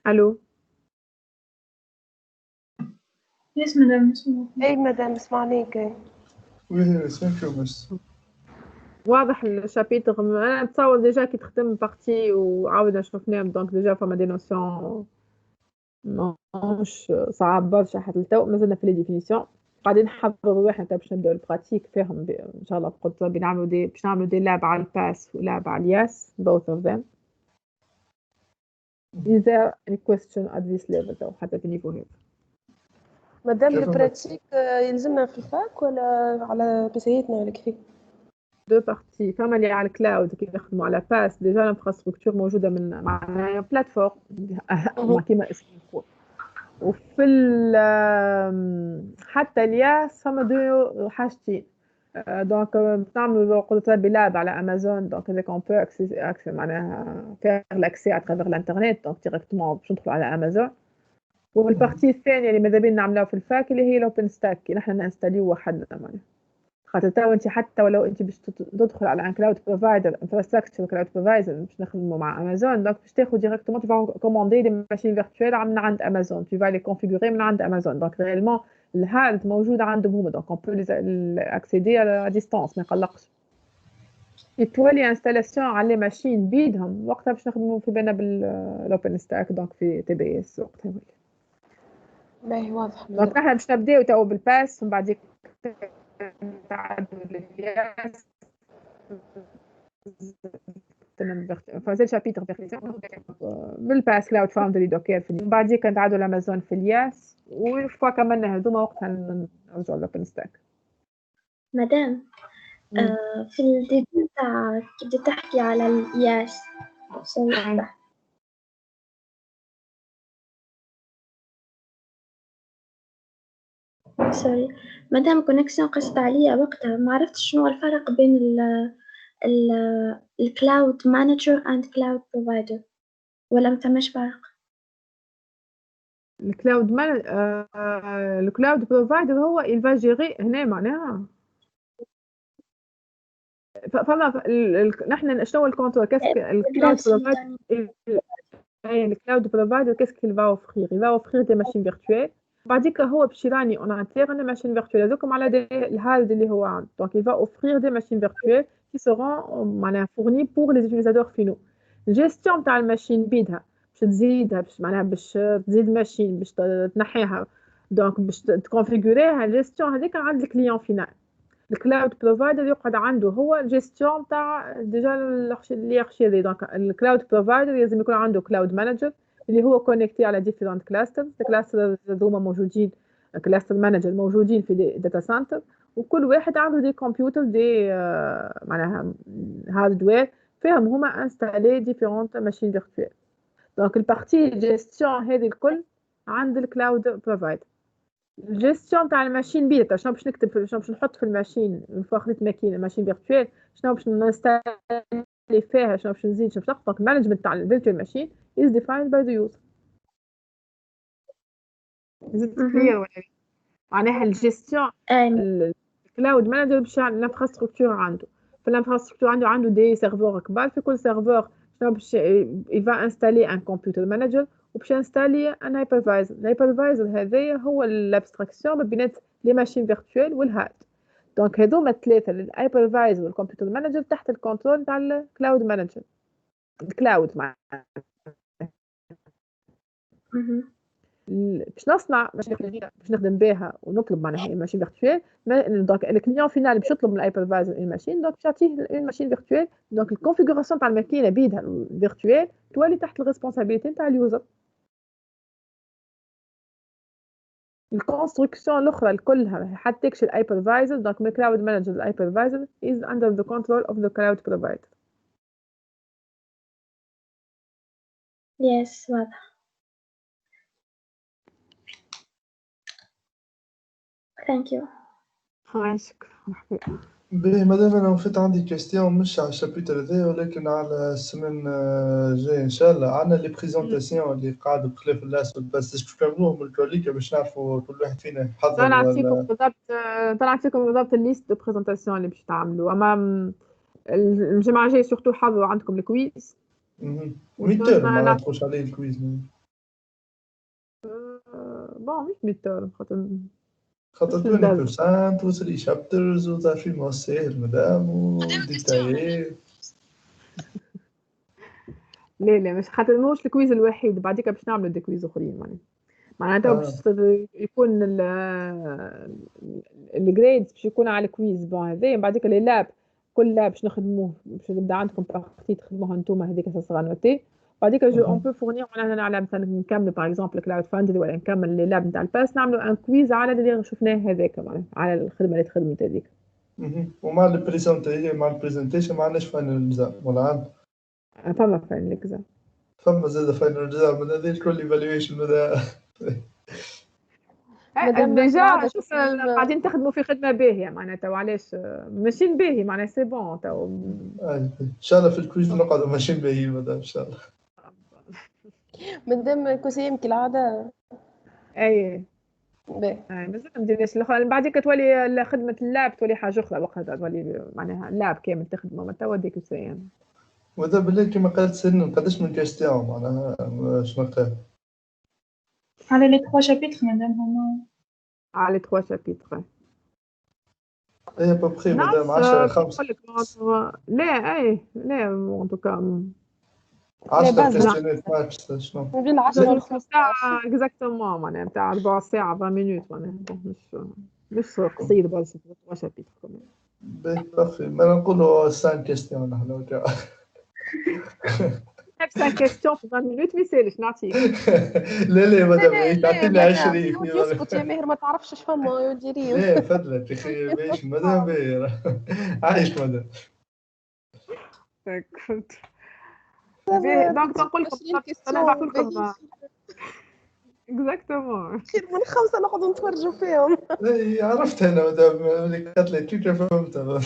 Allô? Yes, madame. اي مدام اسمعنيك. وي سمعتو بس واضح الشابيتر. انا نتصور ديجا كي تخدم بارتي وعاودنا شفناهم، دونك ديجا فما دي نوسيون مش صعب برشا حتى التو. مازلنا في لي ديفينيسيون، قاعدين نحضروا روحنا باش نبداو البراتيك فيهم ان شاء الله. قلت باش نعملوا دي لاب على الباس ولاب على الياس، both of them. Is there any question at this level though حتى في النيفو هذا؟ مادام البراتيك يلزمنا في الفاك ولا على بيسيتنا ولا كيف؟ دو بارتي، فما اللي على الكلاود كي نخدموا على باس ديجا الانفراستركتور موجوده من معناها بلاتفورم كيما اسمه يقول. وفي حتى الياس فما دو حاجتين. دونك نعملوا قلت ربي لاب على امازون، دونك هذاك اون بو اكسي معناها فير لاكسي على ترافير الانترنت، دونك ديريكتومون باش ندخلوا على امازون. والبارتي الثانيه اللي ماذا بينا نعملوها في الفاك اللي هي الاوبن ستاك، كي نحن نستاليو وحدنا معناها. خاطر تو انت حتى ولو انت باش تدخل على ان كلاود بروفايدر انفراستراكشر كلاود بروفايدر باش نخدموا مع امازون، دونك باش تاخذ ديريكتومون تو كوموندي دي ماشين فيرتوال من عند امازون، تو لي كونفيغوري من عند امازون. دونك ريالمون الهارد موجود عندهم هما، دونك اون بو اكسيدي على ديستانس ما يقلقش. تولي انستالاسيون على لي ماشين بيدهم، وقتها باش نخدموا في بالنا بالاوبن ستاك، دونك في تي بي اس وقتها. باهي واضح. دونك نحن باش نبداو تو بالباس ومن بعد نتعدوا للياس. فازال شابيتر بالباس كلاود فاوندري دوكر من بعد نتعدوا لامازون في الياس، وفوا كملنا هذوما وقتها نرجعوا للاوبن ستاك. مدام في الديبي تاع كي بدي تحكي على الياس سوري مادام كونكسيون قصت عليا وقتها ما عرفتش شنو الفرق بين ال cloud manager and cloud provider ولا ما تمش فرق؟ الكلاود الكلاود بروفايدر هو il va gérer هنا معناها فما نحن شنو الكونتور كاسك الكلاود بروفايدر الكلاود بروفايدر كاسك il va offrir il va offrir des machines virtuelles بعديك هو باش يراني اون انترن ماشين فيرتوال هذوكم على الهالد اللي هو عنده دونك il va offrir des machines virtuelles qui seront معناها fournies pour les utilisateurs finaux الجيستيون تاع الماشين بيدها باش تزيدها باش معناها باش تزيد ماشين باش تنحيها دونك باش تكونفيغوريها الجيستيون هذيك عند الكليون فينال الكلاود بروفايدر يقعد عنده هو الجيستيون تاع ديجا اللي هذي دونك الكلاود بروفايدر لازم يكون عنده كلاود مانجر اللي هو كونيكتي على ديفيرنت كلاسترز الكلاسترز هذوما موجودين كلاستر مانجر موجودين في داتا سنتر وكل واحد عنده دي كمبيوتر دي معناها هاردوير فيهم هما انستالي ديفيرنت ماشين فيرتوال دونك البارتي جيستيون هذه الكل عند الكلاود بروفايدر الجيستيون تاع الماشين بيتا شنو باش نكتب شنو باش نحط في الماشين من فوق خديت ماشين فيرتوال شنو باش نستعمل فيها شنو باش نزيد شنو باش نحط المانجمنت تاع الفيرتوال ماشين is defined by the user is it clear ولا معناها الجيستيون الكلاود مانجر باش يعمل الانفراستركتور عنده في الانفراستركتور عنده دي سيرفور كبار في كل سيرفور شنو باش il va installer un computer manager وباش انستالي ان هايبرفايزر الهايبرفايزر هذايا هو الابستراكسيون ما بين لي ماشين فيرتوال والهارد دونك هذوما الثلاثه الهايبرفايزر والكمبيوتر مانجر تحت الكنترول تاع الكلاود مانجر الكلاود مع باش نصنع ماشين باش نخدم بها ونطلب معناها ماشين فيرتوال دونك الكليون فينال باش يطلب من الهايبرفايزر الماشين دونك باش يعطيه الماشين فيرتوال دونك الكونفيغوراسيون تاع الماكينه بيدها الفيرتوال تولي تحت الريسبونسابيلتي تاع اليوزر الكونستركسيون الاخرى الكلها حتى تكشف الهايبرفايزر دونك من كلاود مانجر الهايبرفايزر is under the control of the cloud provider. Yes واضح. Thank you. باهي مادام انا وفيت عندي كاستيون مش على الشابيتر هذا ولكن على السنين الجايه ان شاء الله عندنا لي بريزونطاسيون اللي قاعدوا بخلاف الاسود بس باش نعملوهم الكوليكا باش نعرفوا كل واحد فينا يحضر نعطيكم بالضبط الليست دو بريزونطاسيون اللي باش تعملوا اما الجمعه الجايه سورتو حضروا عندكم الكويز ميتر ما ندخلش عليه الكويز بون مش ميتر خاطر 20% و 3 شابترز و تعرفي ما ساهل مدام وديتايي لا مش خاطر موش الكويز الوحيد بعديك باش نعملوا دي كويز اخرين معناتها باش يكون الجريدز باش يكون على الكويز بون هذايا بعديك لي لاب كل لاب باش نخدموه باش نبدا عندكم بارتي تخدموها نتوما هذيك صغار نوتي بعديك اون بو فورنير معناها على مثلا نكمل باغ اكزومبل كلاود فاندري ولا نكمل لي لاب نتاع الباس نعملوا ان كويز على اللي شفناه هذاك معناها على الخدمه اللي تخدمت هذيك ومع البريزنتيشن ما عندناش فاينل اكزام ولا عندنا فما فاينل اكزام فما زاد فاينل اكزام من هذه كل ايفالويشن هذا ديجا شوف قاعدين تخدموا في خدمه باهيه معناتها وعلاش ماشيين باهي معناها سي بون تو ان شاء الله في الكويز نقعدوا ماشيين باهي مدام ان شاء الله مادام كوسيم كالعاده اي مازال ما نديرش الاخرى بعديك تولي خدمه اللاب تولي حاجه اخرى وقتها تولي معناها اللاب كامل تخدمه ما توا ديك الساعه وهذا بالله كما قالت سنين قداش من كاستيون معناها شنو قال على لي 3 شابيتر مادام هما على 3 شابيتر اي بابخي مادام 10 5 لا لا ان توكا 10 كاستيونات ماكس شنو ما بين 10 و 15 ساعه اكزاكتومون معناها نتاع 4 ساعه 20 مينوت معناها مش قصير برشا 3 شابيتر كمان باهي بارفي ما نقولوا 5 كاستيون نحن نفس كاستيون في 20 مينوت ما يسالش نعطيك لا مادام تعطيني 20 يسكت يا ماهر ما تعرفش اش فما يا ديري لا فضلك يا اخي باش مادام باهي عايش مادام كنت دونك نقول لكم انا نبعث لكم اكزاكتومون خير من 5 نقعدوا نتفرجوا فيهم. إيه، عرفت انا مدام اللي قالت لي كيف فهمتها.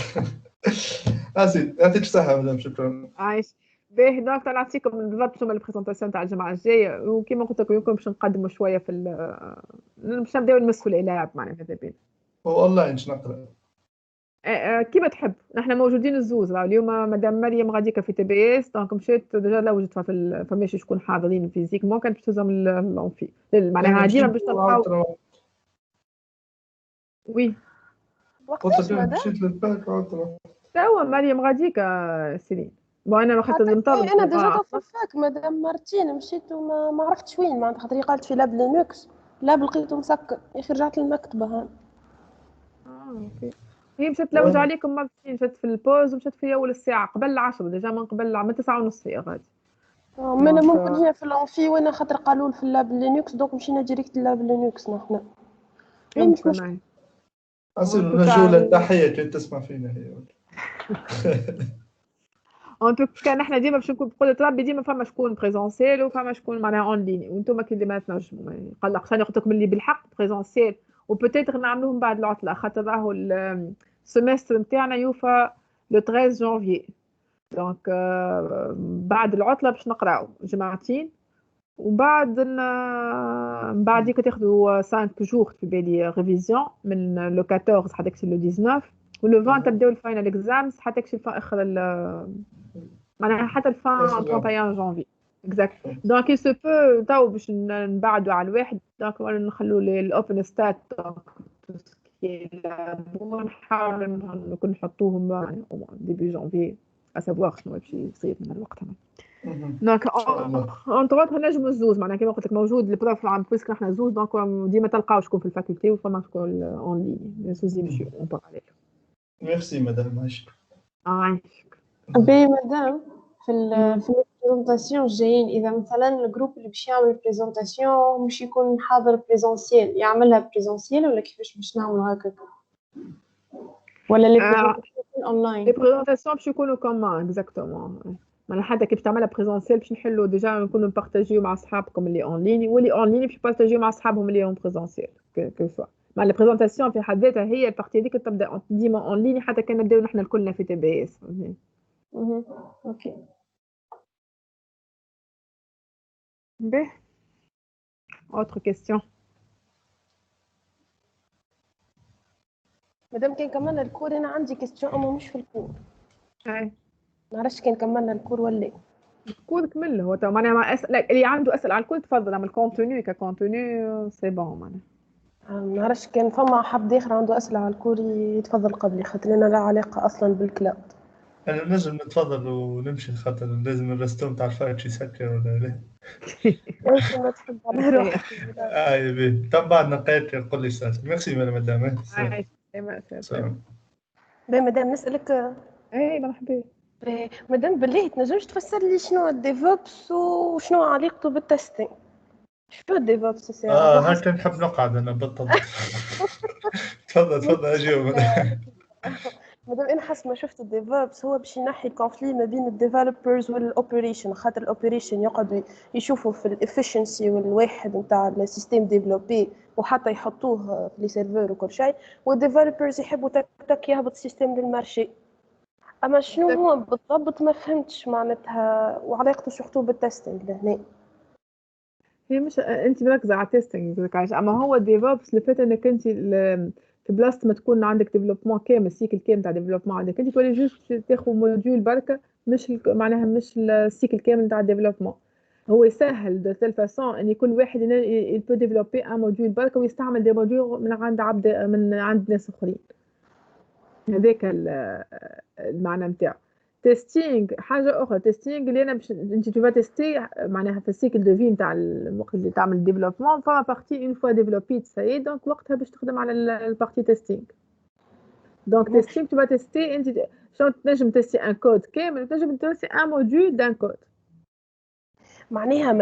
اسيد يعطيك الصحه مدام، شكرا. عايش باهي. دونك نعطيكم بالضبط شنو البريزونطاسيون تاع الجمعه الجايه، وكيما قلت لكم يمكن باش نقدموا شويه في باش نبداو نمسكوا الالعاب معناها ماذا بينا. والله نش نقرا كيما تحب. نحن موجودين الزوز اليوم. مدام مريم غاديكا في تي بي اس، دونك مشيت ديجا لا وجدتها فماشي شكون حاضرين فيزيكمون، كانت باش تهزهم لونفي معناها ديما باش تلقاو. وي وقتاش مدام؟ مشيت للباك عطرة. توا مريم غاديكا سيرين. بون انا خاطر نطلب انا ديجا في الفاك مدام مرتين مشيت وما ما عرفتش وين معناتها، خاطر قالت في لاب لينكس، لاب لقيته مسكر يا اخي، رجعت للمكتبه هان. اوكي. هي مشات تلوج عليكم مرتين، مشات في البوز ومشات في اول الساعه قبل العشرة ديجا، من قبل من 9:30 هي غادي. ما انا ممكن هي في الانفي وانا خاطر قالوا في اللاب لينكس، دوك مشينا ديريكت للاب لينكس نحن. مش مشكل. أصير رجولة تحية كي تسمع فينا هي. ان توكا نحن ديما باش نكون بقول ربي ديما فما شكون بريزونسيل وفما شكون معناها اون ليني، وانتم كي ديما تنجموا ما يقلقش. انا قلت لكم اللي بالحق بريزونسيل وبوتيتر نعملوهم بعد العطله، خاطر راهو السيمستر نتاعنا يوفى لو 13 جانفي، دونك بعد العطله باش نقراو جمعتين، وبعد بعد تاخذوا 5 جور في بالي ريفيزيون من لو 14 حتى لو 19، ولو 20 تبداو الفاينل اكزامز حتى اخر معناها حتى الفان 31 جانفي اكزاكت. دونك سو بو تو باش نبعدوا على الواحد، دونك نخلوا الاوبن ستات نحاول نكون نحطوهم ديبي جانفي اسابواغ شنو باش يصير من الوقت هذا. دونك اونطروت نجموا الزوز معناها كيما قلت لك موجود البروف عام بويسك نحن زوز، دونك ديما تلقاو شكون في الفاكولتي وفما شكون اون لين سوزي مشيو اون بار عليك. ميرسي مدام عايشك. عايشك. بي مدام في البريزونطاسيون الجايين، اذا مثلا الجروب اللي باش يعمل بريزونطاسيون مش يكون حاضر بريزونسيال، يعملها بريزونسيال ولا كيفاش باش نعملوا هكاك؟ ولا لي بريزونطاسيون اونلاين؟ لي بريزونطاسيون باش يكونوا كومان اكزاكتومون، معناها حتى كيف تعملها بريزونسيال باش نحلوا ديجا نكونوا نبارطاجيو مع اصحابكم اللي اون لين، واللي اون لين باش يبارطاجيو مع اصحابهم اللي اون بريزونسيال كو سوا. مع لا بريزونطاسيون في حد ذاتها هي البارتي هذيك تبدا ديما اون لين حتى كان نبداو نحن الكلنا في تي بي اس. اوكي به autre question. مادام كان كملنا الكور، انا عندي كيستيون اما مش في الكور. اي ما عرفتش كان كملنا الكور ولا الكور كمل. هو تو معناها ما اسئله اللي عنده اسئله على الكل تفضل، اما الكونتوني ككونتوني سي بون معناها. ما عرفتش كان فما حد اخر عنده اسئله على الكور يتفضل قبلي، خاطر انا لا علاقه اصلا بالكلاود. أنا نجم نتفضل ونمشي خاطر لازم الرستوم تاع الفايت يسكر ولا لا؟ انت ما تحب على روحك. بيه تم بعد نقيت يقول لي ساس. ميرسي مدام. سلام. باهي مدام نسالك. اي مرحبا. مدام بالله تنجمش تفسر لي شنو الديفوبس وشنو علاقته بالتستين؟ شنو الديفوبس؟ هكا نحب نقعد انا بالضبط. تفضل اجاوب. مادام انا حسب ما شفت الديفوبس هو باش ينحي الكونفلي ما بين الديفلوبرز والاوبريشن، خاطر الاوبريشن يقعدوا يشوفوا في الافشنسي والواحد نتاع السيستم ديفلوبي وحتى يحطوه في لي سيرفر وكل شيء، والديفلوبرز يحبوا تك تك يهبط السيستم للمارشي. اما شنو هو بالضبط ما فهمتش معناتها وعلاقته شفتوه بالتستنج لهنا. هي مش انت مركزه على التستنج اما هو الديفوبس لفت انك انت في بلاصه ما تكون عندك ديفلوبمون كامل، سيكل كامل تاع ديفلوبمون عندك انت تولي جوست تاخذ موديول بركه، مش معناها مش السيكل كامل تاع الديفلوبمون. هو يسهل دو تيل فاسون ان كل واحد يبو ديفلوبي ان موديول بركه ويستعمل دي موديول من عند ناس اخرين. هذاك المعنى نتاعو. تيستينغ حاجه اخرى. تيستينغ اللي انا باش انت تبغى تيستي معناها في السيكل دو في نتاع الوقت اللي تعمل ديفلوبمون، فما بارتي اون فوا ديفلوبيت ساي دونك وقتها باش تخدم على البارتي تيستينغ. دونك تيستينغ تبغى تيستي انت شنو تنجم تيستي ان كود كامل، تنجم تيستي ان موديول دان كود. معناها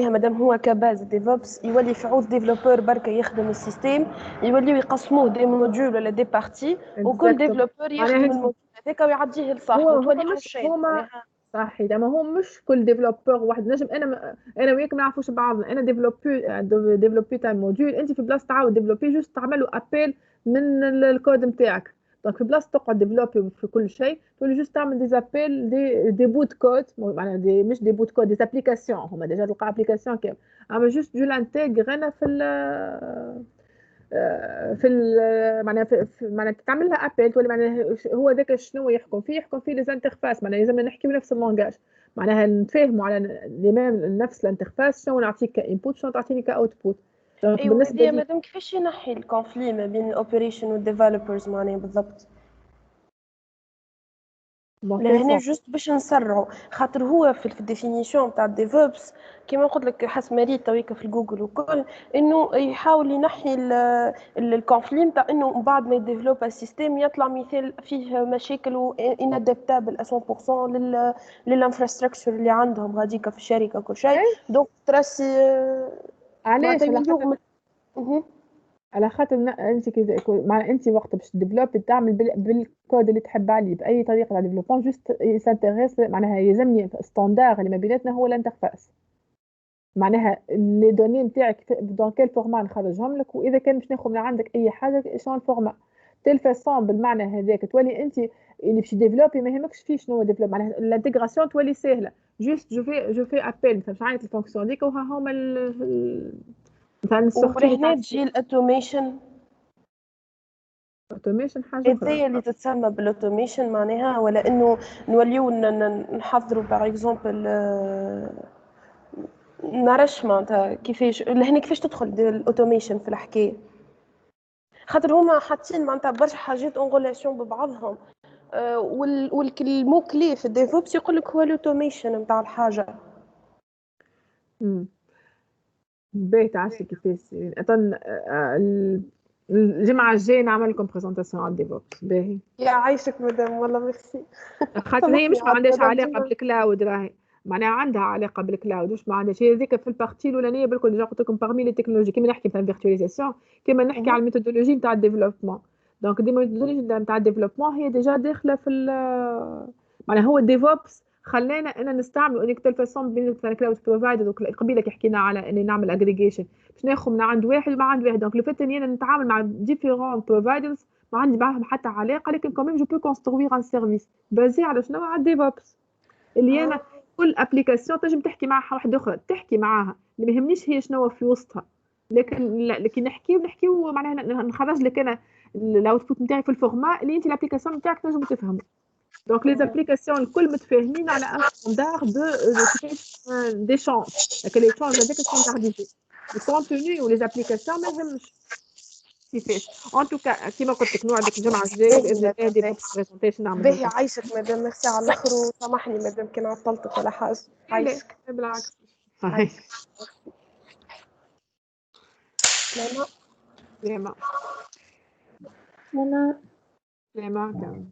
مادام هو كباز ديفوبس يولي في عوض ديفلوبور بركه يخدم السيستم يوليو يقسموه دي موديول ولا دي بارتي، وكل ديفلوبور يخدم الموديول هذاك ويعديه لصاحبه. صحيح. اما هو مش كل ديفلوبر واحد نجم. انا وياك ما نعرفوش بعضنا. انا ديفلوبي تاع موديول، انت في بلاصه تعاود ديفلوبي جوست تعملوا ابيل من الكود نتاعك. دونك في بلاصه تقعد ديفلوبي في كل شيء، تولي جوست تعمل دي زابيل دي بوت كود، معناها مش دي بوت كود، دي ابليكاسيون. هما ديجا تلقى ابليكاسيون كامل، اما جوست جو لانتيغ انا معناها معناها تعمل لها ابل، تولي معناها هو ذاك شنو يحكم فيه؟ يحكم فيه لي زانترفاس. معناها لازم نحكي بنفس اللونجاج، معناها نتفاهموا على نفس الانترفاس. شنو نعطيك كانبوت، شنو تعطيني كاوتبوت. دونك ايوه بالنسبه هذه لي مادام كيفاش ينحي الكونفلي ما بين الاوبريشن والديفلوبرز معناها بالضبط؟ لهنا جوست باش نسرعوا، خاطر هو في الديفينيسيون تاع الديفوبس كيما قلت لك حسب مريت تويكا في الجوجل وكل، انه يحاول ينحي الكونفلي نتاع انه من بعد ما يديفلوب السيستم يطلع مثال فيه مشاكل وانادابتابل 100% للانفراستراكشر اللي عندهم غاديكا في الشركه كل شيء. دونك ترسي علاش معناتها على خاطر انت كذا مع انت وقت باش تديفلوبي تعمل بالكود اللي تحب عليه باي طريقه تاع ديفلوبمون. جوست سانتيريس معناها يلزمني ستاندار اللي ما بيناتنا هو الانترفاس. معناها لي دوني نتاعك دون كيل فورما نخرجهم لك، واذا كان باش ناخذ من عندك اي حاجه شنو الفورما تيل فاسون بالمعنى هذاك. تولي انت اللي باش ديفلوبي ما يهمكش فيه شنو هو ديفلوب، معناها الانتيغراسيون تولي سهله. جوست جو في ابل فهمت عيط الفونكسيون ديك وها هما مثلا السورتي ولهنا تجي الاوتوميشن. اوتوميشن حاجه اخرى. هي اللي تتسمى بالاوتوميشن معناها، ولا انه نوليو نحضروا باغ اكزومبل نعرفش معناتها كيفاش لهنا كيفاش تدخل الاوتوميشن في الحكايه، خاطر هما حاطين معناتها برشا حاجات اون ريلاسيون ببعضهم. والمو كلي في الديفوبس يقول لك هو الاوتوميشن نتاع الحاجه. باهي تعرفي كيفاش اظن الجمعه الجايه نعمل لكم بريزونطاسيون على الديفوبس. باهي يعيشك مدام والله ميرسي. خاطر هي مش ما عندهاش علاقه بالكلاود، راهي معناها عندها علاقه بالكلاود، مش ما عندهاش. هي ذيك في البارتي الاولانيه بالكل ديجا قلت لكم باغمي لي تكنولوجي كيما نحكي مثلا فيرتواليزاسيون، كيما نحكي على الميثودولوجي نتاع الديفلوبمون. دونك دي ميثودولوجي نتاع الديفلوبمون هي ديجا داخله في معناها هو الديفوبس خلانا ان نستعملوا انك تيل فاسون بين الكلاود بروفايدر. قبيله كي حكينا على اني نعمل اجريجيشن باش ناخذ من عند واحد ومع عند واحد. دونك لو فات اني انا نتعامل مع ديفيرون بروفايدرز ما عندي معاهم حتى علاقه، لكن كمان جو بو كونستروير ان سيرفيس بازي على شنو؟ على الديفوبس. اللي انا كل ابليكاسيون تنجم تحكي معها واحده اخرى، تحكي معاها اللي ما يهمنيش هي شنو في وسطها. لكن لا، لكن نحكيو معناها نخرج لك انا الاوتبوت نتاعي في الفورما اللي انت الابليكاسيون نتاعك تنجم تفهمه. دونك لي زابليكاسيون الكل متفاهمين على ان ستاندار دو ديشانج، لكن لي شانج هذاك ستاندارديزي. الكونتوني ولي زابليكاسيون ما يهمش كيفاش. ان توكا كيما قلت لك نوعدك الجمعه الجايه باذن الله دي بريزونطيشن نعمل باهي عايشك مدام ميرسي على الاخر، وسامحني مدام كان عطلتك ولا حاجه. عايشك. بالعكس. سلامة. سلامة. سلامة كامل.